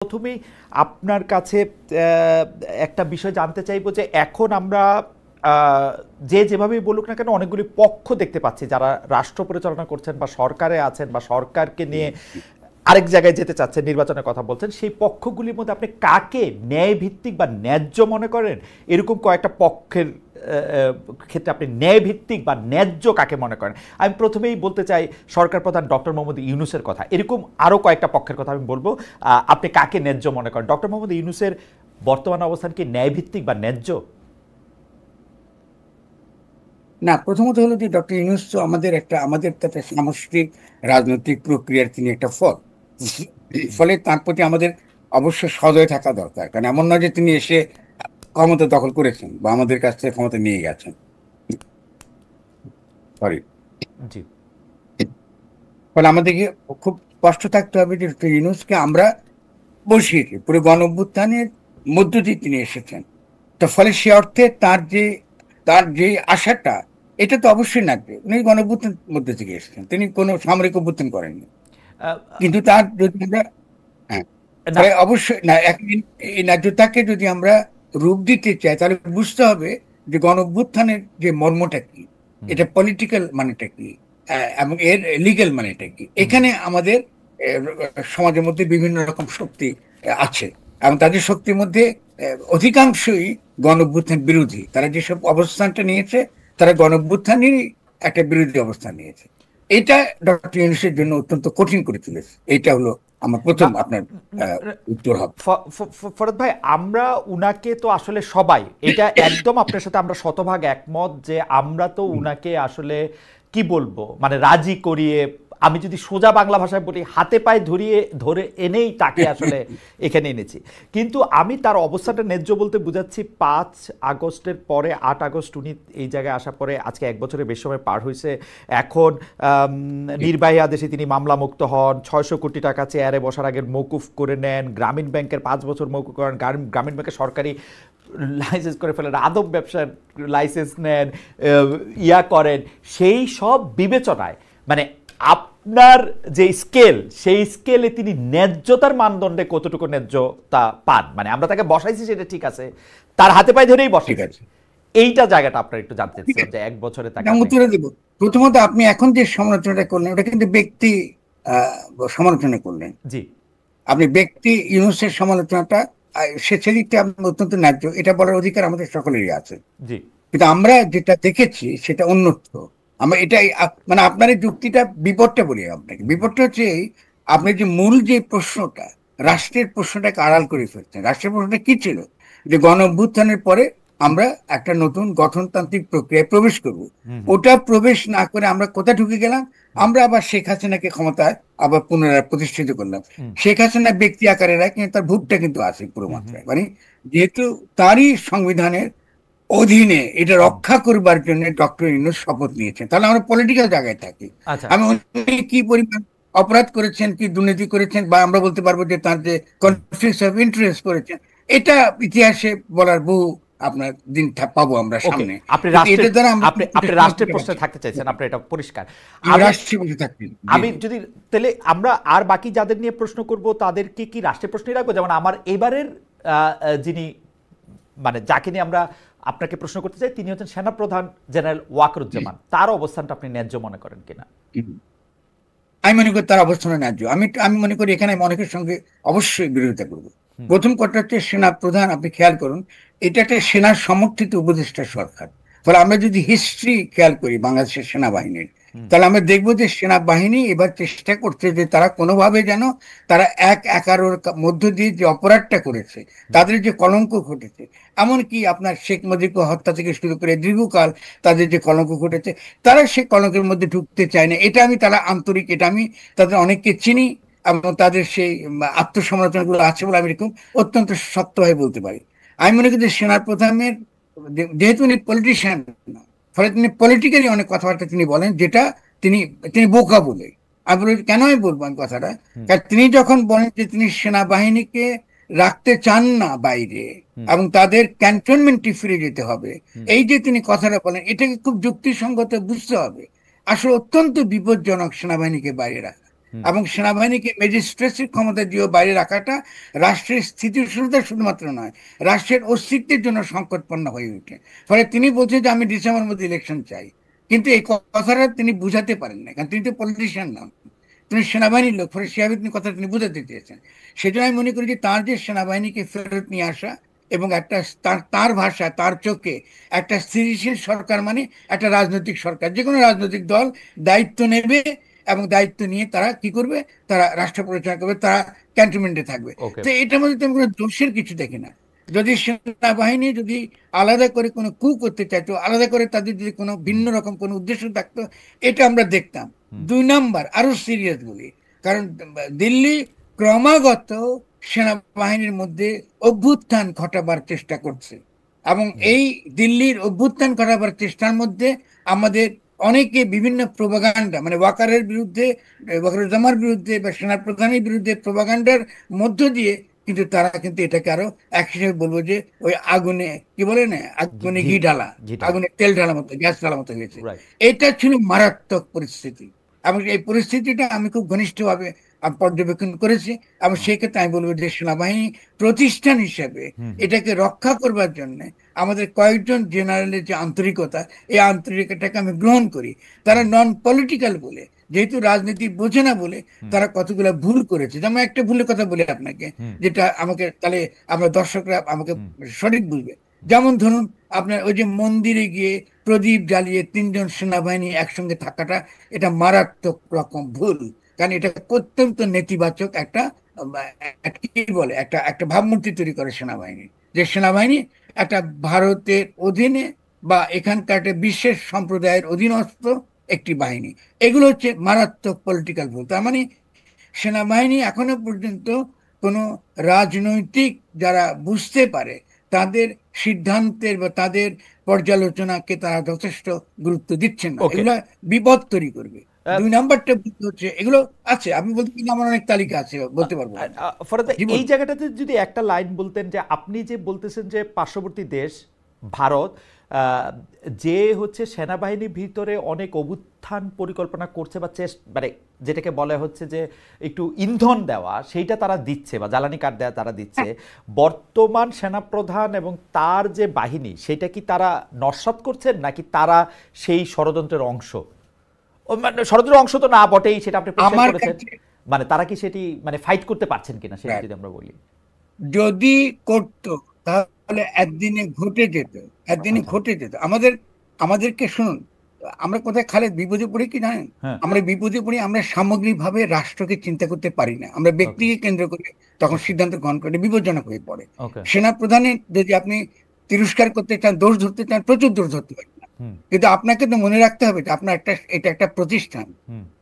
প্রথমেই আপনার কাছে একটা বিষয় জানতে চাইবো যে এখন আমরা যে যেভাবেই বলুক না কেন অনেকগুলি পক্ষ দেখতে পাচ্ছি যারা রাষ্ট্র পরিচালনা করছেন বা সরকারে আছেন বা সরকারকে নিয়ে আরেক জায়গায় যেতে চাচ্ছেন, নির্বাচনের কথা বলছেন। সেই পক্ষগুলির মধ্যে আপনি কাকে ন্যায় ভিত্তিক বা ন্যায্য মনে করেন? এরকম কয়েকটা পক্ষের ক্ষেত্রে আপনি ন্যায় ভিত্তিক বা ন্যায্য কাকে মনে করেন? আমি প্রথমেই বলতে চাই সরকার প্রধান ডক্টর মোহাম্মদ ইউনূসের কথা। এরকম আরও কয়েকটা পক্ষের কথা আমি বলবো। আপনি কাকে ন্যায্য মনে করেন? ডক্টর মোহাম্মদ ইউনূসের বর্তমান অবস্থান কি ন্যায় ভিত্তিক বা ন্যায্য? না, প্রথমত হলো যে ডক্টর ইউনূস তো আমাদের একটা সামষ্টিক রাজনৈতিক প্রক্রিয়ার তিনি একটা ফল। ফলে তার প্রতি আমাদের অবশ্য সদয় থাকা দরকার, কারণ এমন নয় যে তিনি এসে ক্ষমতা দখল করেছেন বা আমাদের কাছ থেকে ক্ষমতা নিয়ে গেছেন। সরি। জি। ফলে আমাদেরকে খুব স্পষ্ট থাকতে হবে যে ডক্টর ইউনূসকে আমরা বসিয়েছি পুরো গণ অভ্যুত্থানের মধ্য দিয়ে তিনি এসেছেন। তো ফলে সে অর্থে তার যে আশাটা, এটা তো অবশ্যই লাগবে। উনি গণ অভ্যুত্থানের মধ্যে থেকে এসেছেন, তিনি কোনো সামরিক অভ্যুত্থান করেননি। কিন্তু তার যদি আমরা, হ্যাঁ, না। ফলে অবশ্যই না, একদিন এই ন্যায্যতাকে যদি আমরা রূপ দিতে চাই তাহলে বুঝতে হবে যে গণ অভ্যুত্থানের যে মর্মটা কি, এটা পলিটিক্যাল মানেটা কি, এবং এর লিগ্যাল মানেটা কি। এখানে আমাদের সমাজের মধ্যে বিভিন্ন রকম শক্তি আছে, এবং তাদের শক্তির মধ্যে অধিকাংশই গণ অভ্যুত্থান বিরোধী। তারা যেসব অবস্থানটা নিয়েছে, তারা গণ অভ্যুত্থানেরই একটা বিরোধী অবস্থান নিয়েছে। এটা ডক্টর ইউনূসের জন্য অত্যন্ত কঠিন করে তুলেছে। এটা হলো আমার না, প্রথম আপনার না, উত্তর হবে। ফরদ ভাই, আমরা উনাকে তো আসলে সবাই, এটা একদম আপনার সাথে আমরা শতভাগ একমত যে আমরা তো উনাকে আসলে কি বলবো, মানে রাজি করিয়ে, আমি যদি সোজা বাংলা ভাষায় বলি, হাতে পায়ে ধরে এনেই তাকে আসলে এখানে এনেছি। কিন্তু আমি তার অবস্থাটা ন্যায্য বলতে বুঝাচ্ছি 5 আগস্টের পরে 8 আগস্ট উনি এই জায়গায় আসার পরে আজকে 1 বছরের বেশি সময় পার হয়েছে। এখন নির্বাহী আদেশে তিনি মামলা মুক্ত হন, 600 কোটি টাকা চেয়ারে বসার আগে মৌকুফ করে নেন, গ্রামীণ ব্যাংকের 5 বছর মৌকুফ করেন, গ্রামীণ ব্যাংকের সরকারি লাইসেন্স করে ফেলেন, আদব ব্যবসার লাইসেন্স নেন, করেন। সেই সব বিবেচনায় মানে আপনার যে স্কেল, সেই স্কেলে তিনি ন্যায্যতার মানদণ্ডে কতটুকু ন্যায্যতা পান? মানে আমরা তাকে বসাইছি সেটা ঠিক আছে, তার হাতে পায়ে ধরেই ঠিক বসাইছি, আছে, এইটা জায়গাটা আপনার একটু জানতে ঠিক চাচ্ছিলাম আছে, যে 1 বছরে তাকে এটা আমি আপনি। উত্তরে দেব। প্রথমত আপনি এখন যে সমালোচনাটা করলেন ওটা কিন্তু ব্যক্তি সমালোচনা করলেন। জি। আপনি ব্যক্তি ইউনূসের সমালোচনাটা, সে সেদিকটা আপনার অত্যন্ত ন্যায্য, এটা বলার অধিকার আমাদের সকলেরই আছে। জি। কিন্তু আমরা যেটা দেখেছি সেটা অন্যত্র। আমরা এটাই মানে আপনার এই যুক্তিটা বিপদটা বলি আপনাকে। বিপদটা হচ্ছে এই, আপনি যে মূল যে প্রশ্নটা, রাষ্ট্রের প্রশ্নটাকে আড়াল করে ফেলছেন। রাষ্ট্রের প্রশ্নটা কি ছিল? যে গণ অভ্যুত্থানের পরে আমরা একটা নতুন গঠনতান্ত্রিক প্রক্রিয়ায় প্রবেশ করব। হুম, হুম, ওটা প্রবেশ না করে আমরা কোথায় ঢুকে গেলাম? হুম, আমরা আবার শেখ হাসিনাকে ক্ষমতায় আবার পুনরায় প্রতিষ্ঠিত করলাম। হুম, শেখ হাসিনা ব্যক্তি আকারে রায়, কিন্তু তার ভূতটা কিন্তু আছে পুরো হুম, হুম, মাত্রায়। মানে যেহেতু তারই সংবিধানের অধীনে এটা হুম। রক্ষা করবার জন্য ডক্টর ইউনূস শপথ নিয়েছেন, তাহলে আমরা পলিটিক্যাল জায়গায় থাকি। আচ্ছা। আমি উনি কি পরিমাণ অপরাধ করেছেন, কি দুর্নীতি করেছেন, বা আমরা বলতে পারবো যে তার যে হুম। কনফ্লিক্ট অফ ইন্টারেস্ট করেছেন, এটা ইতিহাসে বলার বহু আপনার দিন পাবো আমরা ওকে, সামনে। আপনি কিন্তু রাষ্ট্রের এটার দ্বারা আমরা আপনি আপনি রাষ্ট্রের সমাপ্ত প্রশ্নে পাচ্ছি। থাকতে চাইছেন, আপনার এটা পরিষ্কার। আমি আমি রাষ্ট্রীয় বসে থাকি। জি, আমি জি। যদি, তাহলে আমরা আর বাকি যাদের নিয়ে প্রশ্ন করব তাদেরকে কি রাষ্ট্রের প্রশ্নই রাখবো? যেমন আমার এবারের যিনি, মানে যাকে নিয়ে আমরা আপনাকে প্রশ্ন করতে চাই, তিনি হচ্ছেন সেনাপ্রধান জেনারেল ওয়াকরুজ্জামান। তার অবস্থানটা আপনি ন্যায্য মনে করেন কিনা? আমি মনে করি তার অবস্থানে ন্যায্য। আমি আমি মনে করি এখানে আমি অনেকের সঙ্গে অবশ্যই বিরোধিতা করব। হুম, প্রথম কথা হচ্ছে সেনা প্রধান, আপনি খেয়াল করুন, এটা একটা সেনার সমর্থিত উপদেষ্টা সরকার। ফলে আমরা যদি হিস্ট্রি খেয়াল করি বাংলাদেশের সেনাবাহিনীর, হুম, তাহলে আমরা দেখবো যে সেনাবাহিনী এবার চেষ্টা করছে যে তারা কোনোভাবে যেন তারা 1/11 মধ্য দিয়ে যে অপরাধটা করেছে, হুম, তাদের যে কলঙ্ক ঘটেছে, এমনকি আপনার শেখ মুজিবকে হত্যা থেকে শুরু করে দীর্ঘকাল তাদের যে কলঙ্ক ঘটেছে, তারা সে কলঙ্কের মধ্যে ঢুকতে চায় না। এটা আমি, তারা আন্তরিক, এটা আমি তাদের অনেককে চিনি, এবং তাদের সেই আত্মসমালোচনা গুলো আছে বলে আমি এরকম অত্যন্ত শক্তভাবে বলতে পারি। আমি মনে করি যে সেনার প্রধানের, যেহেতু উনি পলিটিশিয়ান না, ফলে তিনি পলিটিক্যালি অনেক কথাবার্তা তিনি বলেন, যেটা তিনি তিনি বোকা বলে। আমি বলি কেন আমি বলবো আমি কথাটা, হুম, কারণ তিনি যখন বলেন যে তিনি সেনাবাহিনীকে রাখতে চান না বাইরে, হুম, এবং তাদের ক্যান্টনমেন্টে ফিরে যেতে হবে, হুম, এই যে তিনি কথাটা বলেন, এটাকে খুব যুক্তিসঙ্গত বুঝতে হবে। আসলে অত্যন্ত বিপজ্জনক সেনাবাহিনীকে বাইরে রাখা। এবং সেনাবাহিনীকে ম্যাজিস্ট্রেসির ক্ষমতা দিয়ে বাইরে রাখাটা রাষ্ট্রের স্থিতিশীলতা শুধুমাত্র নয়, রাষ্ট্রের অস্তিত্বের জন্য সংকটপন্ন হয়ে ওঠে। ফলে তিনি বলছেন যে আমি ডিসেম্বরের মধ্যে ইলেকশন চাই, কিন্তু এই কথাটা তিনি বুঝাতে পারেন না, কারণ তিনি তো পলিটিশিয়ান নন, তিনি সেনাবাহিনীর লোক। ফলে সেভাবে তিনি কথা তিনি বুঝাতে চেয়েছেন। সেজন্য আমি মনে করি যে তার যে সেনাবাহিনীকে ফেরত নিয়ে আসা এবং একটা তার ভাষা, তার চোখে একটা স্থিতিশীল সরকার মানে একটা রাজনৈতিক সরকার, যে কোনো রাজনৈতিক দল দায়িত্ব নেবে এবং দায়িত্ব নিয়ে তারা কি করবে, তারা রাষ্ট্র পরিচালনা করবে, তারা ক্যান্টনমেন্টে থাকবে। ওকে। তো এটার মধ্যে তেমন কোনো দোষের কিছু দেখি না। যদি সেনাবাহিনী যদি আলাদা করে কোনো কু করতে চাইতো, আলাদা করে তাদের যদি কোনো ভিন্ন রকম কোনো উদ্দেশ্য থাকতো, এটা আমরা দেখতাম। দুই নাম্বার আরো সিরিয়াস বলি, কারণ দিল্লি ক্রমাগত সেনাবাহিনীর মধ্যে অভ্যুত্থান ঘটাবার চেষ্টা করছে, এবং এই দিল্লির অভ্যুত্থান ঘটাবার চেষ্টার মধ্যে আমাদের অনেকে বিভিন্ন প্রোপাগান্ডা, মানে ওয়াকারের বিরুদ্ধে, ওয়াকারুজ্জামার বিরুদ্ধে বা সেনাপ্রধানের বিরুদ্ধে প্রোপাগান্ডার মধ্য দিয়ে কিন্তু তারা কিন্তু এটাকে আরো এক হিসেবে বলবো যে ওই আগুনে কি বলে না, আগুনে ঘি ঢালা, আগুনে তেল ঢালা মতো, গ্যাস ঢালা মতো হয়েছে। এটা ছিল মারাত্মক পরিস্থিতি, এবং এই পরিস্থিতিটা আমি খুব ঘনিষ্ঠভাবে পর্যবেক্ষণ করেছি। এবং সেই ক্ষেত্রে আমি বলবো যে সেনাবাহিনী প্রতিষ্ঠান হিসেবে এটাকে রক্ষা করবার জন্য আমাদের কয়েকজন জেনারেলের যে আন্তরিকতা, এই আন্তরিকতাকে আমি গ্রহণ করি। তারা নন পলিটিক্যাল বলে, যেহেতু রাজনীতি বোঝে না বলে তারা কতগুলো ভুল করেছে। যেমন একটা ভুলের কথা বলি আপনাকে, যেটা আমাকে তাহলে আমরা দর্শকরা আমাকে সঠিক বুঝবে। যেমন ধরুন আপনার ওই যে মন্দিরে গিয়ে প্রদীপ জ্বালিয়ে 3 জন সেনাবাহিনী একসঙ্গে থাকাটা, এটা মারাত্মক রকম ভুল। কারণ এটা অত্যন্ত নেতিবাচক একটা কি বলে একটা একটা ভাবমূর্তি তৈরি করে সেনাবাহিনী, যে সেনাবাহিনী একটা ভারতের অধীনে বা এখানকার একটা বিশেষ সম্প্রদায়ের অধীনস্থ একটি বাহিনী। এগুলো হচ্ছে মারাত্মক পলিটিক্যাল ভুল। তার মানে সেনাবাহিনী এখনো পর্যন্ত কোনো রাজনৈতিক যারা বুঝতে পারে তাদের সিদ্ধান্তের বা তাদের পর্যালোচনাকে তারা যথেষ্ট গুরুত্ব দিচ্ছেন না, এগুলো বিপদ তৈরি করবে। দুই নাম্বারটা হচ্ছে এগুলো আছে, আমি বলতে কিন্তু আমার অনেক তালিকা আছে, বলতে পারবো। ফরাদ, এই জায়গাটাতে যদি একটা লাইন বলতেন, যে আপনি যে বলতেছেন যে পার্শ্ববর্তী দেশ ভারত যে হচ্ছে সেনাবাহিনীর ভিতরে অনেক অভ্যুত্থান পরিকল্পনা করছে বা মানে যেটাকে বলা হচ্ছে যে একটু ইন্ধন দেওয়া, সেইটা তারা দিচ্ছে বা জ্বালানি কাঠ দেওয়া তারা দিচ্ছে, বর্তমান সেনাপ্রধান এবং তার যে বাহিনী সেটা কি তারা নস্যাৎ করছেন, নাকি তারা সেই ষড়যন্ত্রের অংশ? ষড়যন্ত্রের অংশ তো না বটেই, সেটা আপনি পরিষ্কার করেছেন। মানে তারা কি সেটি মানে ফাইট করতে পারছেন কিনা সেটা যদি আমরা বলি। যদি করতো তাহলে একদিনে ঘটে যেত, একদিনে ঘটে যেত। আমাদেরকে শুনুন, আমরা কোথায় খালেদ বিপদে পড়ি কি জানেন? আমরা বিপদে পড়ি, আমরা সামগ্রিকভাবে রাষ্ট্রকে চিন্তা করতে পারি না, আমরা ব্যক্তিকে কেন্দ্র করে তখন সিদ্ধান্ত গ্রহণ করে বিপজ্জনক হয়ে পড়ে। সেনাপ্রধানের যদি আপনি তিরস্কার করতে চান, দোষ ধরতে চান, প্রচুর দোষ ধরতে পারেন, কিন্তু আপনাকে তো মনে রাখতে হবে যে আপনার এটা একটা প্রতিষ্ঠান,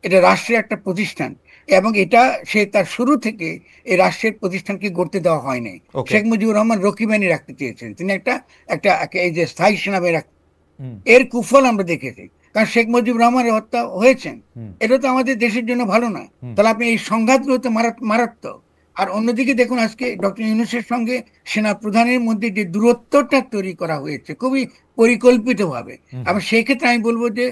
এটা রাষ্ট্রের একটা প্রতিষ্ঠান, এবং এটা সে তার শুরু থেকে এই রাষ্ট্রের প্রতিষ্ঠানকে গড়তে দেওয়া হয়নি। শেখ মুজিবুর রহমান রক্ষী বাহিনী রাখতে চেয়েছেন, তিনি একটা এই যে স্থায়ী সেনাবাহিনী রাখতে, এর কুফল আমরা দেখেছি। কারণ শেখ মুজিবুর রহমানের হত্যা হয়েছেন, এটা তো আমাদের দেশের জন্য ভালো না। তাহলে আপনি এই সংঘাতগুলো তো মারাত্মক। আর অন্যদিকে দেখুন আজকে ডক্টর ইউনূসের সঙ্গে সেনা প্রধানের মধ্যে যে দূরত্বটা তৈরি করা হয়েছে খুবই পরিকল্পিতভাবে, এবং সেই ক্ষেত্রে আমি বলবো যে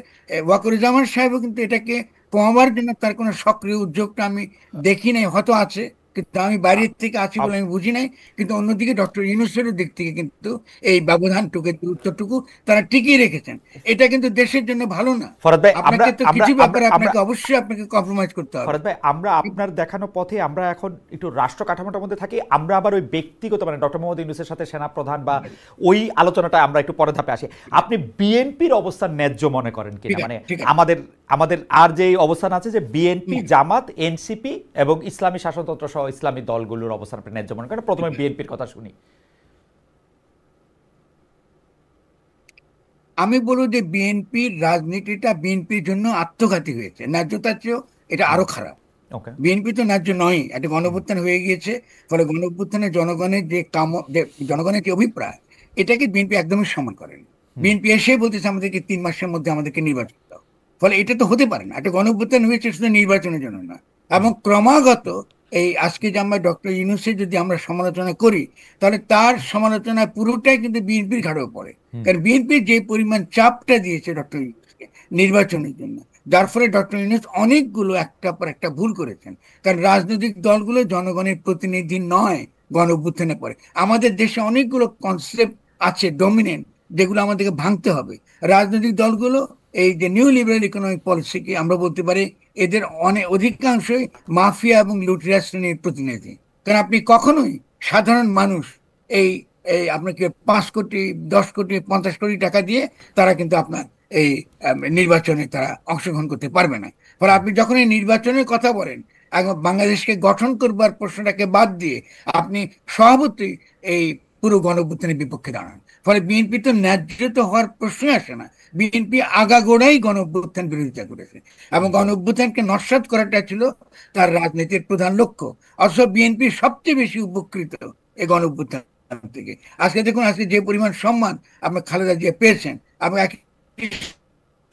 ওয়াকারুজ্জামান সাহেবও কিন্তু এটাকে কমাবার জন্য তার কোনো সক্রিয় উদ্যোগটা আমি দেখি নাই, হয়তো আছে কিন্তু আমি বাইরের থেকে আছি বলে আমি বুঝি নাই। কিন্তু অন্যদিকে ডক্টর ইউনূসের দিক থেকে কিন্তু এই ব্যবধানটুকু, দূরত্বটুকু তারা টিকিয়ে রেখেছেন। এটা কিন্তু দেশের জন্য ভালো না। আপনাকে তো কিছু ব্যাপারে আপনাকে অবশ্যই আপনাকে কম্প্রোমাইজ করতে হবে। ফরাদ ভাই, আমরা আপনার দেখানো পথে আমরা এখন একটু রাষ্ট্র কাঠামোটার মধ্যে থাকি, আমরা আবার ওই ব্যক্তিগত মানে ডক্টর মোহাম্মদ ইউনূসের সাথে সেনাপ্রধান বা ওই আলোচনাটা আমরা একটু পরে ধাপে আসি। আপনি বিএনপির অবস্থান ন্যায্য মনে করেন কিনা? মানে আমাদের আর যে অবস্থান আছে যে বিএনপি, জামাত, এনসিপি এবং ইসলামী শাসনতন্ত্র সহ ইসলামী দলগুলোর অবস্থান আপনি ন্যায্য মনে করেন? প্রথমে বিএনপির কথা শুনি। আমি বলবো যে বিএনপির রাজনীতিটা বিএনপির জন্য আত্মঘাতী হয়েছে, ন্যায্যতার চেয়েও এটা আরো খারাপ। বিএনপি তো ন্যায্য নয়, একটা গণঅভ্যুত্থান হয়ে গিয়েছে। ফলে গণঅভ্যুত্থানে জনগণের যে জনগণের যে অভিপ্রায়, এটাকে বিএনপি একদমই সমান করেন। বিএনপি এসে বলতেছে আমাদেরকে 3 মাসের মধ্যে আমাদেরকে নির্বাচন দাও। ফলে এটা তো হতে পারে না, একটা গণঅভ্যুত্থান হয়েছে শুধু নির্বাচনের জন্য না। এবং ক্রমাগত এই আজকে যে আমরা ডক্টর ইউনূসের যদি আমরা সমালোচনা করি, তাহলে তার সমালোচনা পুরোটাই কিন্তু বিএনপির ঘাড়েও পড়ে। কারণ বিএনপির যে পরিমাণ চাপটা দিয়েছে ডক্টর ইউনূসকে নির্বাচনের জন্য, যার ফলে ডক্টর ইউনূস অনেকগুলো একটা পর একটা ভুল করেছেন। কারণ রাজনৈতিক দলগুলো জনগণের প্রতিনিধি নয় গণ অভ্যুত্থানের পরে। আমাদের দেশে অনেকগুলো কনসেপ্ট আছে ডমিনেন্ট, যেগুলো আমাদেরকে ভাঙতে হবে। রাজনৈতিক দলগুলো এই যে নিউ লিবারেল ইকোনমিক পলিসিকে আমরা বলতে পারি এদের অনেক অধিকাংশই মাফিয়া এবং লুটেরা শ্রেণীর প্রতিনিধি। কারণ আপনি কখনোই সাধারণ মানুষ এই এই আপনাকে 5 কোটি 10 কোটি 50 কোটি টাকা দিয়ে তারা কিন্তু আপনার এই নির্বাচনে তারা অংশগ্রহণ করতে পারবে না। ফলে আপনি যখন এই নির্বাচনের কথা বলেন, এখন বাংলাদেশকে গঠন করবার প্রশ্নটাকে বাদ দিয়ে আপনি স্বভাবতই এই পুরো গণঅভ্যুত্থানের বিপক্ষে দাঁড়ান। ফলে বিএনপি তো ন্যায্য তো হওয়ার প্রশ্নই আসে না। বিএনপি আগাগোড়াই গণঅভ্যুত্থান বিরোধিতা করেছে এবং গণঅভ্যুত্থানকে নস্যাৎ করাটা ছিল তার রাজনীতির প্রধান লক্ষ্য। অথচ বিএনপি সবচেয়ে বেশি উপকৃত এই গণঅভ্যুত্থান থেকে। আজকে দেখুন, আজকে যে পরিমাণ সম্মান আপনার খালেদা জিয়া পেয়েছেন এবং একই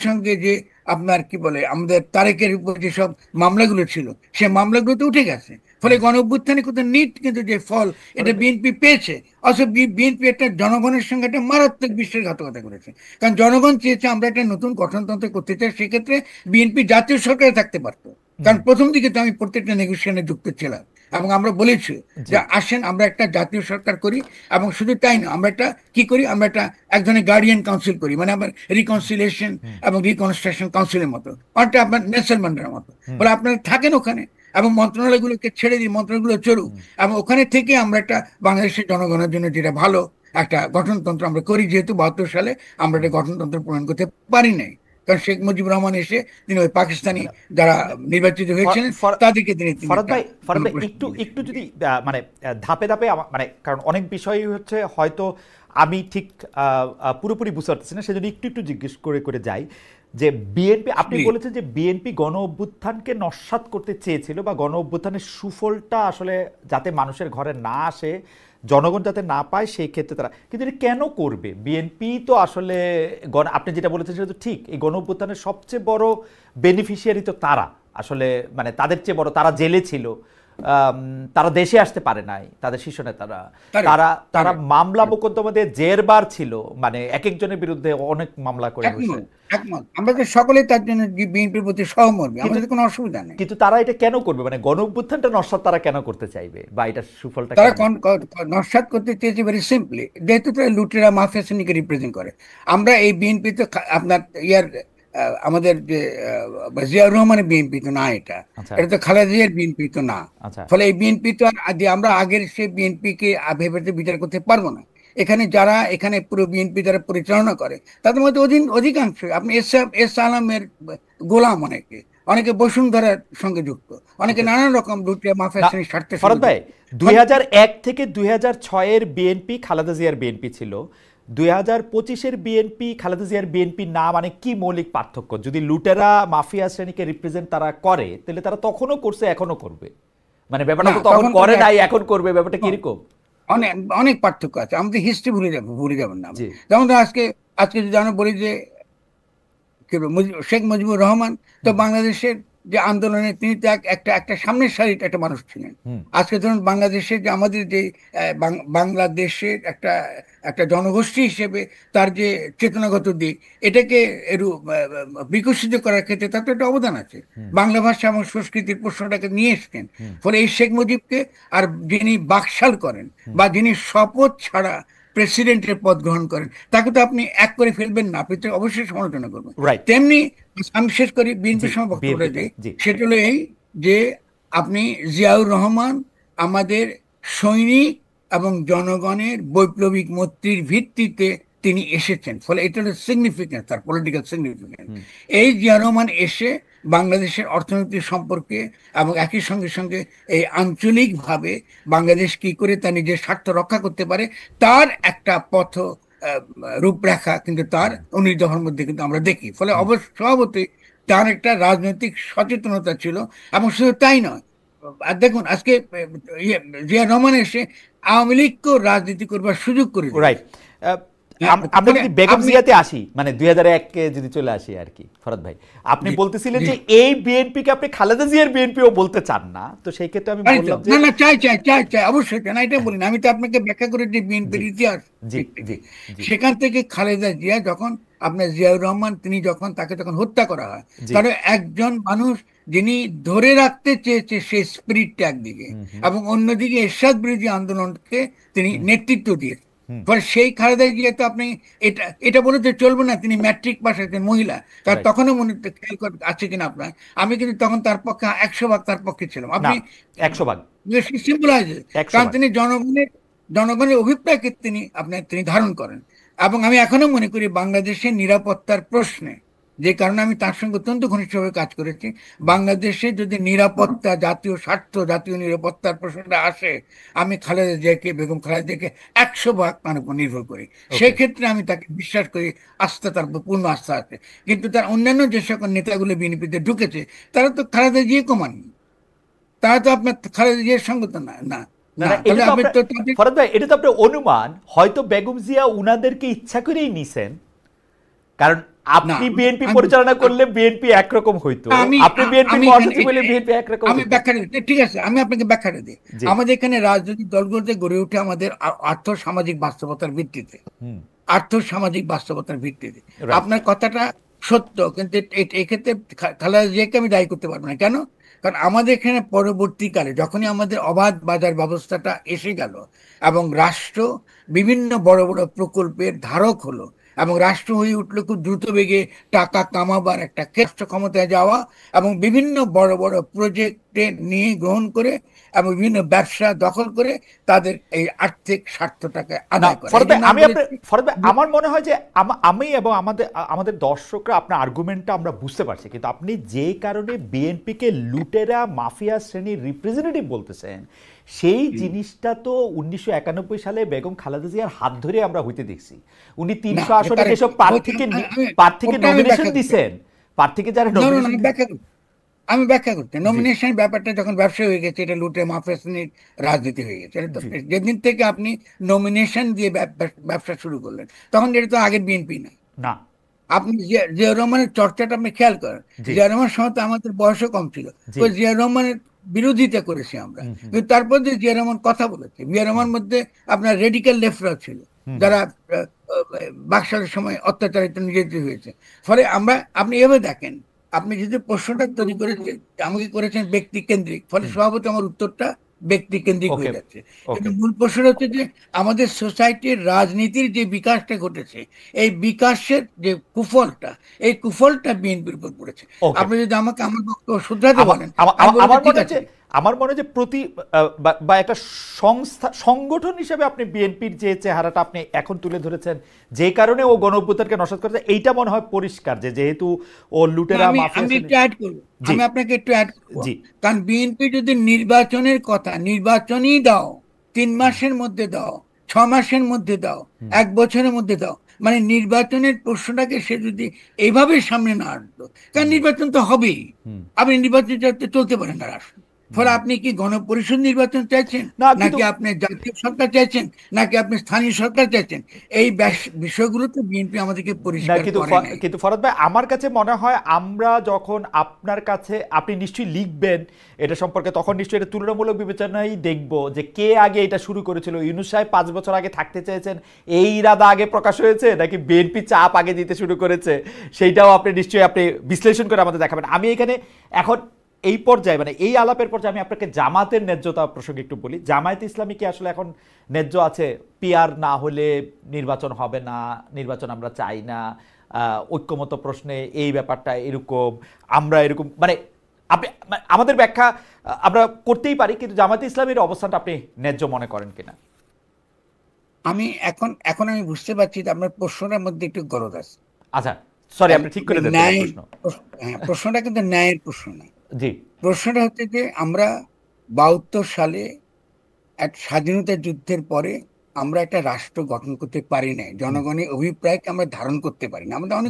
সঙ্গে যে আপনার কি বলে আমাদের তারেকের উপর যেসব মামলাগুলো ছিল সে মামলাগুলো তো উঠে গেছে। ফলে গণঅভ্যুত্থানে কিন্তু নিট কিন্তু যে ফল এটা বিএনপি পেয়েছে। অথচ বিএনপি একটা জনগণের সঙ্গে একটা মারাত্মক বিশ্বাসঘাতকতা করেছে। কারণ জনগণ চেয়েছে আমরা একটা নতুন গঠনতন্ত্র করতে চাই, সেক্ষেত্রে বিএনপি জাতীয় সরকারে থাকতে পারতো। কারণ প্রথম দিকে তো আমি প্রত্যেকটা নেগোসিয়েশনে যুক্ত ছিলাম এবং আমরা বলেছি যে আসেন আমরা একটা জাতীয় সরকার করি, এবং শুধু তাই না, আমরা একটা কি করি, আমরা একটা এক ধরনের গার্ডিয়ান কাউন্সিল করি, মানে আমার রিকনসিলিয়েশন এবং রিকনস্ট্রাকশন কাউন্সিলের মতো, অনেকটা আপনার নেলসন ম্যান্ডেলার মতো। বলে আপনারা থাকেন ওখানে এবং মন্ত্রণালয়গুলোকে ছেড়ে দিই, মন্ত্রণালয়গুলো চলুক, এবং ওখানে থেকে আমরা একটা বাংলাদেশের জনগণের জন্য যেটা ভালো একটা গঠনতন্ত্র আমরা করি। যেহেতু 72 সালে আমরা একটা গঠনতন্ত্র প্রণয়ন করতে পারি নাই, কারণ শেখ মুজিবুর রহমান এসে তিনি ওই পাকিস্তানি যারা নির্বাচিত হয়েছিলেন তাদেরকে তিনি ফরহাদ ভাই একটু একটু যদি মানে ধাপে ধাপে মানে কারণ অনেক বিষয় হচ্ছে হয়তো আমি ঠিক পুরোপুরি বুঝতে পারতেছি না, সেজন্য একটু একটু জিজ্ঞেস করে করে যাই যে বিএনপি, আপনি বলেছেন যে বিএনপি গণ অভ্যুত্থানকে নস্যাৎ করতে চেয়েছিল বা গণ অভ্যুত্থানের সুফলটা আসলে যাতে মানুষের ঘরে না আসে, জনগণ যাতে না পায়, সেই ক্ষেত্রে তারা, কিন্তু এটা কেন করবে? বিএনপি তো আসলে আপনি যেটা বলেছেন সেটা তো ঠিক, এই গণ অভ্যুত্থানের সবচেয়ে বড় বেনিফিশিয়ারি তো তারা, আসলে মানে তাদের চেয়ে বড়, তারা জেলে ছিল, তারা দেশে আসতে পারে নাই, তাদের শীর্ষ নেতারা, তারা তারা মামলা মোকদ্দমা দিয়ে জেরবার ছিল, মানে এক একজনের বিরুদ্ধে অনেক মামলা করে বসে। আমরা তো সকলেই তার জন্য বিএনপির প্রতি সহমর্মী, আমাদের কোনো অসুবিধা নেই। কিন্তু তারা এটা কেন করবে, মানে গণ অভ্যুত্থানটা নস্যাৎ তারা কেন করতে চাইবে, বা এটা সুফলটা তারা নস্যাৎ করতে চেয়েছে ভেরি সিম্পলি, যেহেতু তারা লুটেরা মাফিয়া শ্রেণীকে রিপ্রেজেন্ট করে। আমরা এই বিএনপি তো আপনার আমাদের যে জিয়াউর রহমানের বিএনপি তো না, এটা তো খালেদা জিয়ার বিএনপি তো না। ফলে এই বিএনপি তো আর আমরা আগের সে বিএনপি কে ভেবে বিচার করতে পারবো না। এখানে যারা এখানে পুরো বিএনপি যারা পরিচালনা করে তাদের মধ্যে অধিকাংশ আপনি এস আলমের গোলাম, অনেকে বসুন্ধরার সঙ্গে যুক্ত, অনেকে নানান রকম লুটিয়া মাফিয়া শ্রেণীর স্বার্থে। ফরহাদ ভাই, 2001 থেকে 2006 বিএনপি খালেদা জিয়ার বিএনপি ছিল, 2025 বিএনপি খালেদা জিয়ার বিএনপি না, মানে কি মৌলিক পার্থক্য? যদি লুটেরা মাফিয়া শ্রেণীকে রিপ্রেজেন্ট তারা করে, তাহলে তারা তখনও করছে, এখনো করবে, মানে ব্যাপারটা তো তখন করে নাই, এখন করবে, ব্যাপারটা কিরকম? অনেক অনেক পার্থক্য আছে, আমাদের হিস্ট্রি ভুলে যাবেন না। যেমন আজকে যদি আমরা বলি যে শেখ মুজিবুর রহমান তো বাংলাদেশের যে আন্দোলনে তিনি তো একটা সামনের সারির একটা মানুষ ছিলেন। আজকে ধরুন বাংলাদেশের যে আমাদের যে বাংলাদেশের একটা জনগোষ্ঠী হিসেবে তার যে চেতনাগত দিক, এটাকে বিকশিত করার ক্ষেত্রে তার তো একটা অবদান আছে। বাংলা ভাষা এবং সংস্কৃতির প্রশ্নটাকে নিয়ে এসছেন। ফলে এই শেখ মুজিবকে, আর যিনি বাকশাল করেন বা যিনি শপথ ছাড়া প্রেসিডেন্টের পদ গ্রহণ করেন, তাকে তো আপনি এক করে ফেলবেন না, আপনি তো অবশ্যই সমালোচনা করবেন। তেমনি আমি শেষ করি বিএনপির সময় বক্তব্যটা দিই, সেটা হলো এই যে আপনি জিয়াউর রহমান আমাদের সৈনিক এবং জনগণের বৈপ্লবিক মৈত্রীর ভিত্তিতে তিনি এসেছেন। ফলে এটা হলো সিগনিফিকেন্স, তার পলিটিক্যাল সিগনিফিকেন্স। এই জিয়াউর রহমান এসে বাংলাদেশের অর্থনীতি সম্পর্কে এবং একই সঙ্গে সঙ্গে এই আঞ্চলিকভাবে বাংলাদেশ কি করে তার নিজের স্বার্থ রক্ষা করতে পারে তার একটা পথ রূপরেখা কিন্তু তার 19 দফার মধ্যে কিন্তু আমরা দেখি। ফলে স্বভাবতই তার একটা রাজনৈতিক সচেতনতা ছিল। এবং শুধু তাই নয়, আর দেখুন আজকে জিয়া রহমান এসে আওয়ামী লীগকেও রাজনীতি করবার সুযোগ করে দিয়েছে। আমরা যদি বেগম জিয়াতে আসি, মানে 2001-কে যদি চলে আসি আর কি, ফরহাদ ভাই আপনি বলতেছিলেন যে এই বিএনপিকে আপনি খালেদা জিয়ার বিএনপিও বলতে চান না, তো সেই ক্ষেত্রে আমি বললাম যে না, চাই অবশ্যই চাই না, এটা বলি না। আমি তো আপনাকে ব্যাখ্যা করে যে বিএনপির ইতিহাস, সেখান থেকে খালেদা জিয়া যখন আপনার জিয়াউর রহমান তিনি যখন তাকে তখন হত্যা করা হয়, জি। কারণ একজন মানুষ যিনি ধরে রাখতে চেয়েছে সেই স্পিরিটটা একদিকে, হুম হুম এবং অন্যদিকে এরশাদ বিরোধী আন্দোলনকে তিনি হুম নেতৃত্ব দিয়েছেন। হুম ফলে সেই খালেদা জিয়া তো আপনি এটা এটা বলে তো চলবে না তিনি ম্যাট্রিক পাস একজন মহিলা, কারণ রাইট। তখনও মনে আছে কিনা আপনার, আমি কিন্তু তখন তার পক্ষে 100 ভাগ তার পক্ষে ছিলাম। না, আপনি 100 ভাগ। সিম্পলাইজ, 100 কারণ ভাগ। তিনি জনগণের অভিপ্রায়কে তিনি ধারণ করেন। এবং আমি এখনো মনে করি বাংলাদেশের নিরাপত্তার প্রশ্নে, যে কারণে আমি তার সঙ্গে অত্যন্ত ঘনিষ্ঠভাবে কাজ করেছি, বাংলাদেশে যদি নিরাপত্তা, জাতীয় স্বার্থ, জাতীয় নিরাপত্তার প্রশ্নটা আসে, আমি খালেদা জিয়াকে, বেগম খালেদা জিয়াকে 100 ভাগ তার উপর নির্ভর করি। ওকে। সেক্ষেত্রে আমি তাকে বিশ্বাস করি, আস্থা, তার উপর পূর্ণ আস্থা আছে। কিন্তু তার অন্যান্য যে সকল নেতাগুলো বিএনপিতে ঢুকেছে, তারা তো খালেদা জিয়া কমাননি, তারা তো আপনার খালেদা জিয়ার সঙ্গে তো না না না না না, এটা তাহলে তো আপনি আপনার, তো তাদের ফরাদ ভাই, এটা তো আপনার অনুমান, হয়তো বেগম জিয়া উনাদেরকে ইচ্ছা করেই নিছেন, কারণ না। আপনি বিএনপি আমি পরিচালনা করলে বিএনপি একরকম হইতো, আমি আপনি বিএনপির আমি এখানে মহাসচিব হলে বিএনপি একরকম আমি হইতো। ব্যাখ্যা দিই, ঠিক আছে, আমি আপনাকে ব্যাখ্যাটা দিই। জি। আমাদের এখানে রাজনৈতিক দলগুলোতে গড়ে ওঠে আমাদের আর্থ সামাজিক বাস্তবতার ভিত্তিতে, হুম। আর্থ সামাজিক বাস্তবতার ভিত্তিতে। রাইট। আপনার কথাটা সত্য, কিন্তু এক্ষেত্রে খালেদা জিয়াকে আমি দায়ী করতে পারবো না। কেন? কারণ আমাদের এখানে পরবর্তীকালে যখনই আমাদের অবাধ বাজার ব্যবস্থাটা এসে গেল, এবং রাষ্ট্র বিভিন্ন বড় বড় প্রকল্পের ধারক হলো, এবং রাষ্ট্র হয়ে উঠলো খুব দ্রুত বেগে টাকা কামাবার একটা রাষ্ট্র ক্ষমতায় যাওয়া, এবং বিভিন্ন বড় বড় প্রজেক্টে নিয়ে গ্রহণ করে, এবং বিভিন্ন ব্যবসা দখল করে তাদের এই আর্থিক স্বার্থটাকে না আদায় করা। এই ফরদ ভাই, জন্য আমি আমি আপনার, বলেছি ফরদ ভাই, যে আমার মনে হয় যে আমি এবং আমাদের আমাদের দর্শকরা আপনার আর্গুমেন্টটা আমরা বুঝতে পারছি, কিন্তু আপনি যে কারণে বিএনপিকে লুটেরা মাফিয়া শ্রেণীর রিপ্রেজেন্টেটিভ বলতেছেন, সেই জিনিসটা তো 1991 সালে বেগম খালেদা জিয়ার হাত ধরে আমরা হইতে দেখছি। উনি না, 300 আসনে correct। যেসব প্রার্থীকে ওটা আমি নমিনেশন ব্যাখ্যা করছি। দিছেন, প্রার্থীকে যারা না, না, না, নমিনেশন আমি দিচ্ছেন। ব্যাখ্যা করছি। আমি ব্যাখ্যা করছি, জি নমিনেশন ব্যাপারটা যখন ব্যবসা হয়ে গেছে, এটা লুটে মাফিয়া শ্রেণীর রাজনীতি হয়ে গেছে। এটা তো জি। যেদিন থেকে আপনি নমিনেশন দিয়ে ব্যবসা শুরু করলেন, তখন এটা তো আগের বিএনপি না। না। আপনি জিয়া রহমানের চর্চাটা আপনি খেয়াল করেন, জি জিয়া রহমান সময় তো আমাদের বয়সও কম ছিল, জি। ওই জিয়া রহমানের বিরোধিতা করেছি আমরা। হুম হুম কিন্তু তারপর যে জিয়া রহমান কথা বলেছে, জিয়া হুম রহমান মধ্যে আপনার রেডিক্যাল লেফটরা ছিল, হুম হুম যারা বাকশালের সময় অত্যাচারিত নির্যাতিত হয়েছে। ফলে আপনি এভাবে দেখেন, আপনি যদি প্রশ্নটা তৈরি করেছেন, আমাকে করেছেন ব্যক্তি কেন্দ্রিক, ফলে হুম। স্বভাবত আমার উত্তরটা ব্যক্তি কেন্দ্রিক ওকে হয়ে যাচ্ছে। কিন্তু ওকে। মূল প্রশ্নটা হচ্ছে যে আমাদের সোসাইটির রাজনীতির যে বিকাশটা ঘটেছে, এই বিকাশের যে কুফলটা, এই কুফলটা বিএনপির উপর পড়েছে। ওকে। আপনি যদি আমাকে আমার বক্তব্য শুধরাতে আমার বলেন, আমার আমি বলবো আমার ঠিক মনে আছে। হচ্ছে, আমার মনে হয় যে প্রতি বা একটা সংস্থা, সংগঠন হিসেবে আপনি বিএনপির যে চেহারাটা আপনি এখন তুলে ধরেছেন, যে কারণে ও গণ অভ্যুত্থানকে নস্যাৎ করেছে, এইটা মনে হয় পরিষ্কার যে যেহেতু ও না, লুটেরা আমি মাফিয়া আমি শ্রেণী। একটু অ্যাড করবো, জি আমি আপনাকে একটু অ্যাড করবো। জি। কারণ বিএনপি যদি নির্বাচনের কথা, নির্বাচনই দাও, 3 মাসের মধ্যে দাও, 6 মাসের মধ্যে দাও, হুম 1 বছরের মধ্যে দাও, মানে নির্বাচনের প্রশ্নটাকে সে যদি এইভাবে সামনে না আনতো, কারণ হুম নির্বাচন তো হবেই, হুম আপনি নির্বাচন চলতে পারেন না রাষ্ট্র। ফলে হুম। আপনি কি গণপরিষদ নির্বাচন চাইছেন, না কিন্তু, নাকি আপনি জাতীয় সরকার চাইছেন, নাকি আপনি স্থানীয় সরকার চাইছেন? এই বিষয়গুলো তো বিএনপি আমাদেরকে না পরিষ্কার কিন্তু করে নাই। কিন্তু ফরাদ ভাই, আমার কাছে মনে হয় আমরা যখন আপনার কাছে, আপনি নিশ্চয়ই লিখবেন এটা সম্পর্কে, তখন নিশ্চয়ই এটা তুলনামূলক বিবেচনায় দেখব যে কে আগে এটা শুরু করেছিল। ইউনূস সাহেব 5 বছর আগে থাকতে চেয়েছেন, এই ইরাদা আগে প্রকাশ হয়েছে, নাকি বিএনপি চাপ আগে দিতে শুরু করেছে, সেইটাও আপনি নিশ্চয়ই আপনি বিশ্লেষণ করে আমাদের দেখাবেন। আমি এখানে এখন এই পর্যায়ে, মানে এই আলাপের পর্যায়ে, আমি আপনাকে জামাতের ন্যায্যতা প্রসঙ্গে একটু বলি। জামায়াত ইসলামী কি আসলে এখন ন্যায্য আছে? পিআর না হলে নির্বাচন হবে না, নির্বাচন আমরা চাই না, ঐক্যমত প্রশ্নে এই ব্যাপারটা এরকম, আমরা এরকম, মানে আপনি আমাদের ব্যাখ্যা আমরা করতেই পারি, কিন্তু জামায়াত ইসলামীর অবস্থানটা আপনি ন্যায্য মনে করেন কিনা? আমি এখন এখন আমি বুঝতে পারছি যে আপনার প্রশ্নটার মধ্যে একটু গরজ আছে। আচ্ছা, সরি, আপনি ঠিক করে দেন ন্যায় প্রশ্ন। হ্যাঁ, প্রশ্নটা কিন্তু ন্যায়ের প্রশ্ন না। জি প্রশ্নটা হচ্ছে যে আমরা 72 সালে এক স্বাধীনতা যুদ্ধের পরে আমরা একটা রাষ্ট্র গঠন করতে পারি নাই, হুম জনগণের অভিপ্রায়কে আমরা ধারণ করতে পারি না। আমাদের হুম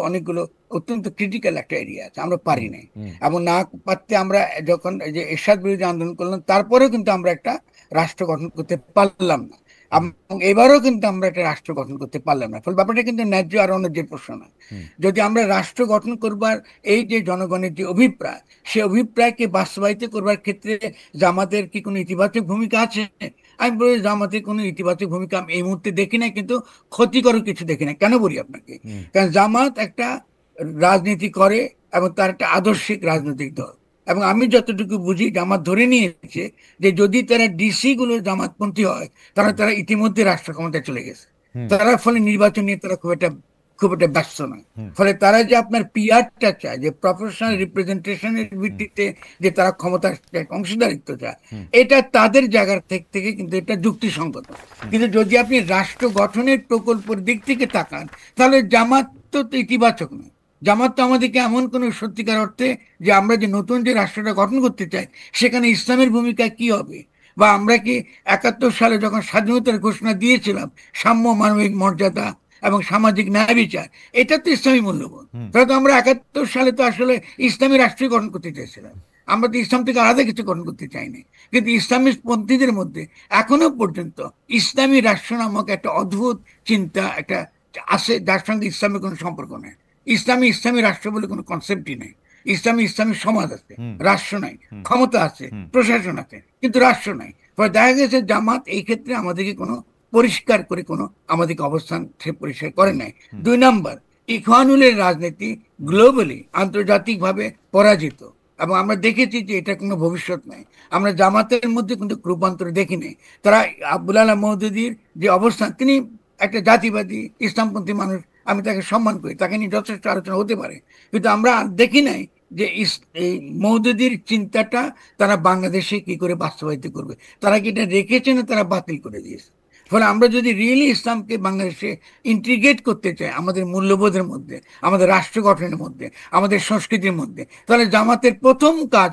অনেকগুলো অত্যন্ত ক্রিটিক্যাল একটা এরিয়া আছে, আমরা হুম পারি নাই। হুম এবং না পারতে আমরা যখন এই যে এরশাদ বিরোধী আন্দোলন করলাম, তারপরেও কিন্তু আমরা একটা রাষ্ট্র গঠন করতে পারলাম না। হুম এবং এবারও কিন্তু আমরা একটা রাষ্ট্র গঠন করতে পারলাম না। ফলে ব্যাপারটা কিন্তু ন্যায্য আর অন্যায্যের প্রশ্ন না। হুম যদি আমরা রাষ্ট্র গঠন করবার এই যে জনগণের যে অভিপ্রায়, সে অভিপ্রায়কে বাস্তবায়িত করবার ক্ষেত্রে জামাতের কি কোনো ইতিবাচক ভূমিকা আছে? আমি বলি জামাতের কোনো ইতিবাচক ভূমিকা আমি এই মুহূর্তে দেখি না, কিন্তু ক্ষতিকর কিছু দেখি না। কেন বলি আপনাকে? কারণ জামাত একটা রাজনীতি করে এবং তার একটা আদর্শিক রাজনৈতিক দল, এবং আমি যতটুকু বুঝি জামাত ধরে নিয়েছে যে যদি তারা ডিসি গুলো জামাতপন্থী হয় তাহলে তারা ইতিমধ্যে রাষ্ট্র ক্ষমতায় চলে গেছে। তারা ফলে নির্বাচন নিয়ে তারা খুব একটা ব্যস্ত নয়। ফলে তারা যে আপনার পিআরটা চায়, যে প্রফেশনাল রিপ্রেজেন্টেশনের ভিত্তিতে যে তারা ক্ষমতার অংশীদারিত্ব চায়, এটা তাদের জায়গার থেকে কিন্তু এটা যুক্তিসঙ্গত। কিন্তু যদি আপনি রাষ্ট্র গঠনের প্রকল্পের দিক থেকে তাকান তাহলে জামাত তো ইতিবাচক নয়। জামাত তো আমাদেরকে এমন কোন সত্যিকার অর্থে যে আমরা যে নতুন যে রাষ্ট্রটা গঠন করতে চাই সেখানে ইসলামের ভূমিকা কি হবে, বা আমরা কি 71 সালে যখন স্বাধীনতার ঘোষণা দিয়েছিলাম সাম্য, মানবিক মর্যাদা এবং সামাজিক ন্যায় বিচার, এটা তো ইসলামী মূল্যবোধ। তাহলে তো আমরা 71 সালে তো আসলে ইসলামী রাষ্ট্রই গঠন করতে চাইছিলাম, আমরা তো ইসলাম থেকে আলাদা কিছু গঠন করতে চাইনি। কিন্তু ইসলামী পন্থীদের মধ্যে এখনো পর্যন্ত ইসলামী রাষ্ট্র নামক একটা অদ্ভুত চিন্তা একটা আছে, যার সঙ্গে ইসলামের কোনো সম্পর্ক নেই। ইসলামী রাষ্ট্র বলে কোনো কনসেপ্টই নেই। ইসলামী সমাজ আছে, রাষ্ট্র নাই। ক্ষমতা আছে, প্রশাসন আছে, কিন্তু রাষ্ট্র নাই। ফলে দেখা গেছে জামাত এই ক্ষেত্রে আমাদেরকে কোনো পরিষ্কার করে কোনো আমাদেরকে অবস্থান সে পরিষ্কার করে নাই। 2 নাম্বার, ইখওয়ানুলের রাজনীতি গ্লোবালি আন্তর্জাতিকভাবে পরাজিত, এবং আমরা দেখেছি যে এটা কোনো ভবিষ্যৎ নাই। আমরা জামাতের মধ্যে কিন্তু রূপান্তর দেখি নাই। তারা আব্দুল আলাহ মওদুদীর যে অবস্থান, তিনি একটা জাতিবাদী ইসলামপন্থী মানুষ, আমি তাকে সম্মান করি, তাকে নিয়ে যথেষ্ট আলোচনা হতে পারে, কিন্তু আমরা দেখি নাই যে এই মওদুদীর চিন্তাটা তারা বাংলাদেশে কি করে বাস্তবায়িত করবে। তারা কি এটা রেখেছে না তারা বাতিল করে দিয়েছে? ফলে আমরা যদি রিয়েলি ইসলামকে বাংলাদেশে ইন্টিগ্রেট করতে চাই আমাদের মূল্যবোধের মধ্যে, আমাদের রাষ্ট্র গঠনের মধ্যে, আমাদের সংস্কৃতির মধ্যে, তাহলে জামাতের প্রথম কাজ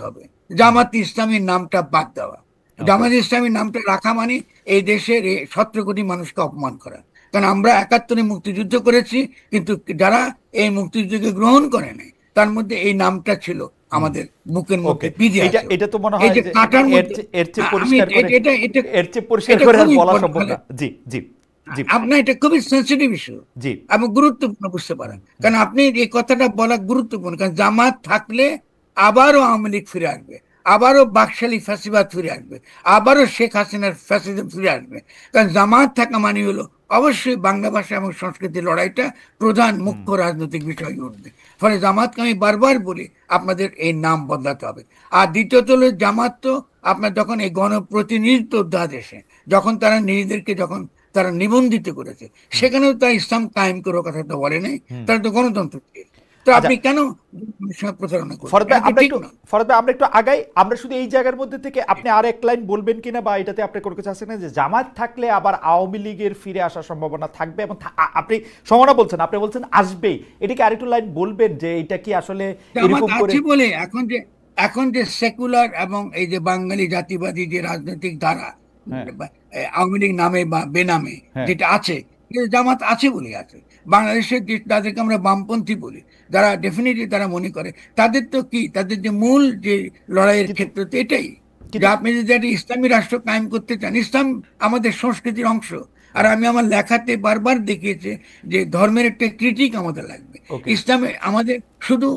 হবে জামাত ইসলামীর নামটা বাদ দেওয়া। জামাত ইসলামীর নামটা রাখা মানে এই দেশের 17 কোটি মানুষকে অপমান করা। কারণ আমরা 71-এ মুক্তিযুদ্ধ করেছি, কিন্তু যারা এই মুক্তিযুদ্ধকে গ্রহণ করে নাই তার মধ্যে এই নামটা ছিল আমাদের বুকের মধ্যে বিধে আছে। এটা তো মনে হয় যে এর চেয়ে পরিষ্কার করে বলা সম্ভব না। জি জি জি, আপনার এটা খুবই সেন্সিটিভ ইস্যু এবং গুরুত্বপূর্ণ বুঝতে পারেন, কারণ আপনি এই কথাটা বলা গুরুত্বপূর্ণ। কারণ জামাত থাকলে আবারও আওয়ামী লীগ ফিরে আসবে, আবারও বাকশালী ফ্যাসিবাদ ফিরে আসবে, আবারও শেখ হাসিনার ফ্যাসিজম ফিরে আসবে। কারণ জামাত থাকা মানে হলো অবশ্যই বাংলা ভাষা এবং সংস্কৃতির লড়াইটা প্রধান মুখ্য রাজনৈতিক বিষয় উঠবে। ফলে জামাতকে আমি বারবার বলি আপনাদের এই নাম বদলাতে হবে। আর দ্বিতীয়ত হলো জামাত তো আপনার যখন এই গণপ্রতিনিধিত্ব অধ্যাদেশে যখন তারা নিজেদেরকে তারা নিবন্ধিত করেছে, সেখানেও তারা ইসলাম কায়েম করার কথা তো বলে নাই, তারা তো গণতন্ত্র চেয়েছে। তো আপনি কেন প্রচারণা করছেন? ফরদ ভাই, আমরা একটু আগাই। আমরা শুধু এই জায়গার মধ্যে থেকে আপনি আর এক লাইন বলবেন কিনা, বা এটাতে আপনি কোনো কিছু আছে না যে জামাত থাকলে আবার আওয়ামী লীগের ফিরে আসার সম্ভাবনা থাকবে, এবং আপনি সম্ভাবনা বলছেন, আপনি বলছেন আসবেই, এটাকে আরেকটু লাইন বলবেন যে এটা কি আসলে এরকম করে বলে এখন যে সেকুলার এবং এই যে বাঙালি জাতিবাদী যে রাজনৈতিক ধারা আওয়ামী লীগ নামে বা বেনামে যেটা আছে, জামাত আছে বলে আছে। বাংলাদেশের যে তাদেরকে আমরা বামপন্থী বলি, যারা ডেফিনেটলি তারা মনে করে তাদের তো কি, তাদের যে মূল যে লড়াইয়ের ক্ষেত্রে তো এটাই যে আপনি যদি একটা ইসলামী রাষ্ট্র কায়েম করতে চান, ইসলাম আমাদের সংস্কৃতির অংশ। আর আমি আমার লেখাতে বারবার দেখিয়েছি যে ধর্মের একটা ক্রিটিক আমাদের লাগবে। ইসলামে আমাদের শুধু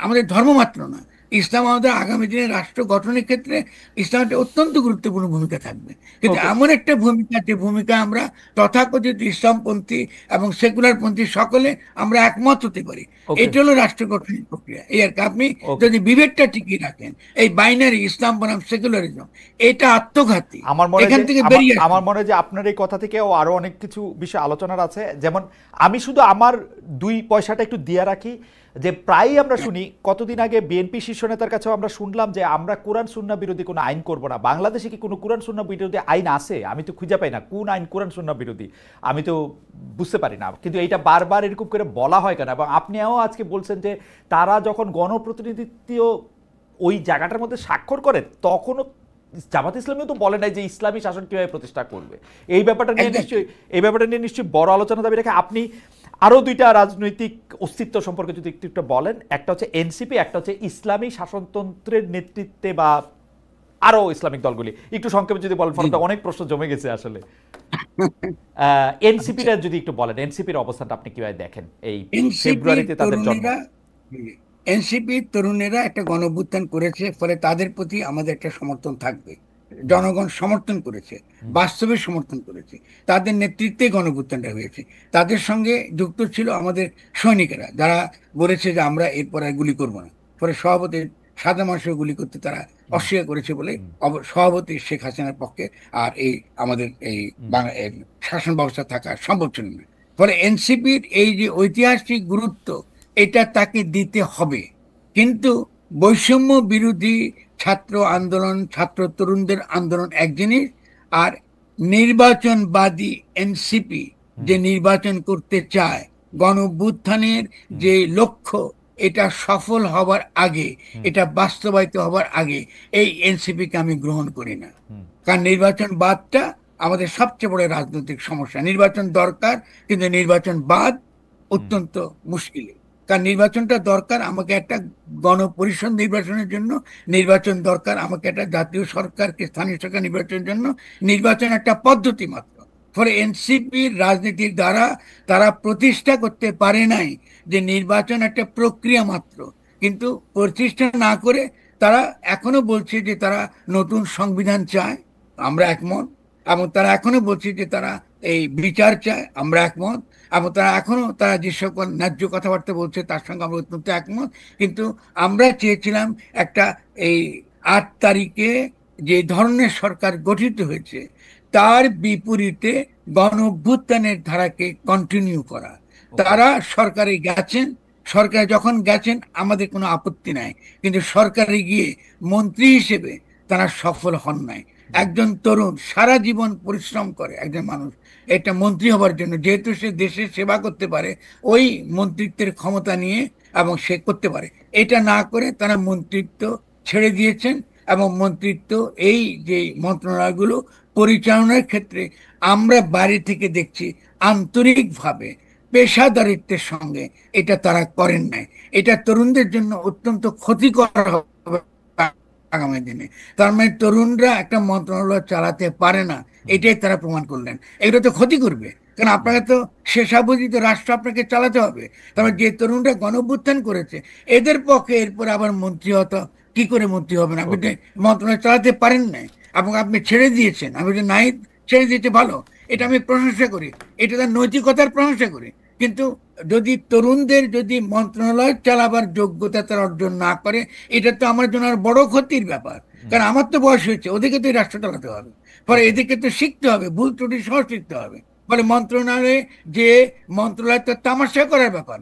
আমাদের ধর্ম মাত্র না, ইসলাম আমাদের আগামী দিনে রাষ্ট্র গঠনের ক্ষেত্রে ইসলাম একটা অত্যন্ত গুরুত্বপূর্ণ ভূমিকা থাকবে। কিন্তু এমন একটা ভূমিকা, যে ভূমিকা আমরা তথাকথিত ইসলামপন্থী এবং সেকুলার পন্থী সকলে আমরা একমত হতে পারি, এটা হলো রাষ্ট্র গঠনের প্রক্রিয়া। এই আর কি। আপনি যদি বিভেদটা টিকিয়ে রাখেন, এই বাইনারি ইসলাম বনাম সেকুলারিজম, এটা আত্মঘাতী। এখান থেকে বেরিয়ে আমার মনে হয় যে আপনার এই কথা থেকেও আরো অনেক কিছু বিষয় আলোচনার আছে। যেমন আমি শুধু আমার 2 পয়সাটা একটু দিয়ে রাখি, যে প্রায়ই আমরা শুনি, কতদিন আগে বিএনপি শীর্ষ নেতার কাছেও আমরা শুনলাম যে আমরা কোরআন সুন্নাহ বিরোধী কোনো আইন করব না। বাংলাদেশে কি কোনো কোরআন সুন্নাহ বিরোধী আইন আছে? আমি তো খুঁজে পাই না কোন আইন কোরআন সুন্নাহ বিরোধী, আমি তো বুঝতে পারি না। কিন্তু এইটা বারবার এরকম করে বলা হয় কেন? এবং আপনিও আজকে বলছেন যে তারা যখন গণপ্রতিনিধিত্ব ওই জায়গাটার মধ্যে স্বাক্ষর করে, তখনও জামাত ইসলামীও তো বলে নাই যে ইসলামী শাসন কিভাবে প্রতিষ্ঠা করবে। এই ব্যাপারটা নিয়ে নিশ্চয়ই বড় আলোচনা দাবি রেখে আপনি আরো 2টা রাজনৈতিক অস্তিত্ব সম্পর্কে যদি একটু বলেন। একটা হচ্ছে এনসিপি, একটা হচ্ছে ইসলামী শাসনতন্ত্রের নেতৃত্বে বা আরো ইসলামিক দলগুলি। একটু সংক্ষেপে যদি বলেন, অনেক প্রশ্ন জমে গেছে আসলে। এনসিপিটা যদি একটু বলেন, এনসিপির অবস্থানটা আপনি কিভাবে দেখেন? এই ফেব্রুয়ারিতে তাদের জন্ম। এনসিপি তরুণেরা একটা গণঅভ্যুত্থান করেছে, ফলে তাদের প্রতি আমাদের একটা সমর্থন থাকবে। জনগণ সমর্থন করেছে, বাস্তবে সমর্থন করেছে, তাদের নেতৃত্বে গণঅভ্যুত্থানটা হয়েছে। তাদের সঙ্গে যুক্ত ছিল আমাদের সৈনিকেরা, যারা বলেছে যে আমরা এরপর আর গুলি করবো না। পরে সভাপতি সাদা মানুষের গুলি করতে তারা অস্বীকার করেছে বলে সভাপতি শেখ হাসিনার পক্ষে আর এই আমাদের এই এর শাসন ব্যবস্থা থাকা সম্ভব ছিল না। ফলে এনসিপির এই যে ঐতিহাসিক গুরুত্ব, এটা তাকে দিতে হবে। কিন্তু বৈষম্য বিরোধী ছাত্র আন্দোলন, ছাত্র তরুণদের আন্দোলন এক জিনিস, আর নির্বাচনবাদী এনসিপি যে নির্বাচন করতে চায়, গণ অভ্যুত্থানের যে লক্ষ্য, এটা সফল হবার আগে, এটা বাস্তবায়িত হবার আগে এই এনসিপিকে আমি গ্রহণ করি না। কারণ নির্বাচনবাদটা আমাদের সবচেয়ে বড় রাজনৈতিক সমস্যা। নির্বাচন দরকার, কিন্তু নির্বাচন বাদ অত্যন্ত মুশকিল। কারণ নির্বাচনটা দরকার আমাকে একটা গণপরিষদ নির্বাচনের জন্য, নির্বাচন দরকার আমাকে একটা জাতীয় সরকারকে স্থানীয় সরকার নির্বাচনের জন্য। নির্বাচন একটা পদ্ধতি মাত্র। ফলে এনসিপির রাজনীতির দ্বারা তারা প্রতিষ্ঠা করতে পারে নাই যে নির্বাচন একটা প্রক্রিয়া মাত্র। কিন্তু প্রতিষ্ঠা না করে তারা এখনো বলছে যে তারা নতুন সংবিধান চায়, আমরা একমত। এবং তারা এখনো বলছে যে তারা এই বিচার চায়, আমরা একমত। এবং তারা এখনো তারা যে সকল ন্যায্য কথাবার্তা বলছে তার সঙ্গে আমরা অত্যন্ত একমত। কিন্তু আমরা চেয়েছিলাম একটা এই 8 তারিখে যে ধরনের সরকার গঠিত হয়েছে তার বিপরীতে গণ অভ্যুত্থানের ধারাকে কন্টিনিউ করা। তারা সরকারে গেছেন, সরকারে যখন গেছেন আমাদের কোনো আপত্তি নাই, কিন্তু সরকারে গিয়ে মন্ত্রী হিসেবে তারা সফল হন নাই। একজন তরুণ সারা জীবন পরিশ্রম করে একজন মানুষ একটা মন্ত্রী হবার জন্য, যেহেতু সে দেশের সেবা করতে পারে ওই মন্ত্রিত্বের ক্ষমতা নিয়ে, এবং সে করতে পারে। এটা না করে তারা মন্ত্রিত্ব ছেড়ে দিয়েছেন, এবং মন্ত্রিত্ব এই যে মন্ত্রণালয়গুলো পরিচালনার ক্ষেত্রে আমরা বাইরে থেকে দেখছি আন্তরিকভাবে পেশাদারিত্বের সঙ্গে এটা তারা করেন নাই। এটা তরুণদের জন্য অত্যন্ত ক্ষতিকর হবে আগামী দিনে। তার মানে তরুণরা একটা মন্ত্রণালয় চালাতে পারে না, এটাই তারা প্রমাণ করলেন। এগুলো তো ক্ষতি করবে, কারণ আপনাকে তো শেষাবধি রাষ্ট্র আপনাকে চালাতে হবে। তারপর যে তরুণরা গণঅভ্যুত্থান করেছে এদের পক্ষে এরপর আবার মন্ত্রী হতো, কি করে মন্ত্রী হবেন? আপনি মন্ত্রণালয় চালাতে পারেন নাই এবং আপনি ছেড়ে দিয়েছেন। আমি যে নাই ছেড়ে দিতে ভালো, এটা আমি প্রশংসা করি, এটা তার নৈতিকতার প্রশংসা করি। কিন্তু যদি তরুণদের যদি মন্ত্রণালয় চালাবার যোগ্যতা তারা অর্জন না করে, এটা তো আমার জন্য আর বড় ক্ষতির ব্যাপার। কারণ আমার তো বয়স হয়েছে, ওদেরকে তো রাষ্ট্র চালাতে হবে। ফলে এদেরকে তো শিখতে হবে, ভুল ত্রুটি সহ শিখতে হবে। ফলে মন্ত্রণালয়ে যে মন্ত্রণালয় তো তামাশা করার ব্যাপার,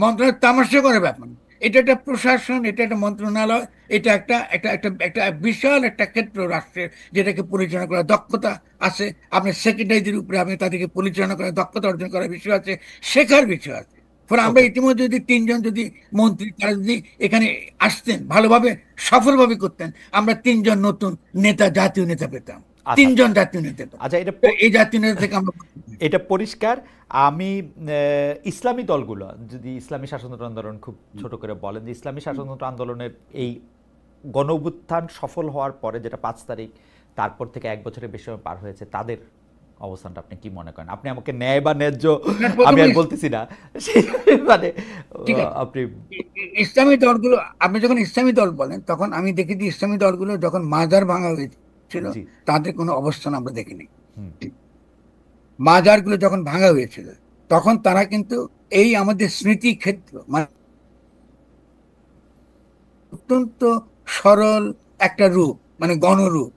মন্ত্রণালয় তামাশা করার ব্যাপার। এটা একটা প্রশাসন, এটা একটা মন্ত্রণালয়, এটা একটা একটা একটা একটা বিশাল একটা ক্ষেত্র রাষ্ট্রের, যেটাকে পরিচালনা করার দক্ষতা আছে। আপনি সেক্রেটারিদের উপরে আপনি তাদেরকে পরিচালনা করার দক্ষতা অর্জন করার বিষয় আছে, শেখার বিষয় আছে। ফলে আমরা ইতিমধ্যে যদি 3 জন যদি মন্ত্রী তারা যদি এখানে আসতেন, ভালোভাবে সফলভাবে করতেন, আমরা 3 জন নতুন নেতা, জাতীয় নেতা পেতাম। 3 জন জাতীয় নেতা পেতাম। আচ্ছা, এই জাতীয় নেতা থেকে আমরা এটা পরিষ্কার। আমি ইসলামী দলগুলো, যদি ইসলামী শাসনতন্ত্র আন্দোলন খুব ছোট করে বলেন, যে ইসলামী শাসনতন্ত্র আন্দোলনের এই গণঅভ্যুত্থান সফল হওয়ার পরে যেটা 5 তারিখ, তারপর থেকে 1 বছরের বেশি সময় পার হয়েছে, তাদের অবস্থানটা আপনি কি মনে করেন? আপনি আমাকে ন্যায় বা ন্যায্য আমি আর বলতেছি না, মানে আপনি ইসলামী দলগুলো, আপনি যখন ইসলামী দল বলেন তখন আমি দেখেছি ইসলামী দলগুলো যখন মাজার ভাঙা হয়েছিল তাদের কোনো অবস্থান আমরা দেখিনি। মাজারগুলো যখন ভাঙা হয়েছিল তখন তারা কিন্তু এই আমাদের স্মৃতি ক্ষেত্র মানে অত্যন্ত সরল একটা রূপ, মানে গণরূপ।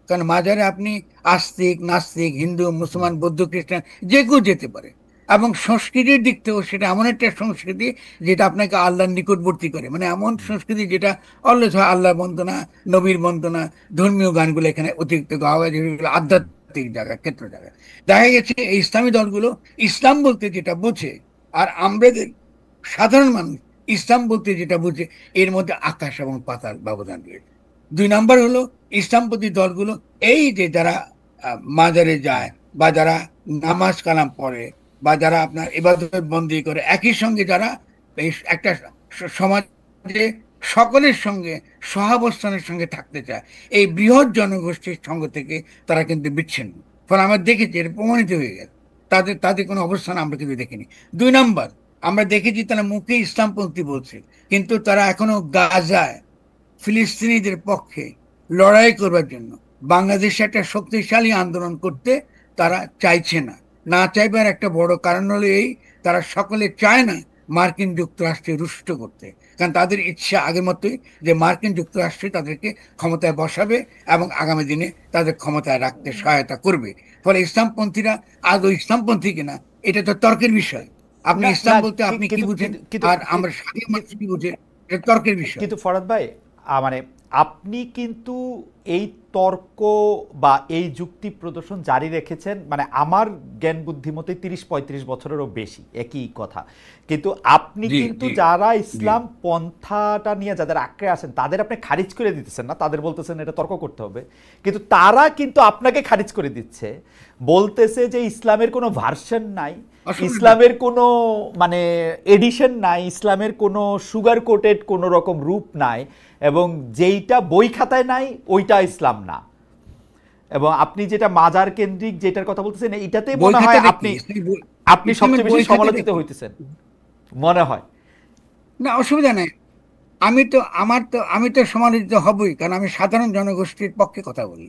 কারণ মাজারে আপনি আস্তিক, নাস্তিক, হিন্দু, মুসলমান, বৌদ্ধ, খ্রিস্টান যে কেউ যেতে পারে। এবং সংস্কৃতির দিক থেকেও সেটা এমন একটা সংস্কৃতি যেটা আপনাকে আল্লাহর নিকটবর্তী করে, মানে এমন সংস্কৃতি যেটা অলওয়েজ হয় আল্লাহ বন্দনা, নবীর বন্দনা, ধর্মীয় গানগুলো এখানে অতিরিক্ত গাওয়া হয়, যেগুলো আধ্যাত্মিক জায়গা, ক্ষেত্র জায়গা। দেখা গেছে এই ইসলামী দলগুলো ইসলাম বলতে যেটা বোঝে, আর আমরা সাধারণ মানুষ ইসলাম বলতে যেটা বুঝে, এর মধ্যে আকাশ এবং পাতাল ব্যবধান রয়েছে। 2 নাম্বার হলো ইসলামপন্থী দলগুলো এই যে যারা মাজারে যায় বা যারা নামাজ কালাম পড়ে বা যারা আপনার ইবাদত বন্দি করে, একই সঙ্গে যারা একটা সমাজে সকলের সঙ্গে সহাবস্থানের সঙ্গে থাকতে চায়, এই বৃহৎ জনগোষ্ঠীর সঙ্গ থেকে তারা কিন্তু বিচ্ছিন্ন। ফলে আমরা দেখেছি এটা প্রমাণিত হয়ে গেছে, তাদের তাদের কোনো অবস্থান আমরা কিন্তু দেখিনি। 2 নাম্বার, আমরা দেখেছি তারা মুখে ইসলামপন্থী বলছে, কিন্তু তারা এখনো গাজায় ফিলিস্তিনিদের পক্ষে লড়াই করবার জন্য বাংলাদেশে একটা শক্তিশালী আন্দোলন করতে তারা চাইছে না। না চাইবার একটা বড় কারণ হলো এই, তারা সকলে চায় না মার্কিন যুক্তরাষ্ট্রে রুষ্ট করতে, কারণ তাদের ইচ্ছা আগের মতোই যে মার্কিন যুক্তরাষ্ট্রে তাদেরকে ক্ষমতায় বসাবে এবং আগামী দিনে তাদের ক্ষমতায় রাখতে সহায়তা করবে। ফলে ইসলামপন্থীরা আদৌ ইসলামপন্থী কিনা এটা তো তর্কের বিষয়। আপনি না না ইসলাম বলতে আপনি কি কিন্তু বুঝেন কিন্তু কিন্তু আর আমরা সাধারণ মানুষ কি বুঝে, এটা তর্কের বিষয়। কিন্তু ফরাদ ভাই, মানে আপনি কিন্তু এই তর্ক বা এই যুক্তি প্রদর্শন জারি রেখেছেন, মানে আমার জ্ঞান বুদ্ধিমতে 30-35 বছরেরও বেশি, একই কথা। কিন্তু আপনি জি কিন্তু জি যারা জি ইসলাম পন্থাটা নিয়ে যাদের আঁকড়ে আছেন তাদের আপনি খারিজ করে দিতেছেন না, তাদের বলতেছেন এটা তর্ক করতে হবে, কিন্তু তারা কিন্তু আপনাকে খারিজ করে দিচ্ছে, বলতেছে যে ইসলামের কোনো ভার্সন নাই, আসলে ইসলামের কোনো মানে এডিশন নাই, ইসলামের কোনো সুগার কোটেড কোনো রকম রূপ নাই, এবং যেইটা বই খাতায় নাই ওইটা ইসলাম না। এবং আপনি যেটা মাজার কেন্দ্রিক যেটার কথা বলতেছেন, এইটাতে বই মনে হয় খাতাটা কি আপনি আপনি ইসলামের সবচেয়ে বেশি বই খাতাটা সমালোচিত কি? হইতেছেন মনে হয়। না, অসুবিধা নেই। আমি তো সমালোচিত হবই, কারণ আমি সাধারণ জনগোষ্ঠীর পক্ষে কথা বলি।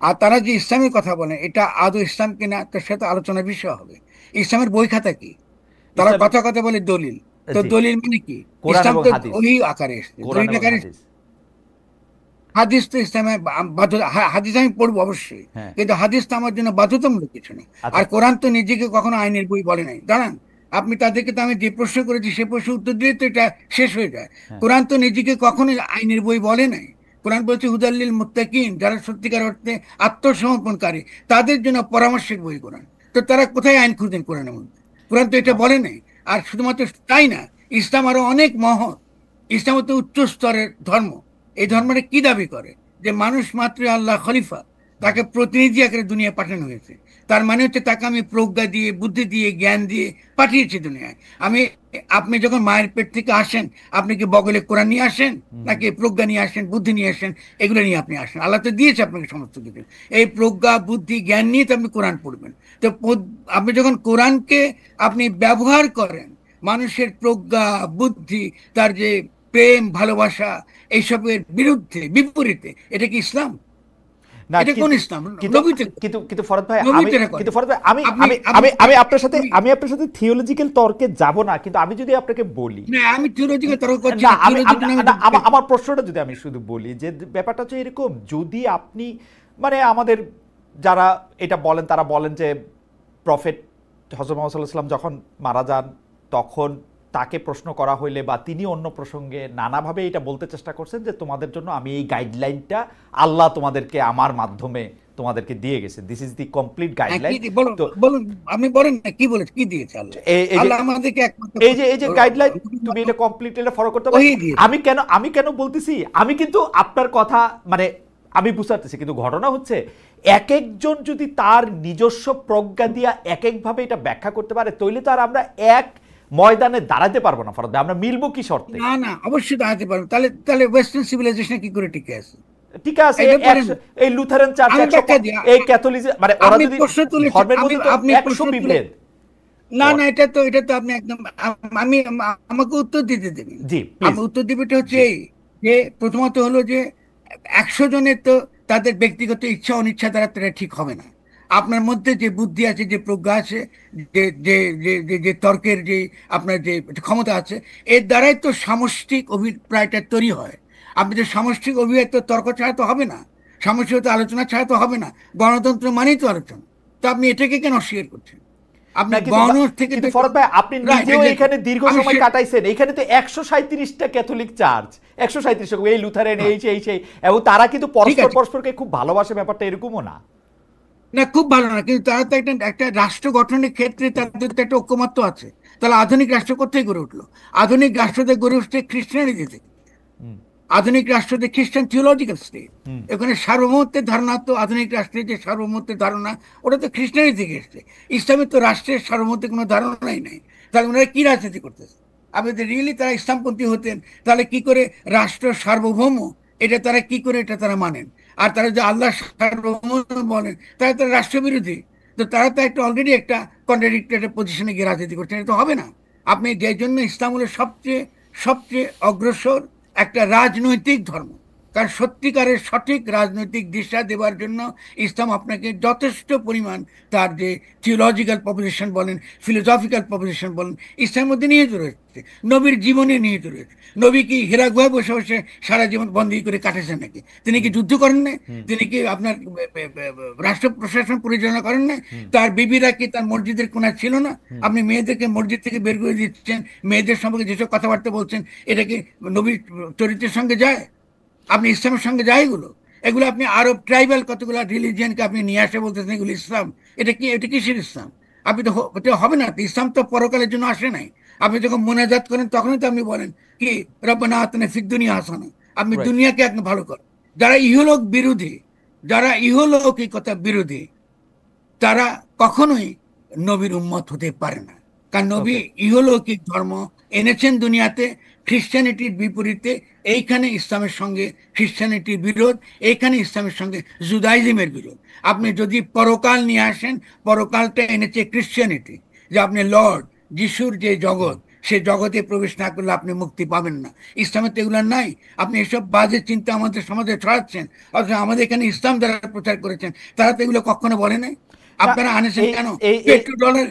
আর তারা যে ইসলামের কথা বলে এটা আদৌ ইসলাম কিনা তো সেটা আলোচনার বিষয় হবে। ইসলামের বই খাতা কি? তারা ইসলামের কথা কথা বলে দলিল। তো জি, দলিল মানে কি? কোরআন ইসলাম এবং তো হাদিস, ওই আকারে এসছে, কোরআন দলিল এবং আকারে। হাদিস। হাদিস তো ইসলামে হাদিস আমি পড়বো অবশ্যই, হ্যাঁ, কিন্তু হাদিস তো আমার জন্য বাধ্যতামূলক কিছু নেই। আচ্ছা। আর কোরআন তো নিজেকে কখনো আইনের বই বলে নাই, দাঁড়ান। আপনি তাদেরকে তো আমি যে প্রশ্ন করেছি সে প্রশ্ন উত্তর দিয়ে তো এটা শেষ হয়ে যায়। হ্যাঁ, কোরআন তো নিজেকে কখনো আইনের বই বলে নাই। কোরআন বলছে হুদাল্লিল মুত্তাকিন, যারা সত্যিকার অর্থে আত্মসমর্পণকারী তাদের জন্য পরামর্শের বই কোরআন। তো তারা কোথায় আইন খুঁজেন কোরআনের মধ্যে? কোরআন তো এটা বলে নাই। আর শুধুমাত্র তাই না, ইসলাম আরো অনেক মহৎ। ইসলাম হচ্ছে উচ্চ স্তরের ধর্ম। এই ধর্মটা কি দাবি করে? যে মানুষ মাত্র আল্লাহ খলিফা, তাকে প্রতিনিধি আকারে দুনিয়া পাঠানো হয়েছে। তার মানে হচ্ছে তাকে আমি প্রজ্ঞা দিয়ে, বুদ্ধি দিয়ে, জ্ঞান দিয়ে পাঠিয়েছি দুনিয়ায়। আমি আপনি যখন মায়ের পেট থেকে আসেন, আপনি কি বগলে কোরআন নিয়ে আসেন, নাকি প্রজ্ঞা নিয়ে আসেন, বুদ্ধি নিয়ে আসেন? এগুলো নিয়ে আপনি আসেন, আল্লাহ তো দিয়েছে আপনাকে সমস্ত কিছু। এই প্রজ্ঞা, বুদ্ধি, জ্ঞান নিয়ে তো আপনি কোরআন পড়বেন। তো আপনি যখন কোরআনকে আপনি ব্যবহার করেন মানুষের প্রজ্ঞা, বুদ্ধি, তার যে প্রেম, ভালোবাসা, এইসবের বিরুদ্ধে, বিপরীতে, এটা কি ইসলাম? না এটা কোন কিন্তু ইসলাম? কিন্তু নবীতে কিন্তু কিন্তু ফরদ ভাই, আমি নবীতে এটা করে। কিন্তু ফরদ ভাই, আমি আপনি আমি আপনি আমি আমি আপনার সাথে আপনি থিওলজিক্যাল তর্কে যাব না, কিন্তু আমি যদি আপনাকে বলি, না, আমি থিওলজিক্যাল তর্ক করছি না না, আমি থিওলজি কিনা আমি না, দেখতে। আমার প্রশ্নটা যদি আমি শুধু বলি যে ব্যাপারটা হচ্ছে এরকম, যদি আপনি মানে আমাদের যারা এটা বলেন তারা বলেন যে প্রফেট হযরত মুহাম্মদ সাল্লাল্লাহু আলাইহি ওয়াসাল্লাম যখন মারা যান তখন তাকে প্রশ্ন করা হইলে বা তিনি অন্য প্রসঙ্গে নানাভাবে এটা বলতে চেষ্টা করছেন যে তোমাদের জন্য আমি এই গাইডলাইনটা আল্লাহ তোমাদেরকে আমার মাধ্যমে তোমাদেরকে দিয়ে গেছে, দিস ইজ দি কমপ্লিট হ্যাঁ, কি গাইডলাইন। বলুন তো বলুন, আপনি বলেন না কি বলেছে, কি দিয়েছে আল্লাহ? এই যে আল্লাহ আমাদেরকে একমাত্র এই যে গাইডলাইন, তুমি এটা কমপ্লিট এটা ফলো করতে পারো। ওই দিয়েছে। আমি কেন বলতেছি, আমি কিন্তু আপনার কথা মানে আমি বুঝতে পারতেছি, কিন্তু ঘটনা হচ্ছে এক একজন যদি তার নিজস্ব প্রজ্ঞা দিয়া এক একভাবে এটা ব্যাখ্যা করতে পারে, তাইলে তো আর আমরা এক ময়দানে দাঁড়াতে পারবো না ফরদ ভাই, আমরা মিলবো কি শর্তে? না না, অবশ্যই দাঁড়াতে পারবে। তাহলে তাহলে ওয়েস্টার্ন সিভিলাইজেশন কি করে টিকে আছে? ঠিক আছে, এটা বলেন। এই লুথারান চার্চ আমি 100, ব্যাখ্যা দিই। এই ক্যাথলিক, মানে ওরা আপনি যদি প্রশ্ন তুলেছেন, ধর্মের মধ্যে তো আপনি 100 প্রশ্ন তুলে, বিভেদ। না না, এটা তো আপনি একদম আমি আমাকে উত্তর দিতে দেবেন। জি আমি প্লিজ। উত্তর দিবেটা হচ্ছে জি এই, যে প্রথমত হলো যে 100 জনের তো তাদের ব্যক্তিগত ইচ্ছা অনিচ্ছা দ্বারা তারা ঠিক হবে না। আপনার মধ্যে যে বুদ্ধি আছে, যে প্রজ্ঞা আছে, যে যে যে যে যে তর্কের যে আপনার যে ক্ষমতা আছে, এর দ্বারাই তো সামষ্টিক অভিপ্রায়টা তৈরি হয়। আপনি যে সামষ্টিক অভিপ্রায় তো তর্ক ছাড়া তো হবে না, সামষ্টিক আলোচনা ছাড়া তো হবে না। গণতন্ত্র মানেই তো আলোচনা। তো আপনি এটাকে কেন অস্বীকার করছেন? আপনি না কিন্তু গণ থেকে কিন্তু তো ফরদ ভাই, আপনি রাইট, নিজেও এক্স্যাক্টলি। এখানে দীর্ঘ আমি সময় কাটাইছেন, এখানে তো 137টা ক্যাথলিক চার্চ, 137 এই লুথারেন, এই সেই, এবং তারা কিন্তু ঠিক পরস্পর আছে, পরস্পরকে খুব ভালোবাসে, ব্যাপারটা এরকমও না। না খুব ভালো না, কিন্তু তারা তো একটা একটা রাষ্ট্র গঠনের ক্ষেত্রে তাদের তো একটা ঐকমত্য আছে। তাহলে আধুনিক রাষ্ট্র কোথায় গড়ে উঠলো? আধুনিক রাষ্ট্রতে গড়ে উঠছে খ্রিস্টানিটি থেকে। হুম, আধুনিক রাষ্ট্রতে খ্রিস্টান থিওলজিক্যাল স্টেট। হুম। এখানে সার্বভৌমত্বের ধারণা, তো আধুনিক রাষ্ট্রের যে সার্বভৌমত্বের ধারণা, ওটা তো খ্রিস্টানি থেকে এসছে। ইসলামের তো রাষ্ট্রের সার্বভৌমত্বের কোনো ধারণাই নাই। তাহলে ওনারা কি রাজনীতি করতেছে? আপনি যদি রিয়েলি তারা ইসলামপন্থী হতেন, তাহলে কি করে রাষ্ট্র সার্বভৌম এটা তারা কি করে এটা তারা মানেন? আর তারা যে আল্লাহ সার্বভৌম বলেন, তারা তো রাষ্ট্রবিরোধী। তো তারা তো একটা অলরেডি একটা কন্ট্রাডিক্টরি পজিশনে গিয়ে রাজনীতি করছেন, এটা তো হবে না। আপনি যে জন্য ইসলাম হলো সবচেয়ে সবচেয়ে অগ্রসর একটা রাজনৈতিক ধর্ম, কারণ সত্যিকারের সঠিক রাজনৈতিক দিশা দেওয়ার জন্য ইসলাম আপনাকে যথেষ্ট পরিমাণ তার যে থিওলজিক্যাল প্রপোজিশন বলেন, ফিলোসফিক্যাল প্রপোজিশন বলেন, ইসলামের মধ্যে নিহিত রয়েছে, নবীর জীবনে নিহিত রয়েছে। নবী কি হীরা গুহায় বসে বসে সারা জীবন বন্দী করে কাটেছেন নাকি? তিনি কি যুদ্ধ করেন না? তিনি কি আপনার রাষ্ট্র প্রশাসন পরিচালনা করেন না? তার বিবিরা কি তার মসজিদের কোণা ছিল না? আপনি মেয়েদেরকে মসজিদ থেকে বের করে দিচ্ছেন, মেয়েদের সম্পর্কে যেসব কথাবার্তা বলছেন, এটা কি নবীর চরিত্রের সঙ্গে যায়? আপনি ইসলামের সঙ্গে যায় এগুলো? এগুলো আপনি আরব ট্রাইবাল কতগুলো রিলিজিয়নকে আপনি নিয়ে আসে বলতেছেন এগুলো ইসলাম। এটা কি, এটা কিসের ইসলাম? আপনি তো এটা হবে না। ইসলাম তো পরকালের জন্য আসে নাই। আপনি যখন মোনাজাত করেন তখনই তো আপনি বলেন কি রব্বানা আতিনা ফিদ দুনিয়া হাসানা, আপনি রাইট। দুনিয়াকে আপনি ভালো করেন। যারা ইহলোক বিরোধী, যারা ইহলৌকিকতা বিরোধী, তারা কখনোই নবীর উম্মত হতে পারে না। কারণ নবী ওকে। ইহলৌকিক ধর্ম এনেছেন দুনিয়াতে খ্রিস্টানিটির বিপরীতে। এইখানে ইসলামের সঙ্গে খ্রিস্টানিটির বিরোধ, এইখানে ইসলামের সঙ্গে জুদাইজমের বিরোধ। আপনি যদি পরকাল নিয়ে আসেন, পরকালটা এনেছে খ্রিস্টানিটি, যে আপনি লর্ড যিশুর যে জগৎ, সে জগতে প্রবেশ না করলে আপনি মুক্তি পাবেন না। ইসলামের তো এগুলো নাই। আপনি এসব বাজে চিন্তা আমাদের সমাজে ছড়াচ্ছেন, অথচ আমাদের এখানে ইসলাম যারা প্রচার করেছেন তারা তো এগুলো কখনো বলে নাই। না, আপনারা আনেছেন এই কেন? এই এই পেট্রো ডলার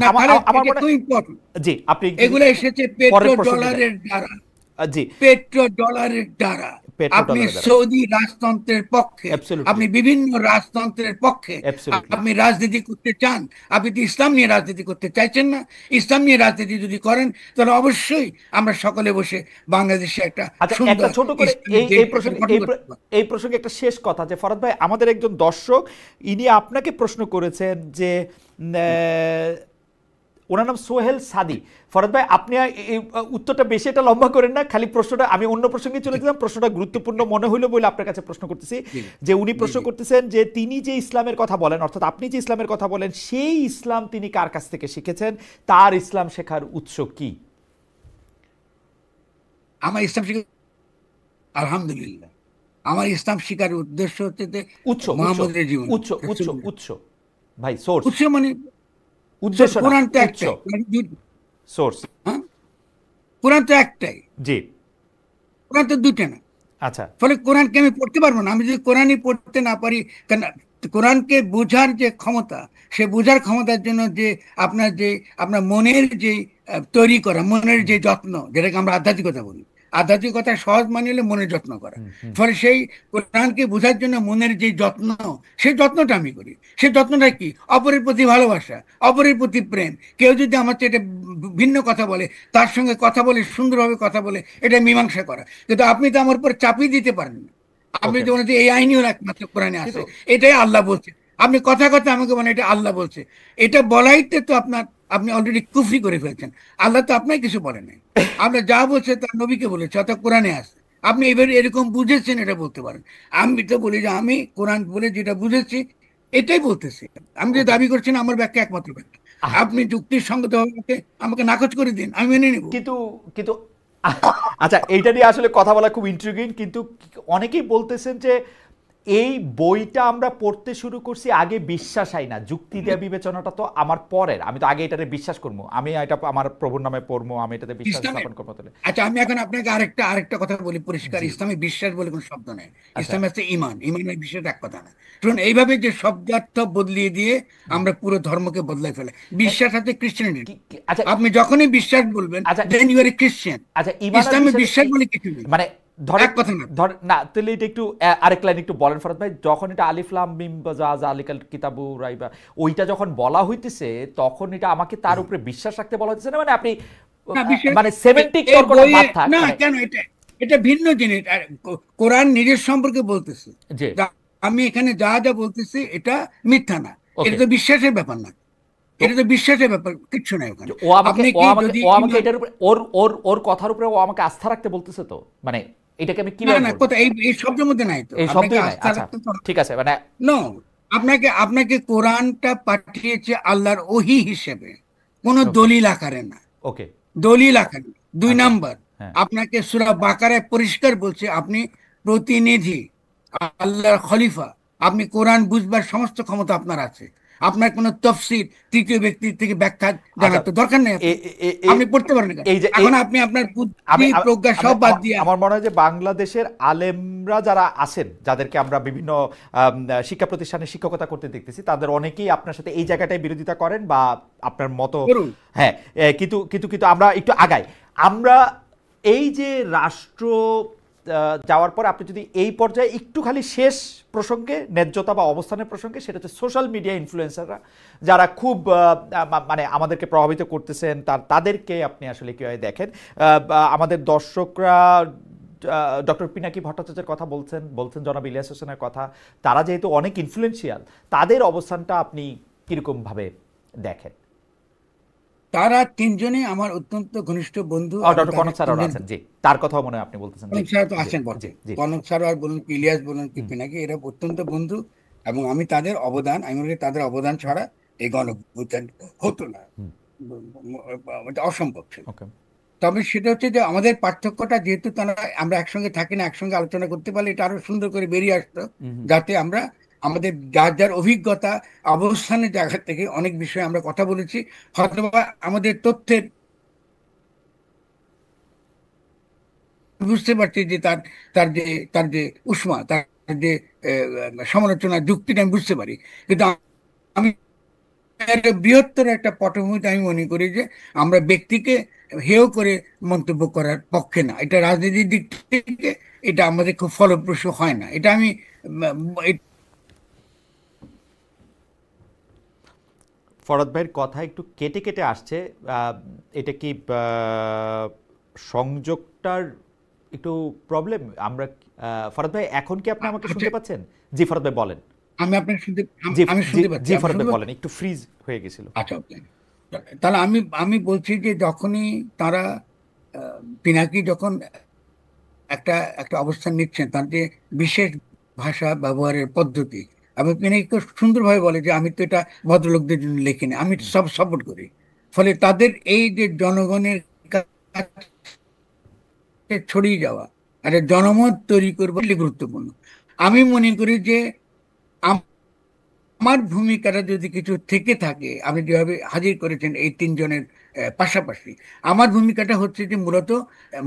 না আমার খালেদ, আমার এটা মনে, খুব ইম্পর্টেন্ট। জি আপনি এগুলো এসেছে পেট্রো পরের প্রসঙ্গে যান। ডলারের দ্বারা, জি, পেট্রো ডলারের দ্বারা। পেট্রো আপনি ডলারের দ্বারা, সৌদি রাজতন্ত্রের পক্ষে, অ্যাবসলিউটলি, আপনি বিভিন্ন রাজতন্ত্রের পক্ষে অ্যাবসলিউটলি। আপনি রাজনীতি করতে চান। আপনি তো ইসলাম নিয়ে রাজনীতি করতে চাইছেন না। ইসলাম নিয়ে রাজনীতি যদি করেন তাহলে অবশ্যই আমরা সকলে বসে বাংলাদেশে একটা আচ্ছা, একটা সুন্দর ছোট করে ইসলামিক এই দেশ এই প্রসঙ্গে গঠন করতে পারবো। এই প্রসঙ্গে একটা শেষ কথা, যে ফরাদ ভাই আমাদের একজন দর্শক, ইনি আপনাকে প্রশ্ন করেছেন যে ওনার নাম সোহেল সাদি। ফরাদ ভাই আপনি এই উত্তরটা বেশি এটা লম্বা করেন না, খালি প্রশ্নটা আমি অন্য প্রসঙ্গে চলে গেলাম, প্রশ্নটা গুরুত্বপূর্ণ মনে হইলো বলে আপনার কাছে প্রশ্ন করতেছি। যে উনি প্রশ্ন করতেছেন যে তিনি যে ইসলামের কথা বলেন, অর্থাৎ আপনি যে ইসলামের কথা বলেন, সেই ইসলাম তিনি কার কাছ থেকে শিখেছেন, তার ইসলাম শেখার উৎস কি? আমার ইসলাম শিক্ষা, আলহামদুলিল্লাহ, আমার ইসলাম শিকার উদ্দেশ্য হচ্ছে যে উৎস, উৎস, মোহাম্মদের জীবন। উৎস, উৎস, উৎস, ভাই সোর্স, উৎস মানে উদ্দেশ্য না, কোরআন তো উৎস, একটাই, সোর্স। হ্যাঁ, কোরআন তো একটাই, জি, কোরআন তো দুটো না। আচ্ছা, ফলে কোরআনকে আমি পড়তে পারবো না আমি যদি কোরআনই পড়তে না পারি। কেন? কোরআনকে বোঝার যে ক্ষমতা, সে বোঝার ক্ষমতার জন্য যে আপনার মনের যে তৈরি করা, মনের যে যত্ন, যেটাকে আমরা আধ্যাত্মিকতা বলি, আধ্যাত্মিকতা সহজ মানে হলে মনের যত্ন করা। ফলে সেই কোরআনকে বোঝার জন্য মনের যে যত্ন, সেই যত্নটা আমি করি। সেই যত্নটা কি? অপরের প্রতি ভালোবাসা, অপরের প্রতি প্রেম। কেউ যদি আমার চেয়ে এটা ভিন্ন কথা বলে, তার সঙ্গে কথা বলে, সুন্দরভাবে কথা বলে, এটা মীমাংসা করা। কিন্তু আপনি তো আমার উপর চাপিয়ে দিতে পারেন না। আপনি ওকে। তো বলেন যে এই আইনিও একমাত্র কোরআনে আছে, কিন্তু এটাই আল্লাহ বলছে। আপনি কথা কথা আমাকে বলেন এটা আল্লাহ বলছে। এটা বলাইতে তো আপনি অলরেডি কুফরি করে ফেলছেন। আল্লাহ তো আপনার কিছু বলে নাই। আমরা যা বলছে তার নবীকে বলেছে, অর্থাৎ কোরআনে আছে। আপনি এবার এরকম বুঝেছেন এটা বলতে পারেন। আমি তো বলি যে আমি কোরআন বলে যেটা বুঝেছি এটাই বলতেছি। আমি যে ওকে, দাবি করছি না আমার ব্যাখ্যা একমাত্র ব্যাখ্যা। আপনি যুক্তির সঙ্গত আমাকে আমাকে নাকচ করে দিন, আমি মেনে নেব। কিন্তু কিন্তু আচ্ছা, এইটা নিয়ে আসলে কথা বলা খুব ইন্ট্রিগিং, কিন্তু অনেকেই বলতেছেন যে এই বইটা আমরা পড়তে শুরু করছি আগে বিশ্বাস হয় না, যুক্তি দেওয়া বিবেচনাটা তো আমার পরের, আমি তো আগে এটাতে বিশ্বাস করবো, আমি এটা আমার প্রভুর নামে পড়বো, আমি এটাতে বিশ্বাস ইসলামের, স্থাপন করবো তাহলে। আচ্ছা আমি এখন আপনাকে আরেকটা আরেকটা কথা বলি পরিষ্কার। জি, ইসলামে বিশ্বাস বলে কোনো শব্দ নেই। আচ্ছা, ইসলামে আছে ইমান। ইমানের বিশ্বাস এক কথা না। শুনুন, এইভাবে যে শব্দার্থ বদলিয়ে দিয়ে আমরা পুরো ধর্মকে বদলাই ফেলে। বিশ্বাস আছে খ্রিস্টানিটি। আচ্ছা, আপনি যখনই বিশ্বাস বলবেন আচ্ছা, দেন ইউ আর এ খ্রিস্টান। আচ্ছা, ইমান আর ইসলামে বিশ্বাস বিশ্বাস বলে কিছু নেই, মানে ধরে এক কথা না। ধর না, তাহলে এটা একটু আরেক লাইন একটু বলেন ফরাদ ভাই, যখন এটা আলিফ লাম মিম যা জালিকাল কিতাবু রাইবা, ওইটা যখন বলা হইতেছে তখন এটা আমাকে তার উপরে বিশ্বাস রাখতে বলা হইতেছে না, মানে আপনি না, বিশ্বাস মানে সেমেন্টিক এই তর্কটা বইয়ে বাদ থাক না, মানে। কেন? এটা এটা ভিন্ন জিনিস। আর কোরআন নিজের সম্পর্কে বলতেছে। জি, আমি এখানে যা যা বলতেছি এটা মিথ্যা না। এটা ওকে। তো বিশ্বাসের ব্যাপার না। তো এটা তো বিশ্বাসের ব্যাপার, কিচ্ছু নাই ওখানে। ও আমাকে আপনি ও কি আমাকে যদি ও আমাকে এটার উপরে ওর ওর ওর কথার উপরে ও আমাকে আস্থা রাখতে বলতেছে, তো মানে এটাকে আমি না কিভাবে না, বলবো? কোথায় এই এই শব্দের মধ্যে নাই তো। এই আপনাকে শব্দই নাই, আস্থা আচ্ছা রাখতে তো ঠিক আছে, মানে নো। আপনাকে আপনাকে কোরআনটা পাঠিয়েছে আল্লাহর ওহী হিসেবে, কোনো ওকে, দলিল আকারে না। ওকে, দলিল আকারে। দুই আচ্ছা, নাম্বার, হ্যাঁ, আপনাকে সূরা বাকারায় পরিষ্কার বলছে আপনি প্রতিনিধি, আল্লাহর খলিফা। আপনি কোরআন বুঝবার সমস্ত ক্ষমতা আপনার আছে। আপনার কোনো তফসির তৃতীয় ব্যক্তির থেকে ব্যাখ্যা জানার তো দরকার নেই, আপনি পড়তে পারেন না। এই যে এখন আপনি আপনার বুদ্ধি প্রজ্ঞা সব বাদ দিয়ে, আমার মনে হয় যে বাংলাদেশের আলেমরা যারা আছেন, যাদেরকে আমরা বিভিন্ন শিক্ষা প্রতিষ্ঠানে শিক্ষকতা করতে দেখতেছি, তাদের অনেকেই আপনার সাথে এই জায়গাটায় বিরোধিতা করেন বা আপনার মতো। হ্যাঁ, কিন্তু কিন্তু কিন্তু আমরা একটু আগাই। আমরা এই যে রাষ্ট্র যাওয়ার পর আপনি যদি এই পর্যায়ে একটু খালি শেষ প্রসঙ্গে, ন্যায্যতা বা অবস্থানের প্রসঙ্গে, সেটা হচ্ছে সোশ্যাল মিডিয়া ইনফ্লুয়েন্সাররা যারা খুব মানে আমাদেরকে প্রভাবিত করতেছেন, তাদেরকে আপনি আসলে কীভাবে দেখেন? আমাদের দর্শকরা ডক্টর পিনাকি ভট্টাচার্যের কথা বলছেন জনাব ইলিয়াস হোসেনের কথা, তারা যেহেতু অনেক ইনফ্লুয়েন্সিয়াল, তাদের অবস্থানটা আপনি কীরকমভাবে দেখেন? তারা তিনজনই আমার অত্যন্ত ঘনিষ্ঠ বন্ধু। ডক্টর কনক স্যার আছেন, জি, তার কথাও মনে হয় আপনি বলতেছেন। কনক স্যার তো আছেন বটে, কনক স্যার আর বলুন, ইলিয়াস বলুন, কি পিনাকি, এরা অত্যন্ত বন্ধু, এবং আমি তাদের অবদান, আমি মনে করি তাদের অবদান ছাড়া এই গণঅভ্যুত্থান হতো না, এটা অসম্ভব ছিল। তবে সেটা হচ্ছে যে আমাদের পার্থক্যটা, যেহেতু তারা, আমরা একসঙ্গে থাকি না, একসঙ্গে আলোচনা করতে পারলে এটা আরো সুন্দর করে বেরিয়ে আসতো, যাতে আমরা আমাদের যার যার অভিজ্ঞতা, অবস্থানের জায়গা থেকে অনেক বিষয়ে আমরা কথা বলেছি, হয়তো আমাদের তথ্যের বুঝতে পারছি যে তার যে উষ্মা, তার যে সমালোচনার যুক্তিটা আমি বুঝতে পারি, কিন্তু আমি বৃহত্তর একটা পটভূমিতে আমি মনে করি যে আমরা ব্যক্তিকে হেয় করে মন্তব্য করার পক্ষে না। এটা রাজনীতির দিক থেকে এটা আমাদের খুব ফলপ্রসূ হয় না। এটা আমি ফরহাদ ভাইয়ের কথা একটু কেটে কেটে আসছে, এটা কি সংযোগটার একটু প্রবলেম? আমরা ফরহাদ ভাই, এখন কি আপনি আমাকে শুনতে পাচ্ছেন? জি ফরহাদ ভাই বলেন। আমি আপনাকে শুনতে পাচ্ছি। জি ফরহাদ ভাই বলেন, একটু ফ্রিজ হয়ে গেছিল। আচ্ছা, তাহলে আমি বলছি যে যখনই তারা পিনাকি যখন একটা একটা অবস্থান নিচ্ছেন, তার যে বিশেষ ভাষা ব্যবহারের পদ্ধতি, এবং পিনাকি খুব সুন্দরভাবে বলে যে আমি তো এটা ভদ্রলোকদের জন্য লিখিনি, আমি সব সাপোর্ট করি। ফলে তাদের এই যে জনগণের কাছে ছড়িয়ে যাওয়া, একটা জনমত তৈরি করবো, গুরুত্বপূর্ণ। আমি মনে করি যে আমার ভূমিকাটা যদি কিছু থেকে থাকে, আপনি যেভাবে হাজির করেছেন এই তিনজনের পাশাপাশি, আমার ভূমিকাটা হচ্ছে যে মূলত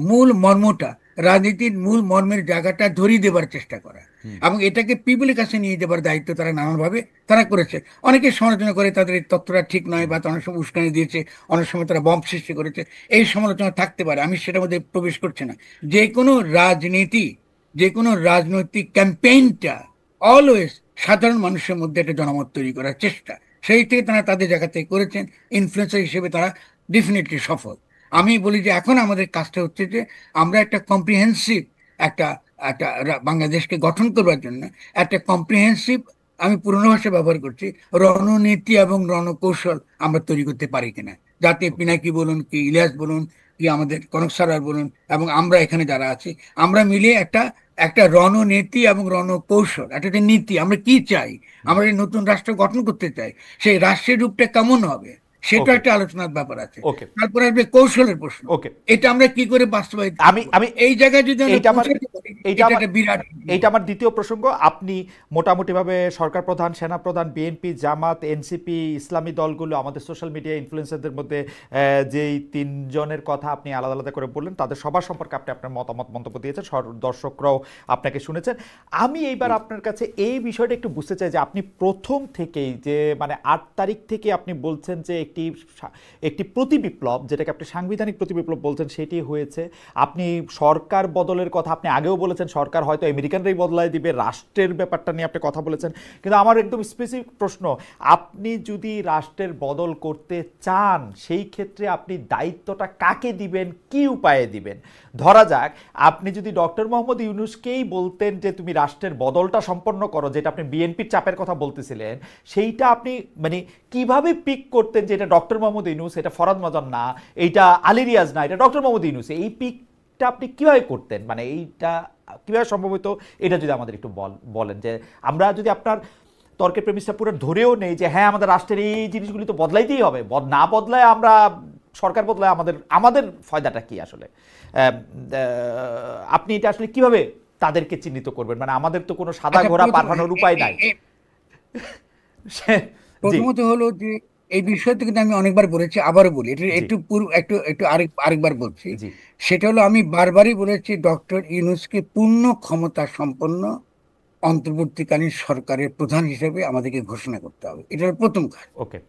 মূল মর্মটা, রাজনীতির মূল মর্মের জায়গাটা ধরিয়ে দেবার চেষ্টা করা, এবং এটাকে পিপলের কাছে নিয়ে যাবার দায়িত্ব তারা নানানভাবে তারা করেছে। অনেকে সমালোচনা করে তাদের এই তথ্যটা ঠিক নয়, বা অনেক সময় উস্কানি দিয়েছে, অনেক সময় তারা বম্ব সৃষ্টি করেছে, এই সমালোচনা থাকতে পারে, আমি সেটার মধ্যে প্রবেশ করছি না। যে কোনো রাজনীতি, যে কোনো রাজনৈতিক ক্যাম্পেইনটা অলওয়েজ সাধারণ মানুষের মধ্যে একটা জনমত তৈরি করার চেষ্টা, সেই থেকে তারা তাদের জায়গা থেকে করেছেন। ইনফ্লুয়েন্সার হিসেবে তারা ডেফিনেটলি সফল। আমি বলি যে এখন আমাদের কাজটা হচ্ছে যে আমরা একটা কম্প্রিহেন্সিভ একটা একটা বাংলাদেশকে গঠন করবার জন্য একটা কম্প্রিহেন্সিভ, আমি পুরনো ভাষা ব্যবহার করছি, রণনীতি এবং রণকৌশল আমরা তৈরি করতে পারি কিনা, যাতে পিনাকি বলুন, কি ইলিয়াস বলুন, কি আমাদের কনক স্যার বলুন, এবং আমরা এখানে যারা আছি, আমরা মিলিয়ে একটা একটা রণনীতি এবং রণকৌশল, একটা নীতি, আমরা কি চাই, আমরা এই নতুন রাষ্ট্র গঠন করতে চাই, সেই রাষ্ট্রের রূপটা কেমন হবে, সেটা একটা আলোচনার ব্যাপার আছে। তারপরে আসবে কৌশলের প্রশ্ন, এটা আমরা কি করে বাস্তবায়িত। আমি এই জায়গায় যদি এইটা আমার দ্বিতীয় প্রসঙ্গ। আপনি মোটামুটিভাবে সরকার প্রধান, সেনা প্রধান, বিএনপি, জামাত, এনসিপি, ইসলামী দলগুলো, আমাদের সোশ্যাল মিডিয়া ইনফ্লুয়েন্সারদের মধ্যে যেই তিনজনের কথা আপনি আলাদা আলাদা করে বললেন, তাদের সবার সম্পর্কে আপনি আপনার মতামত মন্তব্য দিয়েছেন, দর্শকরাও আপনাকে শুনেছেন। আমি এইবার আপনার কাছে এই বিষয়টা একটু বুঝতে চাই যে আপনি প্রথম থেকেই, যে মানে 8 তারিখ থেকে আপনি বলছেন যে একটি প্রতিবিপ্লব, যেটাকে আপনি সাংবিধানিক প্রতিবিপ্লব বলছেন, সেটি হয়েছে। আপনি সরকার বদলের কথা আপনি আগেও বলেছেন, সরকার হয়তো আমেরিকানরাই বদলায় দিবে, রাষ্ট্রের ব্যাপারটা নিয়ে আপনি কথা বলেছেন। কিন্তু আমার একদম স্পেসিফিক প্রশ্ন, আপনি যদি রাষ্ট্রের বদল করতে চান, সেই ক্ষেত্রে আপনি দায়িত্বটা কাকে দিবেন, কি উপায়ে দিবেন? ধরা যাক আপনি যদি ডক্টর মোহাম্মদ ইউনূসকেই বলতেন যে তুমি রাষ্ট্রের বদলটা সম্পন্ন করো, যেটা আপনি বিএনপির চাপের কথা বলতেছিলেন, সেইটা আপনি মানে কিভাবে পিক করতেন যে এটা ডক্টর মোহাম্মদ ইউনূস, এটা ফরহাদ মজন না, এইটা আলী রিয়াজ না, এটা ডক্টর মোহাম্মদ ইউনূস? এই পিকটা আপনি কিভাবে করতেন, মানে এইটা কিভাবে সম্ভব হতো, এটা যদি আমাদের একটু বলেন। যে আমরা যদি আপনার তর্কের প্রেমিসটা পুরো ধরেও নেই যে হ্যাঁ আমাদের রাষ্ট্রের এই জিনিসগুলি তো বদলাইতেই হবে, না বদলায় আমরা সরকার বদলায় আমাদের ফায়দাটা কি আসলে, আপনি এটা আসলে কিভাবে তাদেরকে চিহ্নিত করবেন? মানে আমাদের তো কোনো সাদা ঘোড়া পাঠানোর উপায় নাই। প্রথমত হলো যে এই বিষয়টা কিন্তু আমি অনেকবার বলেছি, আবারও বলি, এটা জি একটু আরেকবার বলছি। জি সেটা হলো আমি বারবারই বলেছি ডক্টর ইউনূসকে পূর্ণ ক্ষমতা সম্পন্ন অন্তর্বর্তীকালীন সরকারের প্রধান হিসেবে আমাদেরকে ঘোষণা করতে হবে, এটা হলো প্রথম কাজ। ওকে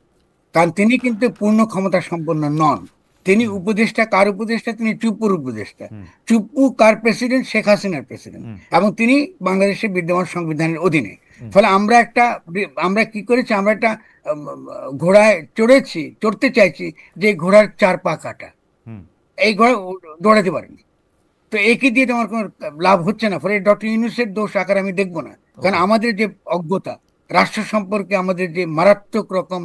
কারণ তিনি কিন্তু পূর্ণ ক্ষমতা সম্পন্ন নন। তিনি উপদেষ্টা, কার উপদেষ্টা? তিনি চুপ্পুর উপদেষ্টা। হুম চুপ্পু কার প্রেসিডেন্ট? শেখ হাসিনার প্রেসিডেন্ট। হুম এবং তিনি বাংলাদেশের বিদ্যমান সংবিধানের অধীনে। হুম ফলে আমরা কি করেছি, আমরা একটা ঘোড়ায় চড়তে চাইছি যে ঘোড়ার 4 পা কাটা, হুম এই ঘোড়া দৌড়াতে পারেনি। তো একে দিয়ে তো আমার কোনো লাভ হচ্ছে না। ফলে ডক্টর ইউনূসের দোষ আকার আমি দেখবো না। কারণ ওকে আমাদের যে অজ্ঞতা, রাষ্ট্র সম্পর্কে আমাদের যে মারাত্মক রকম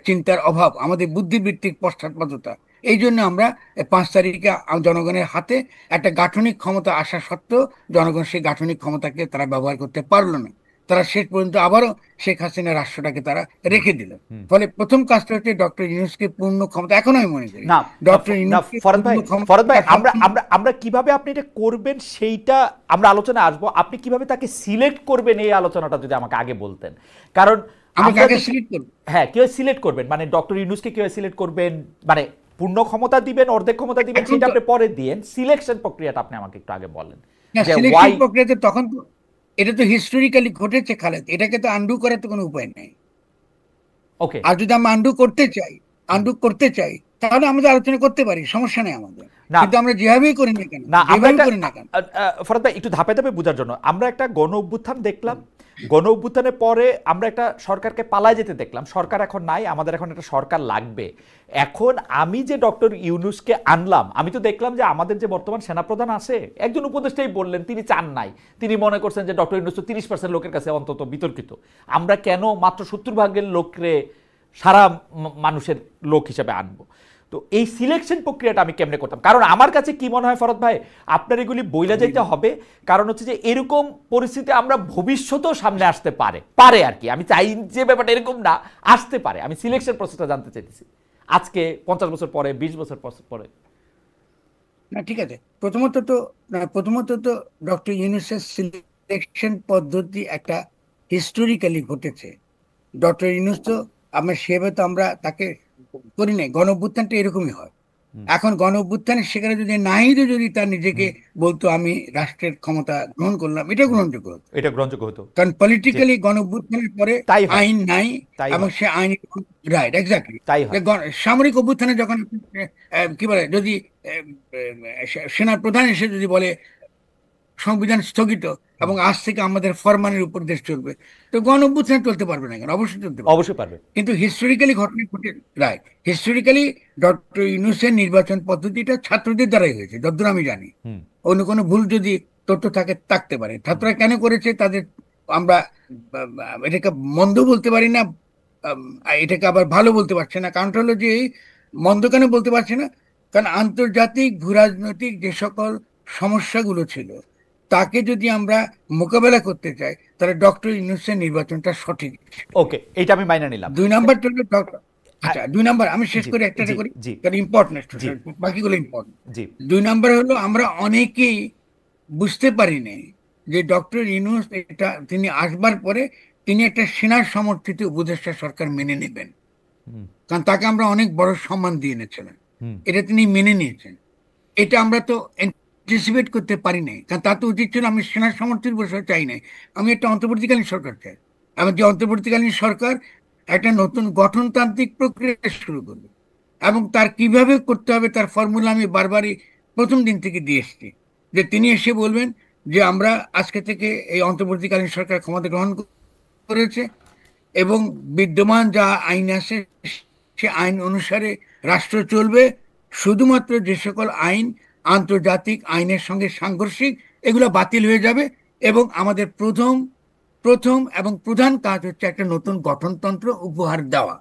চিন্তার অভাব, আমাদের বুদ্ধিবৃত্তিক পশ্চাৎপদতা, এই জন্য আমরা 5 তারিখে জনগণের হাতে একটা গাঠনিক ক্ষমতা আসা সত্ত্বেও জনগণ সেই গাঠনিক ক্ষমতাকে তারা ব্যবহার করতে পারলো না। তারা শেষ পর্যন্ত আবারও শেখ হাসিনা রাষ্ট্রটাকে তারা হুম রেখে দিল। হুম ফলে প্রথম কাজটা হচ্ছে ডক্টর ইউনূসকে পূর্ণ ক্ষমতা, এখনো আমি মনে করি না ডক্টর না ইউনূসকে ফরহাদ পূর্ণ ভাই, ক্ষমতা ফরহাদ ভাই, আমরা সম্পন্ন। আমরা আমরা কিভাবে আপনি এটা করবেন সেইটা আমরা আলোচনায় আসবো। আপনি কিভাবে তাকে সিলেক্ট করবেন এই আলোচনাটা যদি আমাকে আগে বলতেন। কারণ আমি আমরা কাকে দেখি, সিলেক্ট করবো? হ্যাঁ কিভাবে সিলেক্ট করবেন, মানে ডক্টর ইউনূসকে কিভাবে সিলেক্ট করবেন, মানে পূর্ণ ক্ষমতা দিবেন, অর্ধেক ক্ষমতা দিবেন, এখন সেটা তো আপনি পরে দিয়েন। সিলেকশন প্রক্রিয়াটা আপনি আমাকে একটু আগে বলেন না, যে সিলেকশন ওয়াই। প্রক্রিয়াতে তখন তো এটা তো হিস্টোরিক্যালি ঘটেছে খালেদ, এটাকে তো আন্ডু করার তো কোনো উপায় নেই। ওকে আর যদি আমরা আন্ডু করতে চাই তাহলে আমাদের আলোচনা করতে পারি, সমস্যা নেই আমাদের। না কিন্তু আমরা যেভাবেই করি না কেন, না আমরা যেভাবেই একটা করি না কেন, ফরহাদ ভাই একটু ধাপে ধাপে বোঝার জন্য, আমরা একটা গণ অভ্যুত্থান দেখলাম, গণ অভ্যুত্থানের পরে আমরা একটা সরকারকে পালায় যেতে দেখলাম, সরকার এখন নাই, আমাদের এখন একটা সরকার লাগবে। এখন আমি যে ডক্টর ইউনূসকে আনলাম, আমি তো দেখলাম যে আমাদের যে বর্তমান সেনাপ্রধান আছে, একজন উপদেষ্টাই বললেন তিনি চান নাই, তিনি মনে করছেন যে ডক্টর ইউনূস তো 30% লোকের কাছে অন্তত বিতর্কিত, আমরা কেন মাত্র 70% লোকরে সারা মানুষের লোক হিসেবে আনবো। তো এই সিলেকশন প্রক্রিয়াটা আমি কেমনে করতাম, কারণ আমার কাছে কি মনে হয় ফরহাদ ভাই, আপনার এগুলি বইলা যাইতে হবে। কারণ হচ্ছে যে এরকম পরিস্থিতি আমরা ভবিষ্যতেও সামনে আসতে পারে আর কি, আমি চাই যে ব্যাপারটা এরকম না, আসতে পারে। আমি সিলেকশন প্রসেসটা জানতে চাইতেছি আজকে 50 বছর পরে, 20 বছর পরে। না ঠিক আছে। প্রথমত তো ডক্টর ইউনূসের সিলেকশন পদ্ধতি একটা হিস্টোরিক্যালি ঘটেছে। ডক্টর ইউনূস তো আমরা সেভাবে তো আমরা তাকে করি নাই। গণ অভ্যুত্থানটা এরকমই হয়। হুম এখন গণ অভ্যুত্থানের সেখানে যদি নাহিদও যদি তার নিজেকে হুম বলতো আমি রাষ্ট্রের ক্ষমতা গ্রহণ করলাম, এটা হুম গ্রহণযোগ্য হতো। এটা গ্রহণযোগ্য হতো। কারণ জি পলিটিক্যালি গণ অভ্যুত্থানের পরে তাই হয়, আইন নাই, তাই এবং হয়, সে আইন, রাইট, এক্স্যাক্টলি। তাই হয়। সামরিক অভ্যুত্থানে যখন কি বলে, যদি সেনার প্রধান এসে যদি বলে সংবিধান স্থগিত হুম এবং আজ থেকে আমাদের ফরমানের উপর দেশ চলবে, তো গণ অভ্যুত্থান চলতে পারবে না কেন? অবশ্যই চলতে পারবে। অবশ্যই পারবে। কিন্তু হিস্টোরিক্যালি ঘটনা ঘটে, রাইট, হিস্টোরিক্যালি ডক্টর ইউনূসের নির্বাচন পদ্ধতিটা ছাত্রদের দ্বারাই হয়েছে যতদূর আমি জানি। হুম অন্য কোনো ভুল যদি তথ্য থাকতে পারে, ছাত্ররা কেন করেছে তাদের আমরা এটাকে মন্দ বলতে পারি না, আম, এটাকে আবার ভালো বলতে পারছে না। কারণটা হলো যে এই মন্দ কেন বলতে পারছে না, কারণ আন্তর্জাতিক ভূরাজনৈতিক যে সকল সমস্যাগুলো ছিল তাকে যদি আমরা মোকাবেলা করতে চাই তাহলে ডক্টর ইউনূসের নির্বাচনটা সঠিক ছিল। ওকে, এইটা আমি মাইনা নিলাম। 2 নাম্বারটা হলো ডক্টর, আ- আচ্ছা 2 নাম্বার আমি শেষ জি করে একটা জি করি, জি কারণ ইম্পর্টেন্ট, জি বাকিগুলো ইম্পর্টেন্ট। জি 2 নাম্বার হলো আমরা অনেকেই বুঝতে পারিনি যে ডক্টর ইউনূস এটা তিনি আসবার পরে তিনি একটা সেনার সমর্থিত উপদেষ্টা সরকার মেনে নেবেন। হুম কারণ তাকে আমরা অনেক বড় সম্মান দিয়ে এনেছিলেন, হুম এটা তিনি মেনে নিয়েছেন। এটা আমরা তো অ্যান্টিসিপেট করতে পারি নাই, কারণ তার তো উচিত ছিল আমি সেনার সমর্থিত বসে চাই নাই, আমি একটা অন্তর্বর্তীকালীন সরকার চাই। আমার যে অন্তর্বর্তীকালীন সরকার একটা নতুন গঠনতান্ত্রিক প্রক্রিয়া শুরু করবে, এবং তার কিভাবে করতে হবে তার ফর্মুলা আমি বারবারই প্রথম দিন থেকে দিয়ে এসেছি। যে তিনি এসে বলবেন যে আমরা আজকে থেকে এই অন্তর্বর্তীকালীন সরকার ক্ষমতা গ্রহণ করেছে, এবং বিদ্যমান যা আইন আছে সে আইন অনুসারে রাষ্ট্র চলবে। শুধুমাত্র যে সকল আইন আন্তর্জাতিক আইনের সঙ্গে সাংঘর্ষিক, এগুলো বাতিল হয়ে যাবে। এবং আমাদের প্রথম প্রথম এবং প্রধান কাজ হচ্ছে একটা নতুন গঠনতন্ত্র উপহার দেওয়া।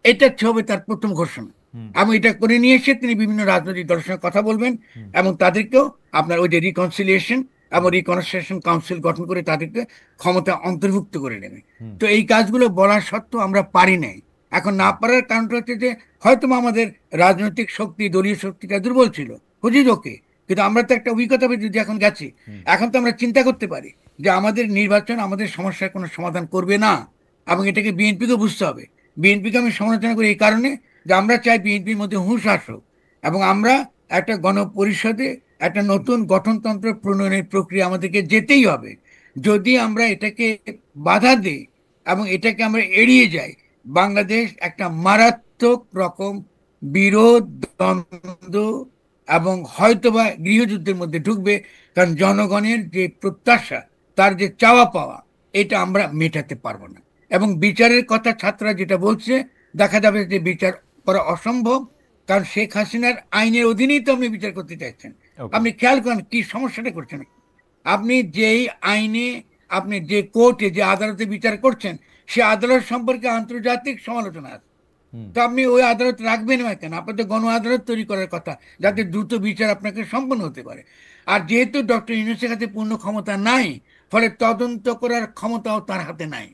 এটা হবে তার প্রথম ঘোষণা। হুম এবং এটা করে নিয়ে এসে তিনি বিভিন্ন রাজনৈতিক দলের সঙ্গে কথা বলবেন, হুম এবং তাদেরকেও আপনার ওই যে রিকনসিলিয়েশন এবং হুম রিকনসিলিয়েশন কাউন্সিল গঠন করে তাদেরকে ক্ষমতা অন্তর্ভুক্ত করে নেবে। হুম তো এই কাজগুলো বলা সত্ত্বেও আমরা পারি নাই। এখন না হুম পারার কারণটা হচ্ছে যে হয়তো আমাদের রাজনৈতিক শক্তি, দলীয় শক্তিটা দুর্বল ছিল, হুজির ওকে। কিন্তু আমরা তো একটা অভিজ্ঞতা যদি এখন গেছি, হুম এখন তো আমরা চিন্তা করতে পারি যে আমাদের নির্বাচন আমাদের সমস্যার কোনো সমাধান করবে না। এবং এটাকে বিএনপিকে বুঝতে হবে। বিএনপিকে আমি সমালোচনা করি এই কারণে যে আমরা চাই বিএনপির মধ্যে হুঁশ আসুক এবং আমরা একটা গণপরিষদে একটা নতুন গঠনতন্ত্র প্রণয়নের প্রক্রিয়া আমাদেরকে যেতেই হবে। যদি আমরা এটাকে বাধা দিই এবং এটাকে আমরা এড়িয়ে যাই, বাংলাদেশ একটা মারাত্মক রকম বিরোধ, দ্বন্দ্ব এবং হয়তোবা গৃহযুদ্ধের মধ্যে ঢুকবে। কারণ জনগণের যে প্রত্যাশা, তার যে চাওয়া পাওয়া, এটা আমরা মেটাতে পারবো না। এবং বিচারের কথা ছাত্ররা যেটা বলছে, দেখা যাবে যে বিচার করা অসম্ভব, কারণ শেখ হাসিনার আইনের অধীনেই তো আপনি বিচার করতে চাইছেন। ওকে। আপনি খেয়াল করেন কি সমস্যাটা করছেন। আপনি যেই আইনে, আপনি যে কোর্টে, যে আদালতে বিচার করছেন, সে আদালত সম্পর্কে আন্তর্জাতিক সমালোচনা আছে। তো আপনি ওই আদালত রাখবেন না কেন? আপনাদের গণ আদালত তৈরি করার কথা, যাতে দ্রুত বিচার আপনাকে সম্পন্ন হতে পারে। আর যেহেতু ডক্টর ইউনূসের কাছে পূর্ণ ক্ষমতা নাই, ফলে তদন্ত করার ক্ষমতাও তার হাতে নাই।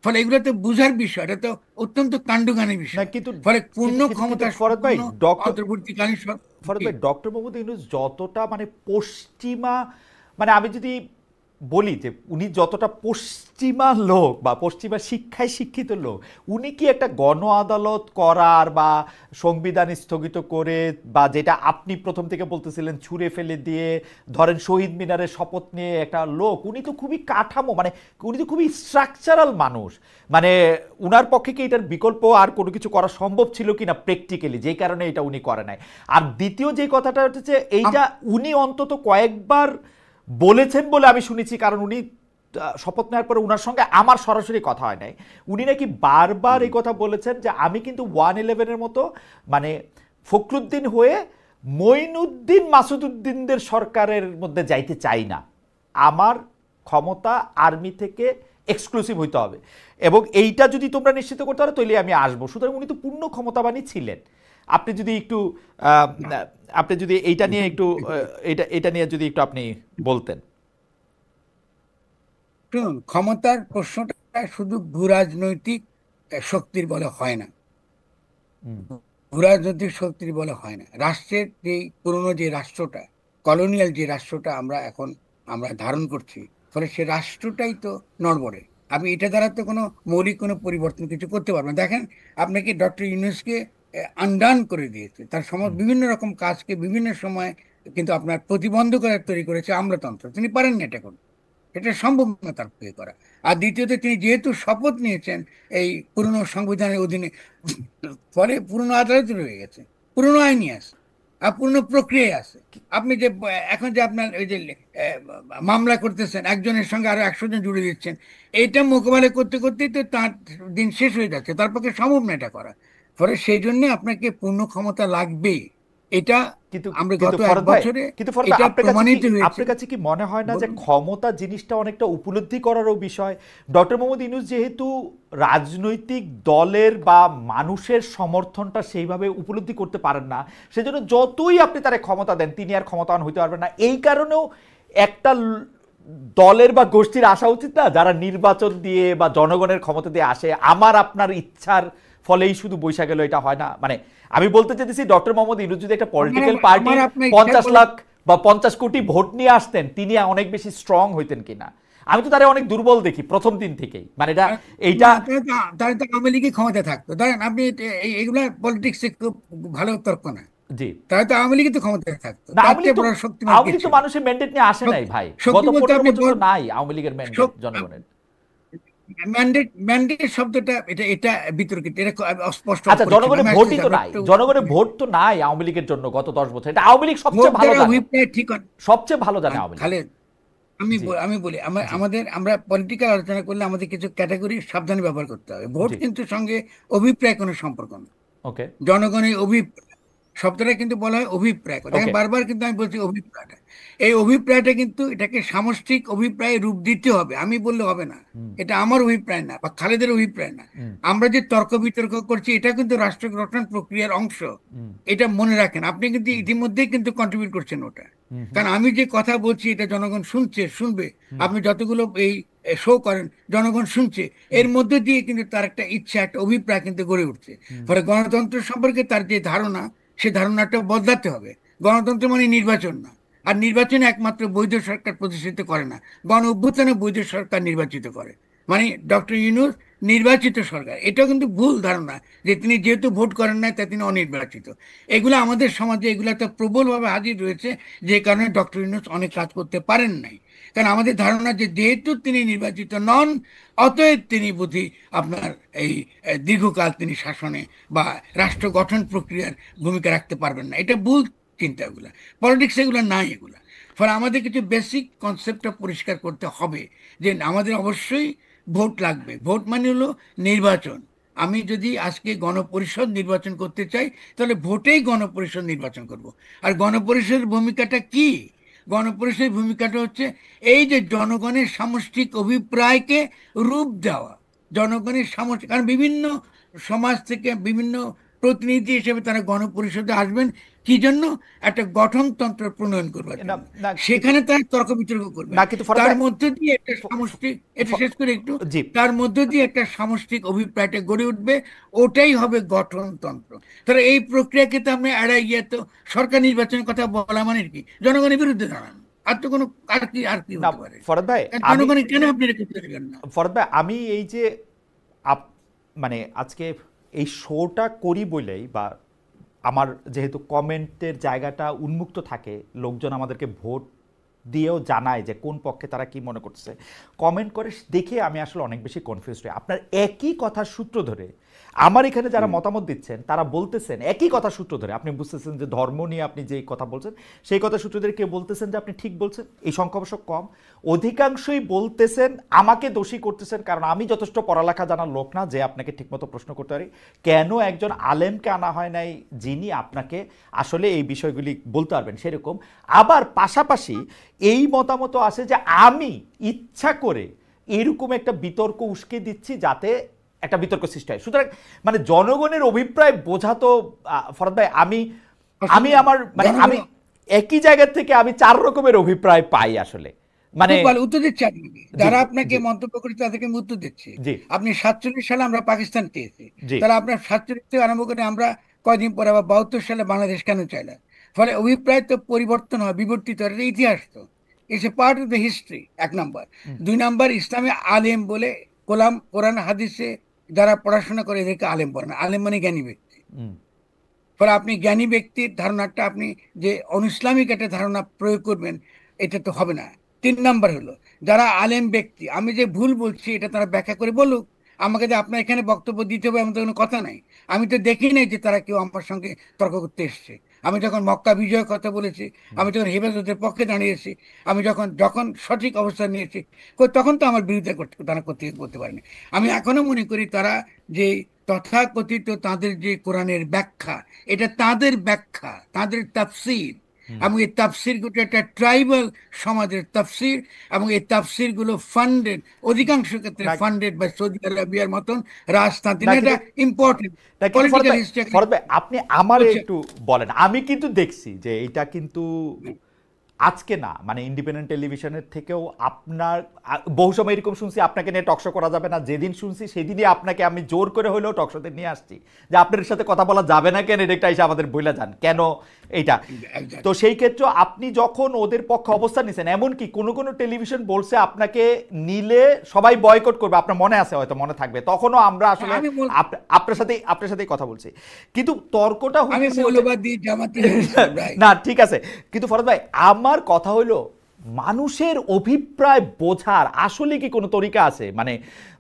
ফলে এগুলো তো বুঝার বিষয়, এটা তো অত্যন্ত কাণ্ডজ্ঞানী না বিষয়। কিন্তু ফলে পূর্ণ কিন্তু ক্ষমতা ফরহাদ ভাই, সম্পন্ন ডক্টর অন্তর্বর্তীকালীন ফরহাদ ভাই, ডক্টর মোহাম্মদ ইউনূস যতটা মানে পশ্চিমা, মানে আমি যদি বলি যে উনি যতটা পশ্চিমা লোক বা পশ্চিমা শিক্ষায় শিক্ষিত লোক, উনি কি একটা গণ আদালত করার বা সংবিধান স্থগিত করে, বা যেটা আপনি প্রথম থেকে বলতেছিলেন ছুঁড়ে ফেলে দিয়ে, ধরেন শহীদ মিনারের শপথ নিয়ে একটা লোক, উনি তো খুবই কাঠামো, মানে উনি তো খুবই স্ট্রাকচারাল মানুষ, মানে উনার পক্ষে কি এটার বিকল্প আর কোনো কিছু করা সম্ভব ছিল কিনা প্র্যাকটিক্যালি, যেই কারণে এটা উনি করে নাই। আর দ্বিতীয় যে কথাটা হচ্ছে, এইটা উনি অন্তত কয়েকবার বলেছেন বলে আমি শুনেছি, কারণ উনি শপথ নেওয়ার পরে উনার সঙ্গে আমার সরাসরি কথা হয় নাই, উনি নাকি বারবার এই কথা বলেছেন যে আমি কিন্তু 111-এর মতো মানে ফখরুদ্দিন হয়ে মঈনুদ্দিন মাসুদুদ্দিনদের সরকারের মধ্যে যাইতে চাই না, আমার ক্ষমতা আর্মি থেকে এক্সক্লুসিভ হইতে হবে, এবং এইটা যদি তোমরা নিশ্চিত করতে পারো তাহলে আমি আসবো। সুতরাং উনি তো পূর্ণ ক্ষমতাবানই ছিলেন। আপনি যদি একটু আপনি যদি এইটা নিয়ে একটু এটা নিয়ে যদি একটু আপনি বলতেন। শুনুন, ক্ষমতার প্রশ্নটা শুধু ভূরাজনৈতিক শক্তির বলে হয় না। ভূরাজনৈতিক শক্তির বলে হয় না। রাষ্ট্রের যে পুরনো যে রাষ্ট্রটা, কলোনিয়াল যে রাষ্ট্রটা আমরা ধারণ করছি, ফলে সে রাষ্ট্রটাই তো নড়বড়ে। আমি এটা দ্বারা তো মৌলিক কোনো পরিবর্তন কিছু করতে পারবো না। দেখেন, আপনাকে ডক্টর ইউনূসকে আনডান করে দিয়েছে, তার বিভিন্ন রকম কাজকে বিভিন্ন সময় কিন্তু আপনার প্রতিবন্ধকতা তৈরি করেছে আমলাতন্ত্র। তিনি পারেন না এটা করতে, এটা সম্ভব না তার পক্ষে করা। আর দ্বিতীয়ত, তিনি যেহেতু শপথ নিয়েছেন এই পুরনো সংবিধানের অধীনে, ফলে পুরনো আদালত রয়ে গেছে, পুরনো আইনই আছে আর পুরনো প্রক্রিয়ায় আছে। আপনি যে এখন যে আপনার ওই যে মামলা করতেছেন, একজনের সঙ্গে আরো 100 জন জুড়ে দিচ্ছেন, এটা মোকাবেলা করতে করতেই তো তার দিন শেষ হয়ে যাচ্ছে, তার পক্ষে সম্ভব না এটা করা। ফলে সেই জন্য আপনাকে পূর্ণ ক্ষমতা লাগবেই। এটা কিন্তু আমরা কিন্তু গত 1 ফরহাদ ভাই, বছরে কিন্তু ফরহাদ ভাই, এটা আপনার কাছে কি প্রমাণিত হয়েছে। আপনার কাছে কি মনে হয় না যে বলুন। ক্ষমতা জিনিসটা অনেকটা উপলব্ধি করারও বিষয়? ডক্টর মোহাম্মদ ইউনূস যেহেতু রাজনৈতিক দলের বা মানুষের সমর্থনটা সেইভাবে উপলব্ধি করতে পারেন না, সেজন্য যতই আপনি তারে ক্ষমতা দেন তিনি আর ক্ষমতাবান হইতে পারবেন না। এই কারণেও একটা দলের বা গোষ্ঠীর আসা উচিত না, যারা নির্বাচন দিয়ে বা জনগণের ক্ষমতা দিয়ে আসে, আমার আপনার ইচ্ছার ফলেই শুধু বৈশা গেল, এটা হয় না। মানে আমি বলতে চাইতেছি, ডক্টর মোহাম্মদ ইউনূস যদি একটা পলিটিক্যাল পার্টির 50 লাখ বা 50 কোটি ভোট নিয়ে আসতেন, তিনি অনেক বেশি স্ট্রং হইতেন কিনা। আমি তো তারা অনেক দুর্বল দেখি প্রথম দিন থেকেই, মানে এইটা তাহলে তো আওয়ামী লীগই ক্ষমতা থাকতো। ধরেন আপনি এইগুলা পলিটিক্স খুব ভালো তর্ক না। জি তাহলে তো আওয়ামী লীগই তো ক্ষমতায় থাকতো, না, তার চেয়ে বড় শক্তিমান কে আওয়ামী লীগ তো ছিল? মানুষের ম্যান্ডেট নিয়ে আসে নাই ভাই, গত শক্তি বলতে 15 আপনি বছর তো নাই আওয়ামী লীগের ম্যান্ডেট জনগণের। ম্যান্ডেট ম্যান্ডেট শব্দটা এটা এটা বিতর্কিত, এটা অস্পষ্ট আচ্ছা, পরিচ্ছন্ন। জনগণের আমি ভোটই আসতেছি, তো আমরা নাই, একটু জনগণের ভোট তো নাই আওয়ামী লীগের জন্য গত 10 বছর। এটা আওয়ামী লীগ ভোট সবচেয়ে ভালো দেওয়ার জানে, অভিপ্রায় ঠিক হয়। সবচেয়ে ভালো জানে আওয়ামী লীগ। খালেদ, জি আমি বলি, জি আমরা পলিটিক্যাল আলোচনা করলে আমাদের কিছু ক্যাটাগরি সাবধানে ব্যবহার করতে হবে। ভোট জি কিন্তু সঙ্গে অভিপ্রায় কোনো সম্পর্ক না। ওকে জনগণের শব্দটা কিন্তু বলা হয় অভিপ্রায়। দেখেন, ওকে বারবার কিন্তু আমি বলছি অভিপ্রায়টা, এই অভিপ্রায়টা কিন্তু এটাকে সামষ্টিক অভিপ্রায়ে রূপ দিতে হবে। আমি বললে হবে না, এটা আমার অভিপ্রায় না বা খালেদের অভিপ্রায় না। আমরা যে তর্ক বিতর্ক করছি, এটা কিন্তু রাষ্ট্র গঠন প্রক্রিয়ার অংশ। এটা মনে রাখেন, আপনি কিন্তু ইতিমধ্যেই কিন্তু কন্ট্রিবিউট করছেন ওটা। কারণ আমি যে কথা বলছি এটা জনগণ শুনবে। আপনি যতগুলো এই শো করেন, জনগণ শুনছে, এর মধ্যে দিয়ে কিন্তু তার একটা ইচ্ছা, একটা অভিপ্রায় কিন্তু গড়ে উঠছে। ফলে গণতন্ত্র সম্পর্কে তার যে ধারণা, সে ধারণাটা বদলাতে হবে। গণতন্ত্র মানে নির্বাচন না, আর নির্বাচনে একমাত্র বৈধ সরকার প্রতিষ্ঠিত করে না, গণ অভ্যুত্থানে বৈধ সরকার নির্বাচিত করে। মানে ডক্টর ইউনূস নির্বাচিত সরকার, এটাও কিন্তু ভুল ধারণা যে তিনি যেহেতু ভোট করেন না তাই তিনি অনির্বাচিত। এগুলো আমাদের সমাজে এগুলো তো প্রবলভাবে হাজির রয়েছে, যে কারণে ডক্টর ইউনূস অনেক কাজ করতে পারেন নাই। কারণ আমাদের ধারণা যে যেহেতু তিনি নির্বাচিত নন, অতএব তিনি বুঝি আপনার এই দীর্ঘকাল তিনি শাসনে বা রাষ্ট্র গঠন প্রক্রিয়ার ভূমিকা রাখতে পারবেন না। এটা ভুল চিন্তা, এগুলা পলিটিক্স এগুলো নাই এগুলা। ফলে আমাদের কিছু বেসিক কনসেপ্টটা পরিষ্কার করতে হবে যে আমাদের অবশ্যই ভোট লাগবে। ভোট মানে হলো নির্বাচন। আমি যদি আজকে গণপরিষদ নির্বাচন করতে চাই, তাহলে ভোটেই গণপরিষদ নির্বাচন করব। আর গণপরিষদের ভূমিকাটা কি? গণপরিষদের ভূমিকাটা হচ্ছে এই যে জনগণের সামষ্টিক অভিপ্রায়কে রূপ দেওয়া। জনগণের সামষ্টিক, কারণ বিভিন্ন সমাজ থেকে বিভিন্ন প্রতিনিধি হিসেবে তারা গণপরিষদে আসবেন কি জন্য? একটা গঠনতন্ত্র প্রণয়ন করবার না জন্য। না কিন্তু সেখানে তারা তর্ক বিতর্ক করবেন। না কিন্তু ফরহাদ তার ভাই, মধ্যে দিয়ে একটা সামষ্টিক, এটা শেষ করে একটু, জি তার মধ্যে দিয়ে একটা সামষ্টিক অভিপ্রায়টা গড়ে উঠবে, ওটাই হবে গঠনতন্ত্র। তাহলে এই প্রক্রিয়াকে তো আমরা এড়াই গিয়ে তো সরকার নির্বাচনের কথা বলা মানে কি জনগণের বিরুদ্ধে দাঁড়ান। আর তো কোনো আর কি না হতে পারে? ফরহাদ ভাই, আমি জনগণের কেন আপনি এটা করতে পারবেন না? ফরহাদ ভাই, আমি এই যে মানে আজকে এই শোটা করি বলেই, বা আমার যেহেতু কমেন্টের জায়গাটা উন্মুক্ত থাকে, লোকজন আমাদেরকে ভোট দিয়েও জানায় যে কোন পক্ষে তারা কি মনে করছে, কমেন্ট করে দেখে আমি আসলে অনেক বেশি কনফিউজড হই। আপনার একই কথার সূত্র ধরে আমার এখানে যারা মতামত দিচ্ছেন তারা বলতেছেন একই কথা সূত্র ধরে, আপনি বুঝতেছেন যে ধর্ম নিয়ে আপনি যেই কথা বলছেন সেই কথা সূত্র ধরে কেউ বলতেছেন যে আপনি ঠিক বলছেন, এই সংখ্যা অবশ্য কম, অধিকাংশই বলতেছেন আমাকে দোষী করতেছেন, কারণ আমি যথেষ্ট পড়ালেখা জানার লোক না যে আপনাকে ঠিকমতো প্রশ্ন করতে পারি, কেন একজন আলেমকে আনা হয় নাই যিনি আপনাকে আসলে এই বিষয়গুলি বলতে পারবেন সেরকম। আবার পাশাপাশি এই মতামত আছে যে আমি ইচ্ছা করে এরকম একটা বিতর্ক উস্কে দিচ্ছি যাতে একটা বিতর্ক সৃষ্টি হয়। সুতরাং মানে জনগণের অভিপ্রায় বোঝা তো ফরহাদ ভাই, আমি আমি আমার মানে আমি একই জায়গা থেকে আমি 4 রকমের অভিপ্রায় পাই আসলে। মানে খুব ভালো উত্তর দিচ্ছে আপনাকে, জি যারা আপনাকে জি মন্তব্য করেছে তাদেরকে আমি উত্তর দিচ্ছি। জি আপনি 47 সালে আমরা পাকিস্তান পেয়েছি, জি তাহলে আপনার 47 থেকে আরম্ভ করে আমরা কয়দিন পরে আবার 72 সালে বাংলাদেশ কেন চাইলাম? ফলে অভিপ্রায় তো পরিবর্তন হয়, বিবর্তিত হয়, এটা ইতিহাস তো, it's a part of the history, 1 নম্বর। 2 নম্বর, ইসলামে আলেম বলে কোরআন হাদিসে যারা পড়াশোনা করে এদেরকে আলেম বলে না। আলেম মানে জ্ঞানী ব্যক্তি। ফলে আপনি জ্ঞানী ব্যক্তির ধারণাটা আপনি যে অনইসলামিক একটা ধারণা প্রয়োগ করবেন, এটা তো হবে না। 3 নম্বর হলো, যারা আলেম ব্যক্তি, আমি যে ভুল বলছি এটা তারা ব্যাখ্যা করে বলুক। আমাকে যে আপনার এখানে বক্তব্য দিতে হবে এমন তো কোনো কথা নাই। আমি তো দেখি নাই যে তারা কেউ আমার সঙ্গে তর্ক করতে এসছে। আমি যখন মক্কা বিজয়ের কথা বলেছি, আমি যখন হেফাজতের পক্ষে দাঁড়িয়েছি, আমি যখন যখন সঠিক অবস্থান নিয়েছি, তখন তো আমার বিরুদ্ধে তারা করতে পারেনি। আমি এখনো মনে করি তারা যে তথাকথিত তাদের যে কোরআনের ব্যাখ্যা, এটা তাদের ব্যাখ্যা, তাদের তাফসির, এবং এই তাফসির গুলো একটা ট্রাইবাল সমাজের তাফসির, এবং এই তাফসির গুলো ফান্ডেড, অধিকাংশ ক্ষেত্রে ফান্ডেড বা সৌদি আরবিয়ার মতন রাজতান্ত্রিক। এটা ইম্পর্টেন্ট পলিটিক্যাল হিস্ট্রি। ফরহাদ ভাই, আপনি আমার একটু বলেন, আমি কিন্তু দেখছি যে এটা কিন্তু আজকে না, মানে ইন্ডিপেন্ডেন্ট টেলিভিশনের থেকেও আপনার বহু সময় এরকম শুনছি আপনাকে নিয়ে টকশো করা যাবে না, যেদিন শুনছি সেদিনই আপনাকে আমি জোর করে হলেও টকশোতে নিয়ে আসছি যে আপনার সাথে কথা বলা যাবে না কেন, এটা এসে আমাদের বইলা যান কেন এইটা। তো সেই ক্ষেত্রে আপনি যখন ওদের পক্ষে অবস্থান নিয়েছেন, এমনকি কোনো কোনো টেলিভিশন বলছে আপনাকে নিলে সবাই বয়কট করবে, আপনার মনে আছে, হয়তো মনে থাকবে, তখনও আমরা আসলে আপনার সাথেই কথা বলছি, কিন্তু তর্কটা না ঠিক আছে। কিন্তু ফরহাদ ভাই, আমার কথা হলো মানুষের অভিপ্রায় বোঝার আসলে কি কোনো তরিকা আছে? মানে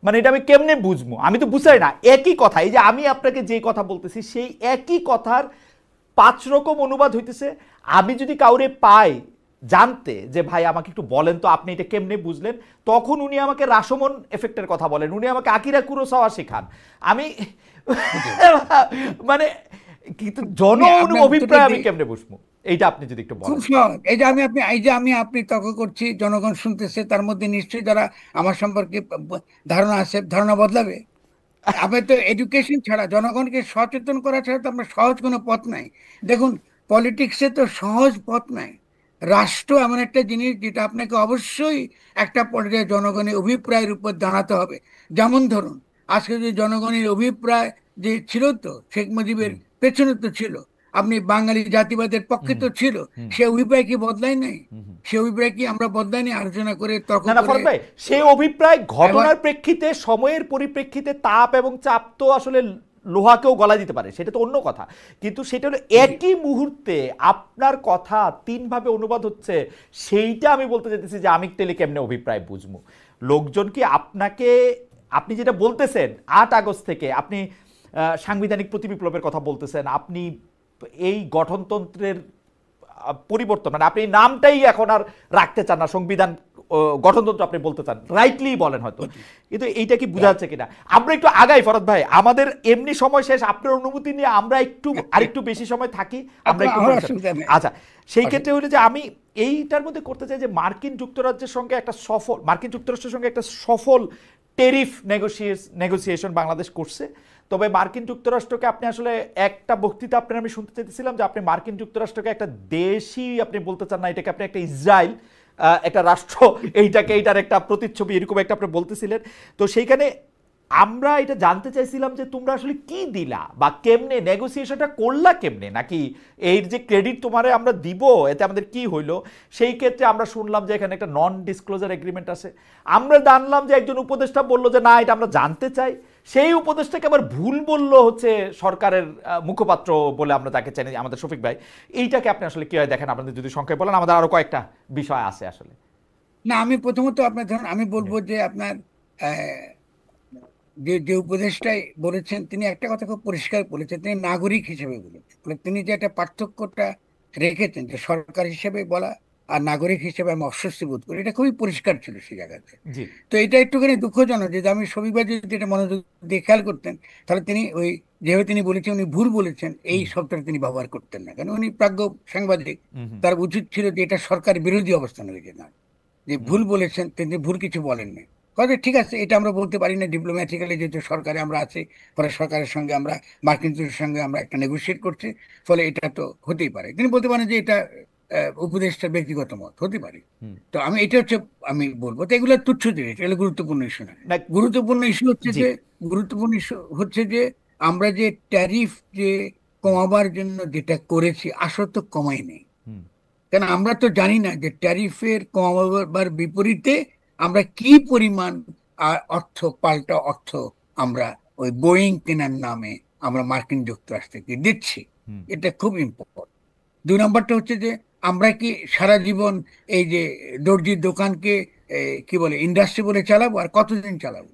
মানে এটা আমি কেমনে বুঝবো? আমি তো বুঝাই না। একই কথা, এই যে আমি আপনাকে যে কথা বলতেছি সেই একই কথার 5 রকম অনুবাদ হইতেছে। আমি যদি কাউরে পাই জানতে যে ভাই আমাকে একটু বলেন তো আপনি এটা কেমনে বুঝলেন, তখন উনি আমাকে রাশোমন এফেক্টের কথা বলেন, উনি আমাকে আকিরা কুরোসাওয়া শেখান। আমি মানে কিন্তু অভিপ্রায় আমি কেমনে বুঝবো, এইটা আপনি যদি একটু বলেন। খুব সহজ। এই যে আমি তর্ক করছি, জনগণ শুনতেছে, তার মধ্যে নিশ্চয়ই যারা আমার সম্পর্কে ধারণা আছে, ধারণা বদলাবে। আপনি তো এডুকেশন ছাড়া, জনগণকে সচেতন করা ছাড়া তো আপনার সহজ কোনো পথ নাই। দেখুন, পলিটিক্সে তো সহজ পথ নাই। রাষ্ট্র এমন একটা জিনিস যেটা আপনাকে অবশ্যই একটা পর্যায়ে জনগণের অভিপ্রায়ের উপর দাঁড়াতে হবে। যেমন ধরুন, আজকে যদি জনগণের অভিপ্রায় যে ছিল, তো শেখ মুজিবের পেছনে তো ছিল, আপনি বাঙালি জাতিবাদের পক্ষে তো ছিল, সে অভিপ্রায় কি বদলায় নাই? সে অভিপ্রায় কি আমরা বদলাইনি আলোচনা করে তর্ক না না করে? ফরহাদ ভাই, সেই অভিপ্রায় এবার ঘটনার প্রেক্ষিতে, সময়ের পরিপ্রেক্ষিতে তাপ এবং চাপ তো আসলে লোহাকেও গলা দিতে পারে, সেটা তো অন্য কথা। কিন্তু সেটা হলো একই মুহূর্তে আপনার কথা তিনভাবে অনুবাদ হচ্ছে, সেইটা আমি বলতে চাইতেছি যে আমি টেলে কেমনে অভিপ্রায় বুঝবো। লোকজন কি আপনাকে, আপনি যেটা বলতেছেন 8 আগস্ট থেকে আপনি সাংবিধানিক প্রতিবিপ্লবের কথা বলতেছেন, আপনি এই গঠনতন্ত্রের পরিবর্তন, মানে আপনি এই নামটাই এখন আর রাখতে চান না, সংবিধান গঠনতন্ত্র আপনি বলতে চান, রাইটলি বলেন হয়তো, কিন্তু এইটা কি বোঝা যাচ্ছে কিনা? আমরা একটু আগাই ফরহাদ ভাই, আমাদের এমনি সময় শেষ, আপনার অনুমতি নিয়ে আমরা একটু আরেকটু বেশি সময় থাকি, আমরা একটু। আচ্ছা, সেই ক্ষেত্রে হলো যে আমি এইটার মধ্যে করতে চাই যে মার্কিন যুক্তরাষ্ট্রের সঙ্গে একটা সফল টেরিফ নেগোসিয়েশন বাংলাদেশ করছে। তবে মার্কিন যুক্তরাষ্ট্রকে আপনি আসলে একটা বক্তৃতা আপনার আমি শুনতে চাইতেছিলাম যে আপনি মার্কিন যুক্তরাষ্ট্রকে একটা দেশই আপনি বলতে চান না, এটাকে আপনি একটা ইসরায়েল, একটা রাষ্ট্র, এইটার একটা প্রতিচ্ছবি এরকম একটা আপনি বলতেছিলেন। তো সেইখানে আমরা এটা জানতে চাইছিলাম যে তোমরা আসলে কি দিলা বা কেমনে নেগোসিয়েশনটা করলা কেমনে, নাকি এর যে ক্রেডিট তোমারে আমরা দিব এতে আমাদের কি হইলো? সেই ক্ষেত্রে আমরা শুনলাম যে এখানে একটা নন ডিসক্লোজার এগ্রিমেন্ট আছে। আমরা জানলাম যে একজন উপদেষ্টা বললো যে না এটা আমরা জানতে চাই, সেই উপদেষ্টাকে আবার ভুল বললো হচ্ছে সরকারের মুখপাত্র বলে আমরা তাকে চিনি, আমাদের শফিক ভাই। এইটাকে আপনি আসলে কি হয় দেখেন, আপনাদের যদি সংখ্যায় বলেন, আমাদের আরো কয়েকটা বিষয় আছে আসলে। না, আমি প্রথমত আপনার ধরুন আমি বলবো যে আপনার আহ, যে যে উপদেষ্টাই বলেছেন তিনি একটা কথা খুব পরিষ্কার বলেছেন, তিনি নাগরিক হিসেবে বলেছেন। তিনি যে একটা পার্থক্যটা রেখেছেন যে সরকার হিসেবে বলা আর নাগরিক হিসেবে আমি অস্বস্তি বোধ করি, এটা খুবই পরিষ্কার ছিল সেই জায়গাতে। তো এটা একটুখানি দুঃখজনক যে আমি শনিবার যদি এটা মনোযোগ দিয়ে খেয়াল করতেন, তাহলে তিনি ওই যেভাবে তিনি বলেছেন উনি ভুল বলেছেন এই শব্দটা তিনি ব্যবহার করতেন না, কারণ উনি প্রাজ্ঞ সাংবাদিক। তার উচিত ছিল যে এটা সরকার বিরোধী অবস্থান হয়েছে না, যে ভুল বলেছেন তিনি ভুল কিছু বলেননি। তবে ঠিক আছে, এটা আমরা বলতে পারি না ডিপ্লোম্যাটিক্যালি, যেহেতু সরকারে আমরা আছি, ফলে সরকারের সঙ্গে আমরা মার্কিন যুক্তরাষ্ট্রের সঙ্গে আমরা একটা নেগোসিয়েট করছি, ফলে এটা তো হতেই পারে। তিনি বলতে পারেন যে এটা উপদেষ্টার ব্যক্তিগত মত হতে পারে। তো আমি এটা হচ্ছে আমি বলবো তো এগুলো তুচ্ছ জিনিস, এগুলো গুরুত্বপূর্ণ ইস্যু না। গুরুত্বপূর্ণ ইস্যু হচ্ছে যে আমরা যে ট্যারিফ যে কমাবার জন্য যেটা করেছি আসলে তো কমাই নেই। কেন আমরা তো জানি না যে ট্যারিফের কমাবার বিপরীতে আমরা কি পরিমাণ পাল্টা অর্থ আমরা ওই বোয়িং কেনার নামে আমরা মার্কিন যুক্তরাষ্ট্রকে দিচ্ছি। এটা খুব ইম্পর্টেন্ট। 2 নম্বরটা হচ্ছে যে আমরা কি সারা জীবন এই যে দর্জির দোকানকে কি বলে ইন্ডাস্ট্রি বলে চালাবো, আর কতদিন চালাবো?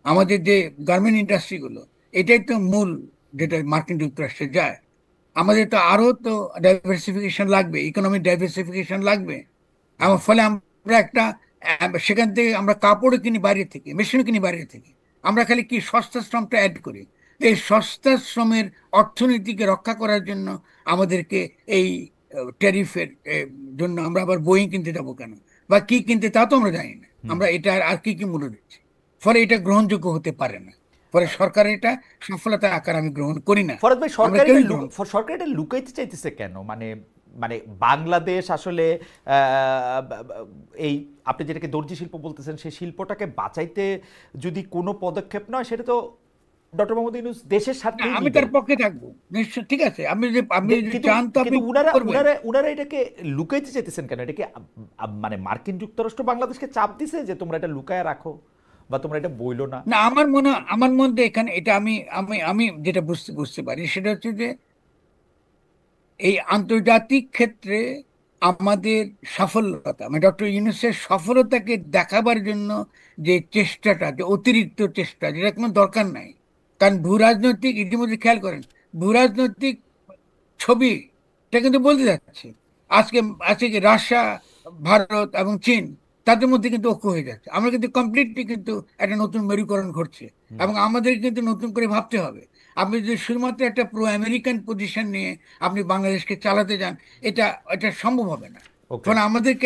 আমাদের যে গার্মেন্ট ইন্ডাস্ট্রিগুলো, এটাই তো মূল যেটা মার্কিন যুক্তরাষ্ট্রে যায়। আমাদের তো আরো তো ডাইভার্সিফিকেশন লাগবে, ইকোনমিক ডাইভার্সিফিকেশন লাগবে। আমার ফলে আমরা একটা সেখান থেকে আমরা কাপড়ও কিনি বাইরে থেকে, মেশিনও কিনি বাইরে থেকে। আমরা খালি কি সস্তা শ্রমটা অ্যাড করি। তো এই সস্তা শ্রমের অর্থনীতিকে রক্ষা করার জন্য আমাদেরকে এই ট্যারিফের জন্য আমরা আবার বোয়িং কিনতে যাবো কেন, বা কি কিনতে তা তো আমরা জানি না। আমরা এটা আর কি কি মূল্য দিচ্ছি, ফলে এটা গ্রহণযোগ্য হতে পারে না। ফলে সরকারের এটা সফলতার আকার আমি গ্রহণ করি না। ফরহাদ ভাই, সরকার এটা লুকাইতে চাইতেছে কেন? মানে মানে বাংলাদেশ আসলে এই আপনি যেটাকে দর্জি শিল্প বলতেছেন সেই শিল্পটাকে বাঁচাইতে যদি কোনো পদক্ষেপ নয়, সেটা তো ডক্টর মোহাম্মদ ইউনূস দেশের স্বার্থে। আমি তার পক্ষে থাকবো নিশ্চয়, ঠিক আছে। আপনি যদি চান তো আপনি উনারা এটাকে লুকাইতে চাইতেছেন কেন? এটাকে মানে মার্কিন যুক্তরাষ্ট্র বাংলাদেশকে চাপ দিছে যে তোমরা এটা লুকায় রাখো বা তোমরা এটা বইলো না? না, আমার মধ্যে এখানে এটা আমি আমি আমি যেটা বুঝতে পারি সেটা হচ্ছে যে এই আন্তর্জাতিক ক্ষেত্রে আমাদের সফলতা, মানে ডক্টর ইউনূসের সফলতাকে দেখাবার জন্য যে চেষ্টাটা, যে অতিরিক্ত চেষ্টা, যেটা কোনো দরকার নাই। কারণ ভূরাজনৈতিক, ইতিমধ্যে খেয়াল করেন, ভূরাজনৈতিক ছবিটা কিন্তু বলতে যাচ্ছে। আজকে আজকে কি রাশিয়া, ভারত এবং চীন, তাদের মধ্যে কিন্তু ঐক্য হয়ে যাচ্ছে। আমরা কিন্তু কমপ্লিটলি কিন্তু একটা নতুন মেরুকরণ ঘটছে, এবং আমাদের কিন্তু নতুন করে ভাবতে হবে। আপনি যদি শুধুমাত্র একটা প্রো আমেরিকান পজিশন নিয়ে আপনি বাংলাদেশকে চালাতে যান, এটা এটা সম্ভব হবে না। ফলে আমাদেরকে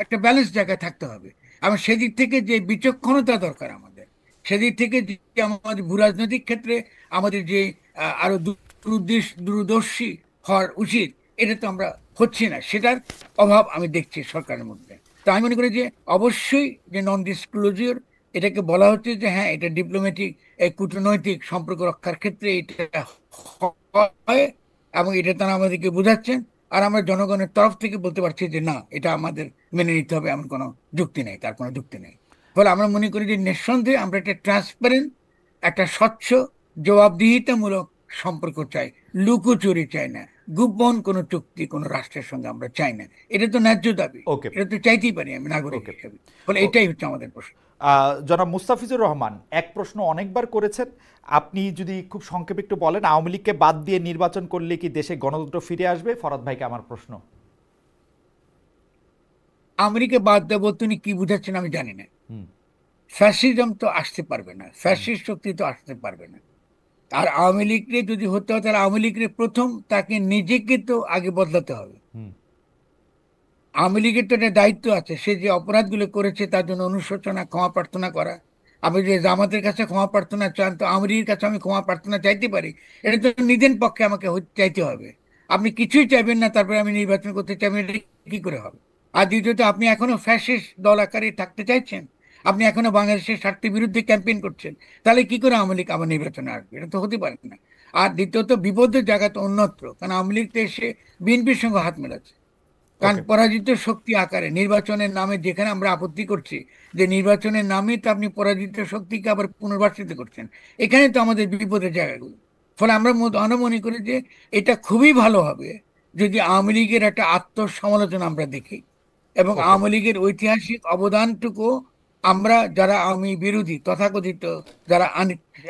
একটা ব্যালেন্স জায়গায় থাকতে হবে, এবং সেদিক থেকে যে বিচক্ষণতা দরকার আমাদের, সেদিক থেকে যে আমাদের ভূরাজনৈতিক ক্ষেত্রে আমাদের যে আরো দূরদর্শী হওয়ার উচিত, এটা তো আমরা হচ্ছি না, সেটার অভাব আমি দেখছি সরকারের মধ্যে। তো আমি মনে করি যে অবশ্যই যে নন ডিসক্লোজার, এটাকে বলা হচ্ছে যে হ্যাঁ এটা ডিপ্লোম্যাটিক কূটনৈতিক সম্পর্ক রক্ষার ক্ষেত্রে এটা হয়, এবং এটা তারা আমাদেরকে বোঝাচ্ছেন, আর আমরা জনগণের তরফ থেকে বলতে পারছি যে না, এটা আমাদের মেনে নিতে হবে, এমন কোনো যুক্তি নেই, তার কোনো যুক্তি নেই। ফলে আমরা মনে করি যে নিঃসন্দেহে আমরা একটা ট্রান্সপারেন্ট, একটা স্বচ্ছ, জবাবদিহিতামূলক সম্পর্ক চাই, লুকোচুরি চাই না, গোপন কোনো চুক্তি কোনো রাষ্ট্রের সঙ্গে আমরা চাই না। এটা তো ন্যায্য দাবি, ওকে, এটা তো চাইতেই পারি আমি নাগরিক ওকে। হিসেবে। ফলে এটাই হচ্ছে আমাদের প্রশ্ন। জনাব মুস্তাফিজুর রহমান এক প্রশ্ন অনেকবার করেছেন, আপনি যদি খুব সংক্ষেপে একটু বলেন, আওয়ামী লীগকে বাদ দিয়ে নির্বাচন করলে কি দেশে গণতন্ত্র ফিরে আসবে? ফরাদ ভাইকে আমার প্রশ্ন। আমেরিকা বাদ দেবো, তিনি কি বুঝাচ্ছেন আমি জানি না। হুম, ফ্যাসিজম তো আসতে পারবে না, ফ্যাসিস্ট শক্তি তো আসতে পারবে না। আর আওয়ামী লীগকে যদি হতে হয়, তাহলে আওয়ামী লীগের প্রথম তাকে নিজেকে তো আগে বদলাতে হবে। হুম, আওয়ামী লীগের তো একটা দায়িত্ব আছে, সে যে অপরাধগুলো করেছে তার জন্য অনুশোচনা, ক্ষমা প্রার্থনা করা। আমি যে জামাতের কাছে ক্ষমা প্রার্থনা চান, তো আওয়ামী লীগের কাছে আমি ক্ষমা প্রার্থনা চাইতে পারি? এটা তো নিজের পক্ষে আমাকে চাইতে হবে। আপনি কিছুই চাইবেন না, তারপরে আমি নির্বাচন করতে চাইবেন, এটা কি করে হবে? আর দ্বিতীয়ত, আপনি এখনো ফ্যাসিস্ট দল আকারে থাকতে চাইছেন, আপনি এখনো বাংলাদেশের স্বার্থের বিরুদ্ধে ক্যাম্পেইন করছেন, তাহলে কি করে আওয়ামী লীগ আবার নির্বাচনে আসবে? এটা তো হতে পারে না। আর দ্বিতীয়ত, বিপদের জায়গা তো অন্যত্র, কারণ আওয়ামী লীগ তো এসে বিএনপির সঙ্গে হাত মেলাচ্ছে। কারণ ওকে, পরাজিত শক্তি আকারে নির্বাচনের নামে, যেখানে আমরা আপত্তি করছি যে নির্বাচনের নামে তো আপনি পরাজিত শক্তিকে আবার পুনর্বাসিত করছেন, এখানে তো আমাদের বিপদের জায়গাগুলো। ফলে আমরা মনে করি যে এটা খুবই ভালো হবে যদি আওয়ামী লীগের একটা আত্মসমালোচনা আমরা দেখি, এবং ওকে, আওয়ামী লীগের ঐতিহাসিক অবদানটুকু আমরা, যারা আওয়ামী বিরোধী তথাকথিত, যারা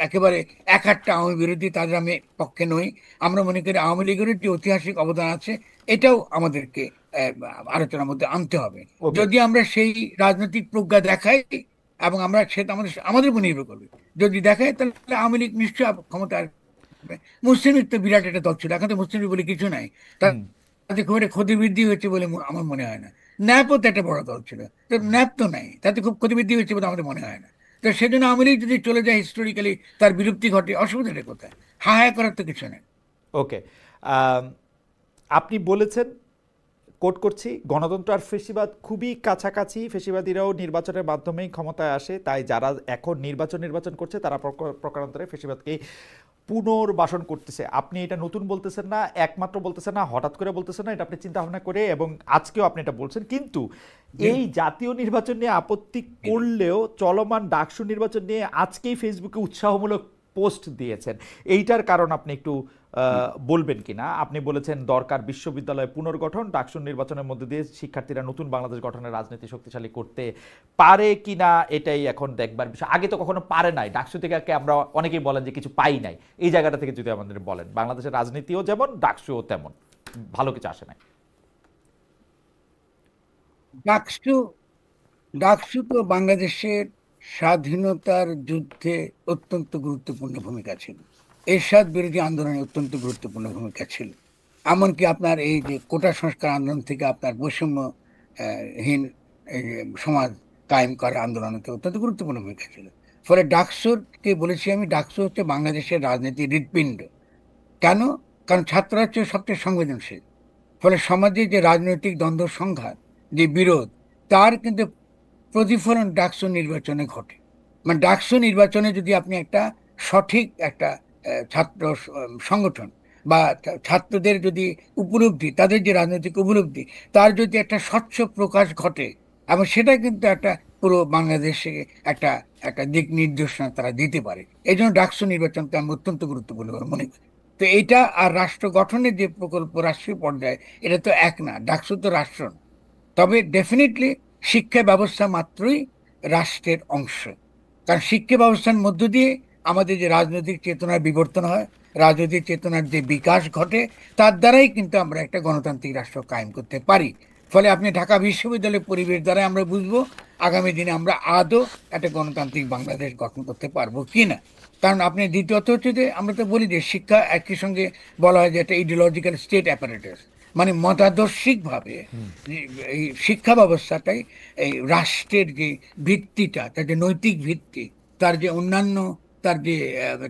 একেবারে একাট্টা আওয়ামী বিরোধী, তাদের আমি পক্ষে নই। আমরা মনে করি আওয়ামী লীগের যে ঐতিহাসিক অবদান আছে, এটাও আমাদেরকে আহ, আলোচনার মধ্যে আনতে হবে। ওকে, যদি আমরা সেই রাজনৈতিক প্রজ্ঞা দেখাই, এবং আমরা সেটা আমাদের আমাদের উপর নির্ভর করবে, যদি দেখাই, তাহলে আওয়ামী লীগ নিশ্চয়ই ক্ষমতা আসবে। মুসলিম লীগ তো বিরাট একটা দল ছিল, এখন তো মুসলিম লীগ বলে কিছু নাই। হুম, তাতে খুব একটা ক্ষতি বৃদ্ধি হয়েছে বলে আমার মনে হয় না। ন্যাপও তো একটা বড় দল ছিল, তো ন্যাপ তো নাই, তাতে খুব ক্ষতি বৃদ্ধি হয়েছে বলে আমাদের মনে হয় না। তো সেজন্য আওয়ামী লীগ যদি চলে যায়, হিস্টোরিক্যালি তার বিলুপ্তি ঘটে, অসুবিধাটা কোথায়? হা হা করার তো কিছু নেই। ওকে। আপনি বলেছেন, কোট করছি, গণতন্ত্র আর ফেসিবাদ খুবই কাছাকাছি, ফেসিবাদীরাও নির্বাচনের মাধ্যমেই ক্ষমতায় আসে, তাই যারা এখন নির্বাচন করছে তারা প্রকারান্তরে ফেসিবাদকে পুনর্বাসন করতেছে। আপনি এটা নতুন বলতেছেন না, একমাত্র বলতেছেন না, হঠাৎ করে বলতেছেন না, এটা আপনি চিন্তা ভাবনা করে, এবং আজকেও আপনি এটা বলছেন। কিন্তু এই জাতীয় নির্বাচন নিয়ে আপত্তি করলেও চলমান ডাকসু নির্বাচন নিয়ে আজকেই ফেসবুকে উৎসাহমূলক পোস্ট দিয়েছেন, এইটার কারণ আপনি একটু বলবেন কিনা? আপনি বলেছেন দরকার বিশ্ববিদ্যালয় পুনর্গঠন, ডাকসু নির্বাচনের মধ্যে দিয়ে শিক্ষার্থীরা নতুন বাংলাদেশ গঠনের রাজনীতি শক্তিশালী করতে পারে কিনা, এটাই এখন দেখবার বিষয়। আগে তো কখনো পারে নাই, ডাকসু থেকে আমরা অনেকেই বলেন যে কিছু পাই নাই, এই জায়গাটা থেকে যদি আমাদের বলেন, বাংলাদেশের রাজনীতিও যেমন ডাকসুও তেমন ভালো কিছু আসে নাই। ডাকসু ডাকসু তো বাংলাদেশের স্বাধীনতার যুদ্ধে অত্যন্ত গুরুত্বপূর্ণ ভূমিকা ছিল, এরশাদ বিরোধী আন্দোলনে অত্যন্ত গুরুত্বপূর্ণ ভূমিকা ছিল। এমনকি আপনার এই যে কোটা সংস্কার আন্দোলন থেকে আপনার বৈষম্য হীন এই যে সমাজ কায়েম করার আন্দোলনতে অত্যন্ত গুরুত্বপূর্ণ ভূমিকা ছিল। ফলে ডাকসুকে বলেছি আমি, ডাকসু হচ্ছে বাংলাদেশের রাজনীতির হৃৎপিণ্ড। কেন? কারণ ছাত্ররা হচ্ছে সবচেয়ে সংবেদনশীল। ফলে সমাজে যে রাজনৈতিক দ্বন্দ্ব সংঘাত, যে বিরোধ, তার কিন্তু প্রতিফলন ডাকসু নির্বাচনে ঘটে। মানে ডাকসু নির্বাচনে যদি আপনি একটা সঠিক একটা ছাত্র সংগঠন বা ছাত্রদের যদি উপলব্ধি, তাদের যে রাজনৈতিক উপলব্ধি, তার যদি একটা স্বচ্ছ প্রকাশ ঘটে, এবং সেটা কিন্তু একটা পুরো বাংলাদেশে একটা একটা দিক নির্দেশনা তারা দিতে পারে। এই জন্য ডাকসু নির্বাচনকে আমি অত্যন্ত গুরুত্বপূর্ণ বলে মনে করি। তো এটা আর রাষ্ট্র গঠনের যে প্রকল্প রাষ্ট্রীয় পর্যায়ে, এটা তো এক না, ডাকসু তো রাষ্ট্র না। তবে ডেফিনেটলি শিক্ষা ব্যবস্থা মাত্রই রাষ্ট্রের অংশ। কারণ শিক্ষা ব্যবস্থার মধ্য দিয়ে আমাদের যে রাজনৈতিক চেতনার বিবর্তন হয়, রাজনৈতিক চেতনার যে বিকাশ ঘটে, তার দ্বারাই কিন্তু আমরা একটা গণতান্ত্রিক রাষ্ট্র কায়েম করতে পারি। ফলে আপনি ঢাকা বিশ্ববিদ্যালয়ের পরিবেশ দ্বারাই আমরা বুঝবো আগামী দিনে আমরা আদৌ একটা গণতান্ত্রিক বাংলাদেশ গঠন করতে পারবো কিনা। কারণ আপনি দ্বিতীয়ত হচ্ছে যে আমরা তো বলি যে শিক্ষা একই সঙ্গে বলা হয় যে একটা ইডিওলজিক্যাল স্টেট অ্যাপারেটাস, মানে মতাদর্শিকভাবে এই শিক্ষা ব্যবস্থাটাই এই রাষ্ট্রের যে ভিত্তিটা, তার যে নৈতিক ভিত্তি, তার যে অন্যান্য,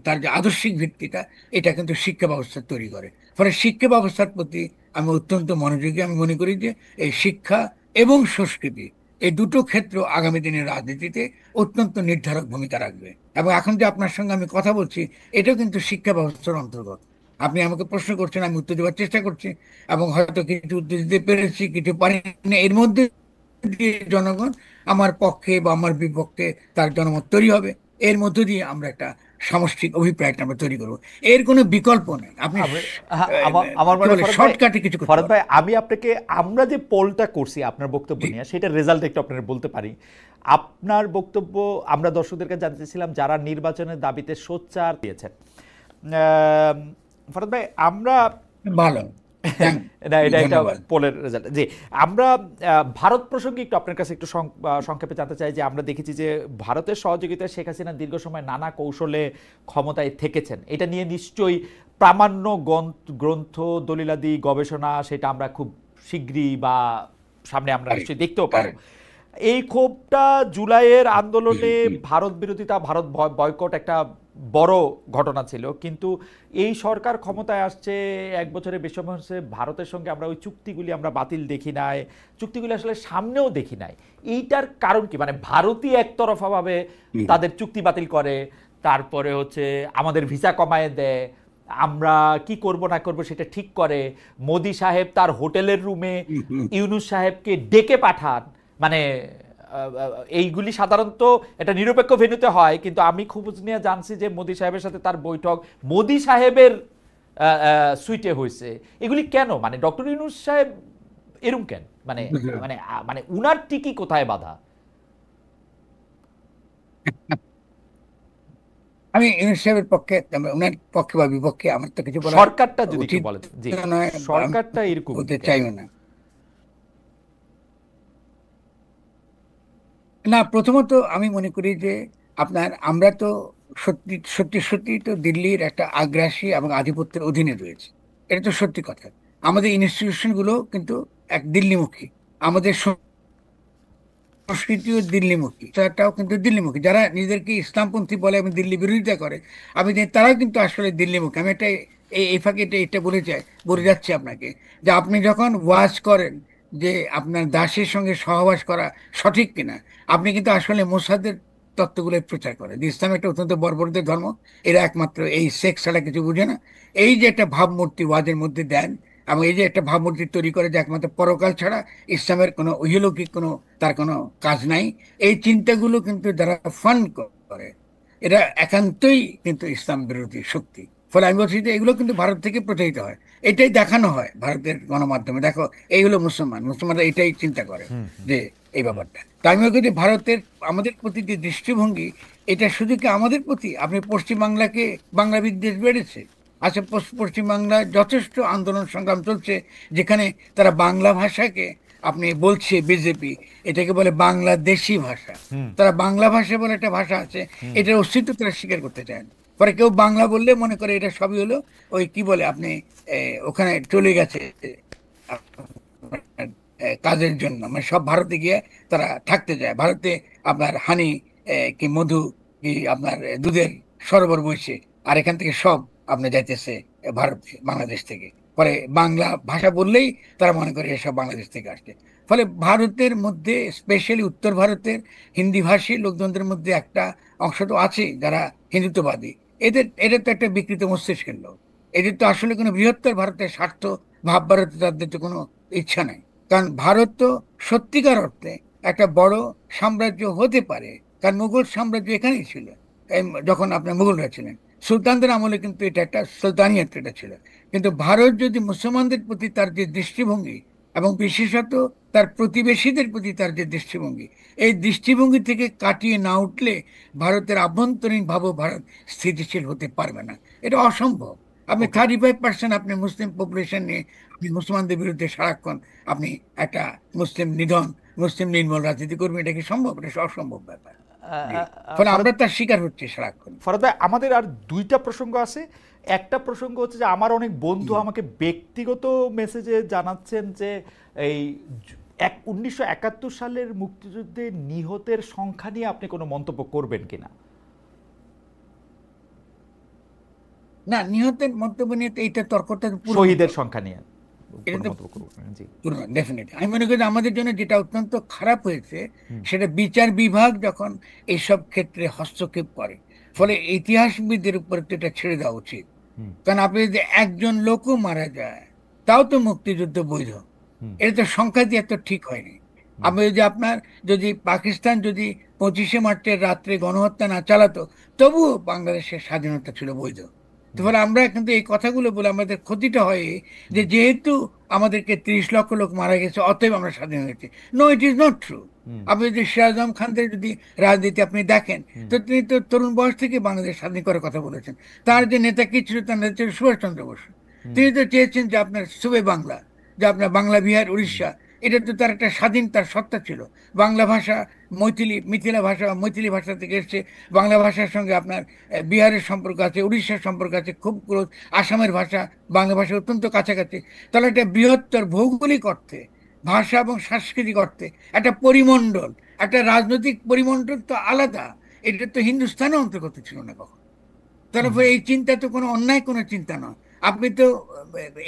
তার যে আদর্শিক ভিত্তিটা, এটা কিন্তু শিক্ষা ব্যবস্থা তৈরি করে। ফলে শিক্ষা ব্যবস্থার প্রতি আমি অত্যন্ত মনোযোগী। আমি মনে করি যে এই শিক্ষা এবং সংস্কৃতি, এই দুটো ক্ষেত্র আগামী দিনের রাজনীতিতে অত্যন্ত নির্ধারক ভূমিকা রাখবে। এবং এখন যে আপনার সঙ্গে আমি কথা বলছি, এটাও কিন্তু শিক্ষা ব্যবস্থার অন্তর্গত। আপনি আমাকে প্রশ্ন করছেন, আমি উত্তর দেওয়ার চেষ্টা করছি, এবং হয়তো কিছু উত্তর দিতে পেরেছি, কিছু পারি না। এর মধ্যে দিয়ে জনগণ আমার পক্ষে বা আমার বিপক্ষে তার জনমত তৈরি হবে। এর মধ্য দিয়ে আমরা একটা সামষ্টিক অভিপ্রায়টা আমরা তৈরি করবো। এর কোনো বিকল্প নেই। আপনি আমার কি মনে হয় বলে ফরহাদ ভাই, শর্টকাটে কিছু করতে ফরহাদ পারবেন। ভাই আমি আপনাকে, আমরা যে পোলটা করছি আপনার বক্তব্য জি। নিয়ে, সেটা রেজাল্ট একটু আপনারা বলতে পারি। আপনার বক্তব্য আমরা দর্শকদের কাছে জানতে চাইছিলাম যারা নির্বাচনের দাবিতে সোচ্চার দিয়েছেন। আম, ফরহাদ ভাই আমরা ভালো। না, এটা একটা ধন্যবাদ। পোলের রেজাল্ট। জি, আমরা ভারত প্রসঙ্গে একটু আপনার কাছে একটু সংক্ষেপে জানতে চাই যে আমরা দেখেছি যে ভারতের সহযোগিতায় শেখ হাসিনা দীর্ঘ সময় নানা কৌশলে ক্ষমতায় থেকেছেন। এটা নিয়ে নিশ্চয়ই প্রামাণ্য গ্রন্থ, দলিলাদি, গবেষণা, সেটা আমরা খুব শীঘ্রই বা সামনে আমরা নিশ্চয়ই দেখতেও পাবো। এই ক্ষোভটা জুলাইয়ের আন্দোলনে ভারত বিরোধিতা, ভারত বয়কট একটা বড় ঘটনা ছিল, কিন্তু এই সরকার ক্ষমতায় আসছে 1 বছরের বেশি সময় হচ্ছে, ভারতের সঙ্গে আমরা ওই চুক্তিগুলি আমরা বাতিল দেখি নাই, চুক্তিগুলি আসলে সামনেও দেখি নাই। এইটার কারণ কি? মানে ভারতই একতরফাভাবে তাদের চুক্তি বাতিল করে, তারপরে হচ্ছে আমাদের ভিসা কমায় দেয়, আমরা কি করব না করব সেটা ঠিক করে, মোদি সাহেব তার হোটেলের রুমে ইউনূস সাহেবকে ডেকে পাঠান। মানে এইগুলি সাধারণত এটা নিরপেক্ষ ভেন্যুতে হয়, কিন্তু আমি খোঁজ নিয়ে জানছি যে মোদি সাহেবের সাথে তার বৈঠক মোদি সাহেবের সুইটে হয়েছে। এগুলি কেন? মানে ডক্টর ইউনূস সাহেব এরকম কেন? মানে মানে মানে উনার টিকি কোথায় বাধা? আমি ইউনূস সাহেবের পক্ষে, ওনার পক্ষে বা বিপক্ষে আমার তো কিছু বলা সরকারটা যদি একটু উচিত বলেন। জি, নয়, বা আমি সরকারটা এরকম বলতে কেন? চাইও না। না, প্রথমত আমি মনে করি যে আমরা তো সত্যি সত্যি সত্যি তো দিল্লির একটা আগ্রাসী এবং আধিপত্যের অধীনে রয়েছে। এটা তো সত্যি কথা। আমাদের ইনস্টিটিউশন গুলো কিন্তু এক দিল্লিমুখী। আমাদের সংস্কৃতিও দিল্লিমুখী, তারাও কিন্তু দিল্লিমুখী। যারা নিজেদেরকে ইসলামপন্থী বলে এবং দিল্লি বিরোধিতা করে, আমি জানি তারাও কিন্তু আসলে দিল্লিমুখী। আমি এটা এই ফাঁকে এটা বলে যাচ্ছি আপনাকে, যে আপনি যখন ওয়াজ করেন যে আপনার দাসের সঙ্গে সহবাস করা সঠিক কিনা, আপনি কিন্তু আসলে মোসাদ্দের তত্ত্বগুলো প্রচার করেন। যে ইসলাম একটা অত্যন্ত বর্বরদের ধর্ম, এরা একমাত্র এই সেক্স ছাড়া কিছু বুঝে না। এই যে একটা ভাবমূর্তি ওয়াজের মধ্যে দেন, এবং এই যে একটা ভাবমূর্তি তৈরি করে যে একমাত্র পরকাল ছাড়া ইসলামের কোনো ইহলৌকিক কোনো তার কোনো কাজ নাই, এই চিন্তাগুলো কিন্তু যারা ফান্ড করে, এরা একান্তই কিন্তু ইসলাম বিরোধী শক্তি। ফলে আমি বলছি যে এগুলো কিন্তু ভারত থেকে প্রচারিত হয়, এটাই দেখানো হয় ভারতের গণমাধ্যমে। দেখো, এই হলো মুসলমানরা এটাই চিন্তা করে যে এই ব্যাপারটা। তাই আমি বলছি যে ভারতের আমাদের প্রতি যে দৃষ্টিভঙ্গি, এটা শুধু কি আমাদের প্রতি? আপনি পশ্চিমবাংলাকে, বাংলা বিদ্বেষ বেড়েছে। আচ্ছা, পশ্চিমবাংলায় যথেষ্ট আন্দোলন সংগ্রাম চলছে, যেখানে তারা বাংলা ভাষাকে, আপনি বলছে বিজেপি এটাকে বলে বাংলাদেশি ভাষা। তারা বাংলা ভাষা বলে একটা ভাষা আছে, এটার অস্তিত্ব তারা স্বীকার করতে চায় না। পরে কেউ বাংলা বললে মনে করে এটা সবই হলো ওই কি বলে আপনি ওখানে চলে গেছে কাজের জন্য, মানে সব ভারতে গিয়ে তারা থাকতে যায়। ভারতে আপনার হানি কি মধু কি আপনার দুধের সরোবর বইছে, আর এখান থেকে সব আপনি যাইতেছে ভারতে, বাংলাদেশ থেকে। পরে বাংলা ভাষা বললেই তারা মনে করে এসব বাংলাদেশ থেকে আসছে। ফলে ভারতের মধ্যে, স্পেশালি উত্তর ভারতের হিন্দি ভাষী লোকজনদের মধ্যে একটা অংশ তো আছে যারা হিন্দুত্ববাদী। এদের তো একটা বিকৃত মস্তিষ্কের লোক। এদের তো আসলে কোনো বৃহত্তর ভারতের স্বার্থ ভাববার তো তাদের তো কোনো ইচ্ছা নাই। কারণ ভারত তো সত্যিকার অর্থে একটা বড় সাম্রাজ্য হতে পারে, কারণ মুঘল সাম্রাজ্য এখানেই ছিল। যখন আপনার মুঘলরা ছিলেন, সুলতানদের আমলে কিন্তু এটা একটা সুলতানিয়ত এটা ছিল। কিন্তু ভারত যদি মুসলমানদের প্রতি তার যে দৃষ্টিভঙ্গি, এবং বিশেষত তার প্রতিবেশীদের প্রতি তার যে দৃষ্টিভঙ্গি, এই দৃষ্টিভঙ্গি থেকে কাটিয়ে না উঠলে ভারতের আভ্যন্তরীণ ভাবে ভারত স্থিতিশীল হতে পারবে না। এটা অসম্ভব। আপনি ওকে, 35% আপনি মুসলিম পপুলেশন নিয়ে আপনি মুসলমানদের বিরুদ্ধে সারাক্ষণ আপনি একটা মুসলিম নিধন, মুসলিম নির্মূল রাজনীতি করবেন, এটা কি সম্ভব? এটা অসম্ভব ব্যাপার। জি। ফলে ফরহাদ আমরা তার শিকার হচ্ছি সারাক্ষণ। ফরহাদ ভাই, আমাদের আর 2টা প্রসঙ্গ আছে। একটা প্রসঙ্গ হচ্ছে যে আমার অনেক বন্ধু আমাকে ব্যক্তিগত মেসেজে জানাচ্ছেন যে এই 1971 সালের মুক্তিযুদ্ধে নিহতের সংখ্যা নিয়ে আপনি কোনো মন্তব্য করবেন কিনা। না, নিহতের মন্তব্য নিয়ে তো এইটা তর্কটা পুরনো শহীদের তর্ক। সংখ্যা নিয়ে এটা কোনো তো মন্তব্য করবেন? জি। পুরনো, ডেফিনেটলি। আমি মনে করি যে আমাদের জন্য যেটা অত্যন্ত খারাপ হয়েছে, সেটা বিচার বিভাগ যখন এইসব ক্ষেত্রে হস্তক্ষেপ করে। ফলে ইতিহাসবিদদের উপর তো এটা ছেড়ে দেওয়া উচিত। কারণ আপনি যদি একজন লোকও মারা যায় তাও তো মুক্তিযুদ্ধ বৈধ। এটা তো সংখ্যা দিয়ে তো ঠিক হয়নি। আপনি যদি যদি পাকিস্তান যদি 25শে মার্চের রাত্রে গণহত্যা না চালাতো, তবুও বাংলাদেশের স্বাধীনতা ছিল বৈধ। তো ফলে আমরা কিন্তু এই কথাগুলো বলে আমাদের ক্ষতিটা হয় এই, যে যেহেতু আমাদেরকে 30 লক্ষ লোক মারা গেছে অতএব আমরা স্বাধীন হয়েছি। No, it is not true. আপনি যদি সিরাজ আলম খানদের যদি রাজনীতি আপনি দেখেন, তো তিনি তো তরুণ বয়স থেকে বাংলাদেশ স্বাধীন করার কথা বলেছেন। তার যে নেতা কি ছিল, তার নেতা ছিল সুভাষচন্দ্র বসু। তিনি তো চেয়েছেন যে আপনার সুবে বাংলা, যে আপনার বাংলা, বিহার, উড়িষ্যা, এটা তো তার একটা স্বাধীন তার সত্তা ছিল। বাংলা ভাষা মিথিলা ভাষা, মৈথিলি ভাষা থেকে এসছে। বাংলা ভাষার সঙ্গে আপনার বিহারের সম্পর্ক আছে, উড়িষ্যার সম্পর্ক আছে খুব ক্লোজ। আসামের ভাষা বাংলা ভাষা অত্যন্ত কাছাকাছি। তাহলে একটা বৃহত্তর ভৌগোলিক অর্থে, ভাষা এবং সাংস্কৃতিক অর্থে একটা পরিমণ্ডল, একটা রাজনৈতিক পরিমণ্ডল তো আলাদা। এটা তো হিন্দুস্তানের অন্তর্গত ছিল না কখন। তারপরে এই চিন্তা তো কোনো অন্যায় কোনো চিন্তা নয়। আপনি তো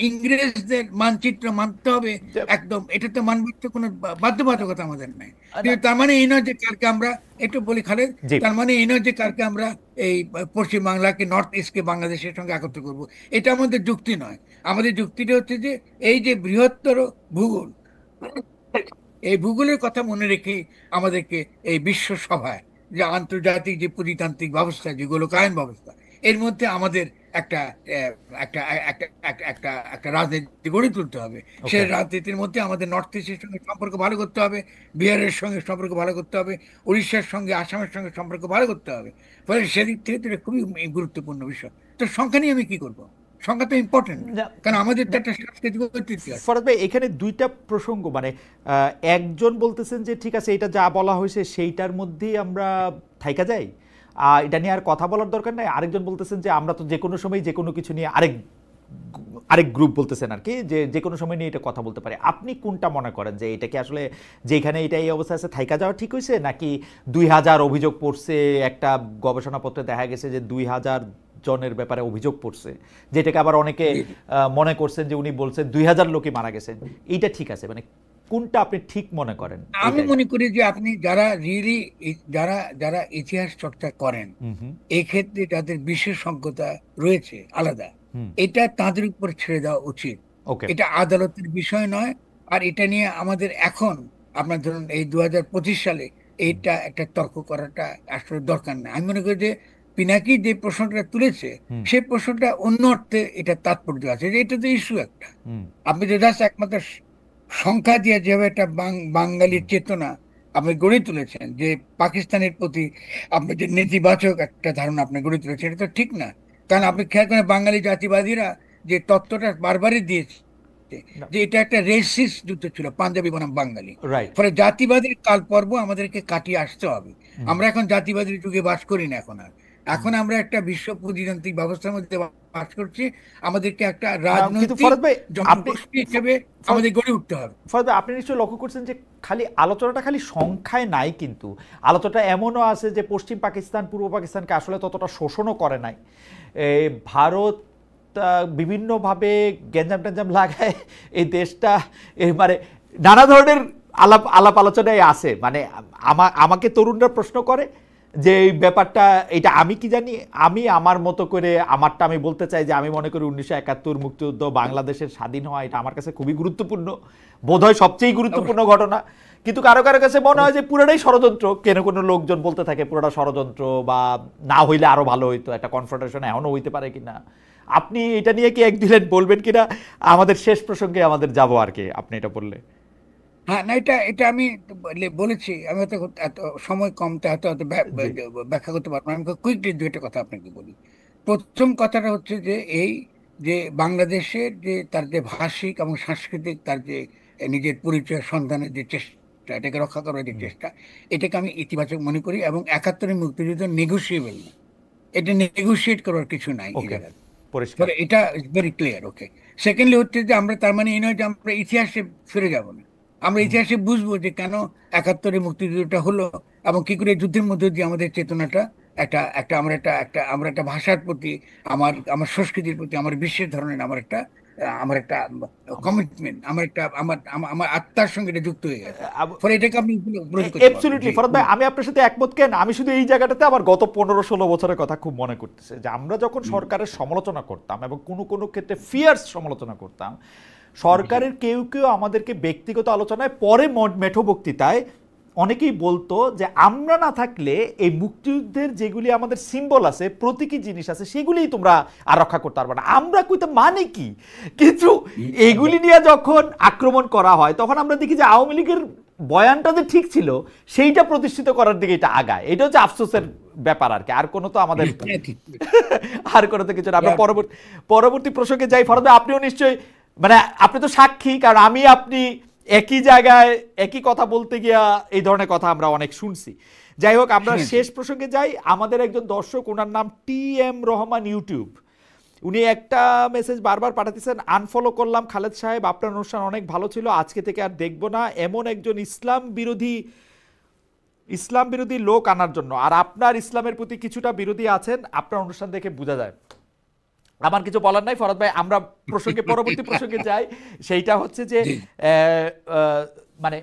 ইংরেজদের মানচিত্র মানতে হবে একদম, এটা তো মানবার তো কোনো বাধ্যবাধকতা আমাদের নাই। কিন্তু তার মানে এই নয় যে কালকে আমরা, একটু বলি খালেদ, তার মানে এই নয় যে কালকে আমরা এই পশ্চিম বাংলাকে, নর্থ ইস্টকে বাংলাদেশের সঙ্গে একত্র করব। এটা আমাদের যুক্তি নয়। আমাদের যুক্তিটা হচ্ছে যে এই যে বৃহত্তর ভূগোল, এই ভূগোলের কথা মনে রেখে আমাদেরকে এই বিশ্ব সভায় যে আন্তর্জাতিক যে পুঁজিতান্ত্রিক ব্যবস্থা, যে গোলকায়ন ব্যবস্থা, এর মধ্যে আমাদের একটা একটা একটা একটা একটা রাজনীতি গড়ে তুলতে হবে। সেই রাজনীতির মধ্যে আমাদের নর্থ ইস্টের সঙ্গে সম্পর্ক ভালো করতে হবে, বিহারের সঙ্গে সম্পর্ক ভালো করতে হবে, উড়িষ্যার সঙ্গে, আসামের সঙ্গে সম্পর্ক ভালো করতে হবে। ফলে সেদিক থেকে তো এটা খুবই গুরুত্বপূর্ণ বিষয়। তো সংখ্যা নিয়ে আমি কি করবো? সংখ্যা তো ইম্পর্টেন্ট, কারণ আমাদের তো একটা সাংস্কৃতিক ঐতিহ্য আছে। ফরাদ ভাই, এখানে দুইটা প্রসঙ্গ, মানে একজন বলতেছেন যে ঠিক আছে, এটা যা বলা হয়েছে সেইটার মধ্যেই আমরা থাইকা যাই, এটা নিয়ে আর কথা বলার দরকার নাই। আরেকজন বলতেছেন যে আমরা তো যে কোনো সময় যে কোনো কিছু নিয়ে, আরেক গ্রুপ বলতেছেন আর কি, যে যে কোনো সময় নিয়ে এটা কথা বলতে পারে। আপনি কোনটা মনে করেন, যে এটা কি আসলে যেখানে এটা এই অবস্থা আছে থাইকা যাওয়া ঠিক হয়েছে, নাকি 2000 অভিযোগ পড়ছে, একটা গবেষণাপত্রে দেখা গেছে যে 2000 জনের ব্যাপারে অভিযোগ পড়ছে, যেটাকে আবার অনেকে মনে করছেন যে উনি বলছেন 2000 লোকই মারা গেছেন, এইটা ঠিক আছে? মানে কোনটা আপনি ঠিক মনে করেন? আমি মনে করি যে আপনি যারা রিয়েলি, যারা যারা ইতিহাস চর্চা করেন, এই ক্ষেত্রে যাদের বিশেষজ্ঞতা রয়েছে আলাদা, এটা তাদের উপর ছেড়ে দেওয়া উচিত। এটা আদালতের বিষয় নয়। আর এটা নিয়ে আমাদের এখন, আপনার ধরুন এই 2025 সালে এইটা একটা তর্ক করাটা আসলে দরকার নেই। আমি মনে করি যে পিনাকি যে প্রশ্নটা তুলেছে, সেই প্রশ্নটা অন্য অর্থে এটা তাৎপর্য আছে, যে এটা তো ইস্যু একটা। আপনি যে জাস্ট একমাত্র সংখ্যা দিয়ে যেভাবে একটা বাঙালির চেতনা আপনি গড়ে তুলেছেন, যে পাকিস্তানের প্রতি আপনি যে নেতিবাচক একটা ধারণা আপনি গড়ে তুলেছেন, এটা তো ঠিক না। কারণ আপনি খেয়াল করেন, বাঙালি জাতিবাদীরা যে তত্ত্বটা বারবারই দিয়েছে যে এটা একটা রেসিস্ট যুদ্ধ ছিল, পাঞ্জাবি বনাম বাঙালি। ফলে জাতিবাদীর কাল পর্ব আমাদেরকে কাটিয়ে আসতে হবে। আমরা এখন জাতিবাদীর যুগে বাস করি না। এখন আমরা একটা বিশ্ব পুঁজিতান্ত্রিক ব্যবস্থার মধ্যে বাস করছি। আমাদেরকে একটা রাজনৈতিক জনগোষ্ঠী হিসেবে আমাদের গড়ে উঠতে হবে। ফরাদ ভাই, আপনি নিশ্চয়ই লক্ষ্য করছেন যে খালি আলোচনাটা খালি সংখ্যায় নাই, কিন্তু আলোচনাটা এমনও আছে যে পশ্চিম পাকিস্তান পূর্ব পাকিস্তানকে আসলে ততটা শোষণও করে নাই। ভারত বিভিন্নভাবে গ্যাঞ্জাম ট্যাঞ্জাম লাগায় এই দেশটা, মানে নানা ধরনের আলাপ আলোচনায় আছে। মানে আমাকে তরুণরা প্রশ্ন করে যে এই ব্যাপারটা, এটা আমি কি জানি, আমি আমার মতো করে আমারটা আমি বলতে চাই যে আমি মনে করি 1971 মুক্তিযুদ্ধ, বাংলাদেশের স্বাধীন হওয়া, এটা আমার কাছে খুবই গুরুত্বপূর্ণ, বোধহয় সবচেয়ে গুরুত্বপূর্ণ ঘটনা। কিন্তু কারো কারো কাছে মনে হয় যে পুরোটাই ষড়যন্ত্র। কোনো লোকজন বলতে থাকে পুরোটা ষড়যন্ত্র, বা না হইলে আরো ভালো হইতো, একটা কনফ্রন্টেশন এখনো হইতে পারে কিনা। আপনি এটা নিয়ে কি এক দিলেন বলবেন কিনা? আমাদের শেষ প্রসঙ্গে আমাদের যাবো আর কি, আপনি এটা বললে। হ্যাঁ, না, এটা এটা আমি বলেছি। আমি হয়তো এত সময় কম, হয়তো ব্যাখ্যা করতে পারবো না। আমি কুইকলি দুইটা কথা আপনাকে বলি। প্রথম কথাটা হচ্ছে যে এই যে বাংলাদেশের যে তার যে ভাষিক এবং সাংস্কৃতিক তার যে নিজের পরিচয় সন্ধানের যে চেষ্টা, এটাকে রক্ষা করার যে চেষ্টা, এটাকে আমি ইতিবাচক মনে করি। এবং 71 মুক্তিযুদ্ধ নেগোসিয়েবল না, এটা নেগোসিয়েট করার কিছু নাই। এটা ভেরি ক্লিয়ার। ওকে। সেকেন্ডলি হচ্ছে যে আমরা, তার মানে এই নয় যে আমরা ইতিহাসে ফিরে যাব না। আমরা ইতিহাসে বুঝবো যে কেন 71 মুক্তিযুদ্ধটা হলো, এবং কি করে যুদ্ধের মধ্যে দিয়ে আমাদের চেতনাটা আমরা একটা ভাষার প্রতি, আমার সংস্কৃতির প্রতি, আমার বিশ্বের ধরনের আমার একটা আমার একটা কমিটমেন্ট, আমার একটা আমার আমার আমার আত্মার সঙ্গে এটা যুক্ত হয়ে গেছে। আব- ফলে এটাকে আপনি উপলব্ধি করতে পারবেন। অ্যাবসলিউটলি জি, ফরহাদ ভাই, আমি আপনার সাথে একমত। কেন আমি শুধু এই জায়গাটাতে আমার গত 15-16 বছরের কথা খুব মনে করতেছে, যে আমরা যখন হুম, সরকারের সমালোচনা করতাম এবং কোনো কোনো ক্ষেত্রে ফিয়ার্স সমালোচনা করতাম, জি, সরকারের কেউ কেউ আমাদেরকে ব্যক্তিগত আলোচনায় পরে মেঠো বক্তৃতায় অনেকেই বলতো যে আমরা না থাকলে এই মুক্তিযুদ্ধের যেগুলি আমাদের সিম্বল আছে, প্রতীকী জিনিস আছে, সেগুলিই তোমরা আর রক্ষা করতে পারবে না। আমরা কইতে মানে কি? কিন্তু হুম, এগুলি নিয়ে যখন আক্রমণ করা হয়, তখন আমরা দেখি যে আওয়ামী লীগের বয়ানটা যে ঠিক ছিল সেইটা প্রতিষ্ঠিত করার দিকে এটা আগায়। এটা হচ্ছে আফসোসের ব্যাপার আর কি, আর কোনো তো আমাদের হ্যাঁ, ঠিক। আর কোনো তো কিছু না। আমরা Yeah. পরবর্তী প্রসঙ্গে যাই। ফরহাদ ভাই, আপনিও নিশ্চয়ই, মানে আপনি তো সাক্ষী, কারণ আমি আপনি একই জায়গায় একই কথা বলতে গিয়া এই ধরনের কথা আমরা অনেক শুনছি। যাই হোক, আমরা শুনেছি। শেষ প্রসঙ্গে যাই। আমাদের একজন দর্শক, ওনার নাম TM রহমান ইউটিউব, উনি একটা মেসেজ বারবার পাঠাতেছেন, আনফলো করলাম খালেদ সাহেব, আপনার অনুষ্ঠান অনেক ভালো ছিল, আজকে থেকে আর দেখবো না এমন একজন ইসলাম বিরোধী লোক আনার জন্য। আর আপনার ইসলামের প্রতি কিছুটা বিরোধী আছেন, আপনার অনুষ্ঠান দেখে বোঝা যায়। আমার কিছু বলার নাই ফরহাদ ভাই, আমরা পরবর্তী প্রসঙ্গে যাই। সেইটা হচ্ছে যে জি, মানে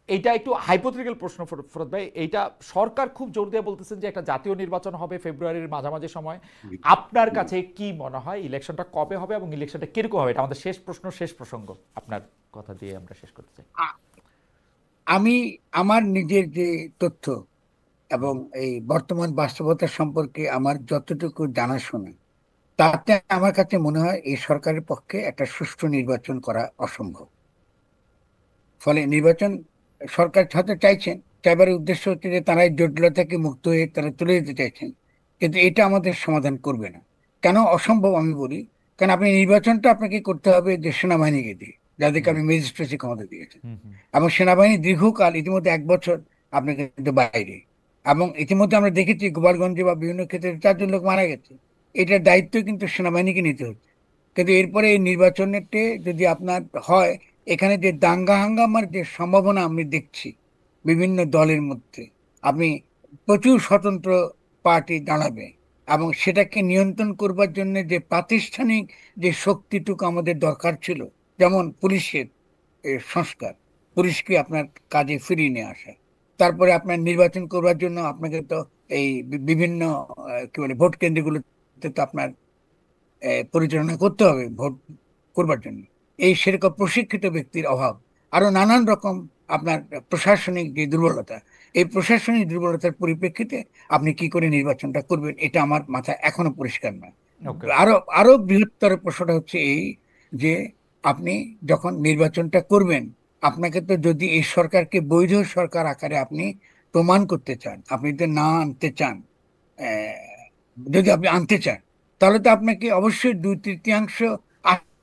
এইটা একটু হাইপোথেটিক্যাল প্রশ্ন ফরহাদ ভাই। এইটা সরকার খুব জোর দিয়ে বলতেছেন যে একটা জাতীয় নির্বাচন হবে ফেব্রুয়ারির মাঝামাঝি সময়। জি, আপনার জি। কাছে কি মনে হয় ইলেকশনটা কবে হবে এবং ইলেকশনটা কিরকম হবে? এটা আমাদের শেষ প্রশ্ন, শেষ প্রসঙ্গ। আপনার কথা দিয়ে আমরা শেষ করতে চাই। আ- আমি আমার নিজের যে তথ্য এবং এই বর্তমান বাস্তবতা সম্পর্কে আমার যতটুকু জানাশোনা, তাতে আমার কাছে মনে হয় এই সরকারের পক্ষে একটা সুষ্ঠু নির্বাচন করা অসম্ভব। ফলে নির্বাচন সরকার হয়তো চাইছেন, চাইবার উদ্দেশ্য হচ্ছে যে তারা এই জটিলতা থেকে মুক্ত হয়ে তারা চলে যেতে চাইছেন, কিন্তু এটা আমাদের সমাধান করবে না। কেন অসম্ভব আমি বলি, কারণ আপনি নির্বাচনটা আপনাকে করতে হবে যে সেনাবাহিনীকে দিয়ে, যাদেরকে হুম আপনি ম্যাজিস্ট্রেসি ক্ষমতা দিয়েছেন। হুম হুম এবং সেনাবাহিনী দীর্ঘকাল, ইতিমধ্যে 1 বছর আপনাকে কিন্তু বাইরে, এবং ইতিমধ্যে আমরা দেখেছি গোপালগঞ্জে বা বিভিন্ন ক্ষেত্রে 4 জন লোক মারা গেছে। এটার দায়িত্ব কিন্তু সেনাবাহিনীকে নিতে হচ্ছে। কিন্তু এরপরে এই নির্বাচনেতে যদি আপনার হয়, এখানে যে দাঙ্গা হাঙ্গামার যে সম্ভাবনা আমি দেখছি বিভিন্ন দলের মধ্যে, আপনি প্রচুর স্বতন্ত্র পার্টি দাঁড়াবে, এবং সেটাকে নিয়ন্ত্রণ করবার জন্য যে প্রাতিষ্ঠানিক যে শক্তিটুকু আমাদের দরকার ছিল, যেমন পুলিশের সংস্কার, পুলিশকে আপনার কাজে ফিরিয়ে নিয়ে আসা, তারপরে আপনার নির্বাচন করবার জন্য আপনাকে তো এই বিভিন্ন কি বলে ভোট কেন্দ্রগুলোতে তো আপনার পরিচালনা করতে হবে ভোট করবার জন্য। এই সেরকম প্রশিক্ষিত ব্যক্তির অভাব, আরো নানান রকম আপনার প্রশাসনিক যে দুর্বলতা, এই প্রশাসনিক দুর্বলতার পরিপ্রেক্ষিতে আপনি কি করে নির্বাচনটা করবেন, এটা আমার মাথায় এখনো পরিষ্কার নয়। ওকে। আরো আরো বৃহত্তর প্রশ্নটা হচ্ছে এই, যে আপনি যখন নির্বাচনটা করবেন, আপনাকে তো যদি এই সরকারকে বৈধ সরকার আকারে আপনি প্রমাণ করতে চান, আপনি যদি না আনতে চান, যদি আপনি আনতে চান, তাহলে তো আপনাকে অবশ্যই 2/3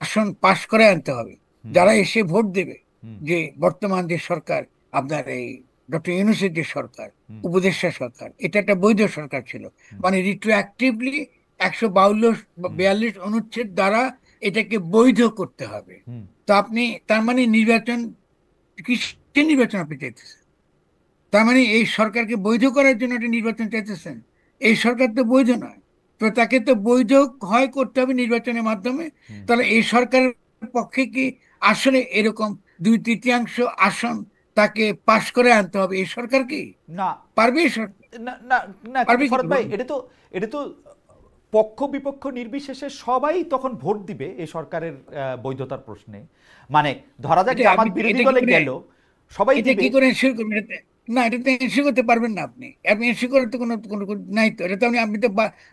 আসন পাশ করে আনতে হবে। হুম যারা এসে ভোট দেবে, হুম যে বর্তমান যে সরকার আপনার এই ডক্টর ইউনূসের যে সরকার, হুম উপদেষ্টা সরকার, এটা একটা বৈধ সরকার ছিল। হুম মানে রিট্রোঅ্যাক্টিভলি 152-42 অনুচ্ছেদ দ্বারা এটাকে বৈধ করতে হবে। হুম তো আপনি তার মানে নির্বাচন, কিসের নির্বাচন আপনি চাইতেছেন? তার মানে এই সরকারকে বৈধ করার জন্য একটা নির্বাচন চাইতেছেন? এই সরকার তো বৈধ নয়। তো তাকে তো বৈধ হয় করতে হবে নির্বাচনের মাধ্যমে। হুম। তাহলে এই সরকারের পক্ষে কি আসলে এরকম 2/3 আসন তাকে পাশ করে আনতে হবে এই সরকার? কি না পারবে এই সরকার? না না না, কিন্তু পারবে কি ফরহাদ ভাই, বলুন? এটা তো পক্ষ বিপক্ষ নির্বিশেষে সবাই তখন ভোট দিবে এই সরকারের বৈধতার প্রশ্নে। মানে ধরা যাক এটা জামাত আপনি বিরোধী এটা কি দলে করে, গেল, সবাই এটা দিবে। কি করে এনশিওর করবেন? না, এটা তো এনশিওর করতে পারবেন না। আপনি আপনি এনশিওর করার তো কোনো কোনো কোনো নাই তো। এটা তো আপনি তো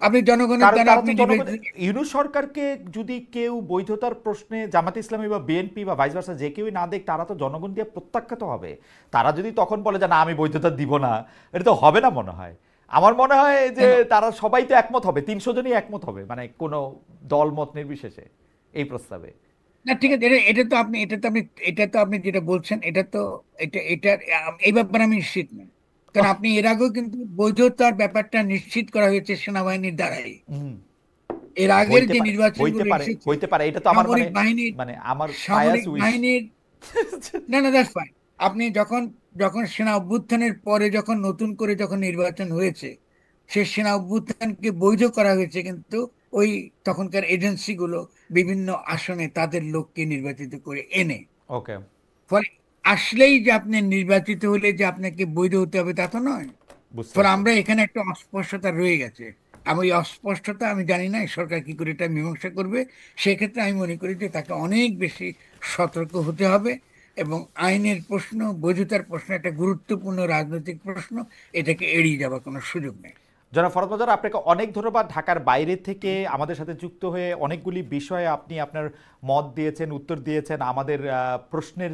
আপনি জনগণের কারণ দ্বারা তারা আপনি তো জনগণ, নির্বাচিত। ইউনূস সরকারকে যদি কেউ বৈধতার প্রশ্নে জামাত ইসলামী বা বিএনপি বা ভাইস ভার্সা যে কেউই না দেখ, তারা তো জনগণ দিয়ে প্রত্যাখ্যাত হবে। তারা যদি তখন বলে যে না আমি বৈধতা দিব না, এটা তো হবে না মনে হয়। আমার মনে হয় যে কেন? তারা সবাই তো একমত হবে, 300 জনই একমত হবে, মানে কোনো দল মত নির্বিশেষে এই প্রস্তাবে। না, ঠিক আছে, এটা তো আপনি যেটা বলছেন, এটা তো এটা এই ব্যাপারে আমি নিশ্চিত না। কারণ আপনি এর আগেও কিন্তু বৈধতার ব্যাপারটা নিশ্চিত করা হয়েছে সেনাবাহিনীর দ্বারাই। হুম, এর আগের হইতে যে পারে, হইতে নির্বাচনগুলো পারে, এসেছে, হইতে পারে, এটা তো আমার মানে, সামরিক বাহিনীর মানে আমার পায়াস সামরিক উইশ। বাহিনীর না, না, দ্যাটস ফাইন। আপনি যখন যখন সেনা অভ্যুত্থানের পরে যখন নতুন করে যখন নির্বাচন হয়েছে, সেই সেনা অভ্যুত্থানকে বৈধ করা হয়েছে কিন্তু ওই তখনকার এজেন্সিগুলো বিভিন্ন আসনে তাদের লোককে নির্বাচিত করে এনে, ওকে, ফলে আসলেই যে আপনি নির্বাচিত হলে যে আপনাকে বৈধ হতে হবে তা তো নয়। বুঝতে ফলে পারছি। আমরা এখানে একটা অস্পষ্টতা রয়ে গেছে। আমি ওই অস্পষ্টতা, আমি জানি না এই সরকার কি করে এটা মীমাংসা করবে। সেক্ষেত্রে আমি মনে করি যে তাকে অনেক বেশি সতর্ক হতে হবে, এবং আইনের প্রশ্ন, বৈধতার প্রশ্ন একটা গুরুত্বপূর্ণ রাজনৈতিক প্রশ্ন, এটাকে এড়িয়ে যাওয়ার কোনো সুযোগ নেই। জনাব ফরহাদ মজর, আপনাকে অনেক ধন্যবাদ। ঢাকার বাইরে থেকে আমাদের সাথে যুক্ত হয়ে অনেকগুলি বিষয়ে আপনি আপনার মত দিয়েছেন, উত্তর দিয়েছেন, আমাদের প্রশ্নের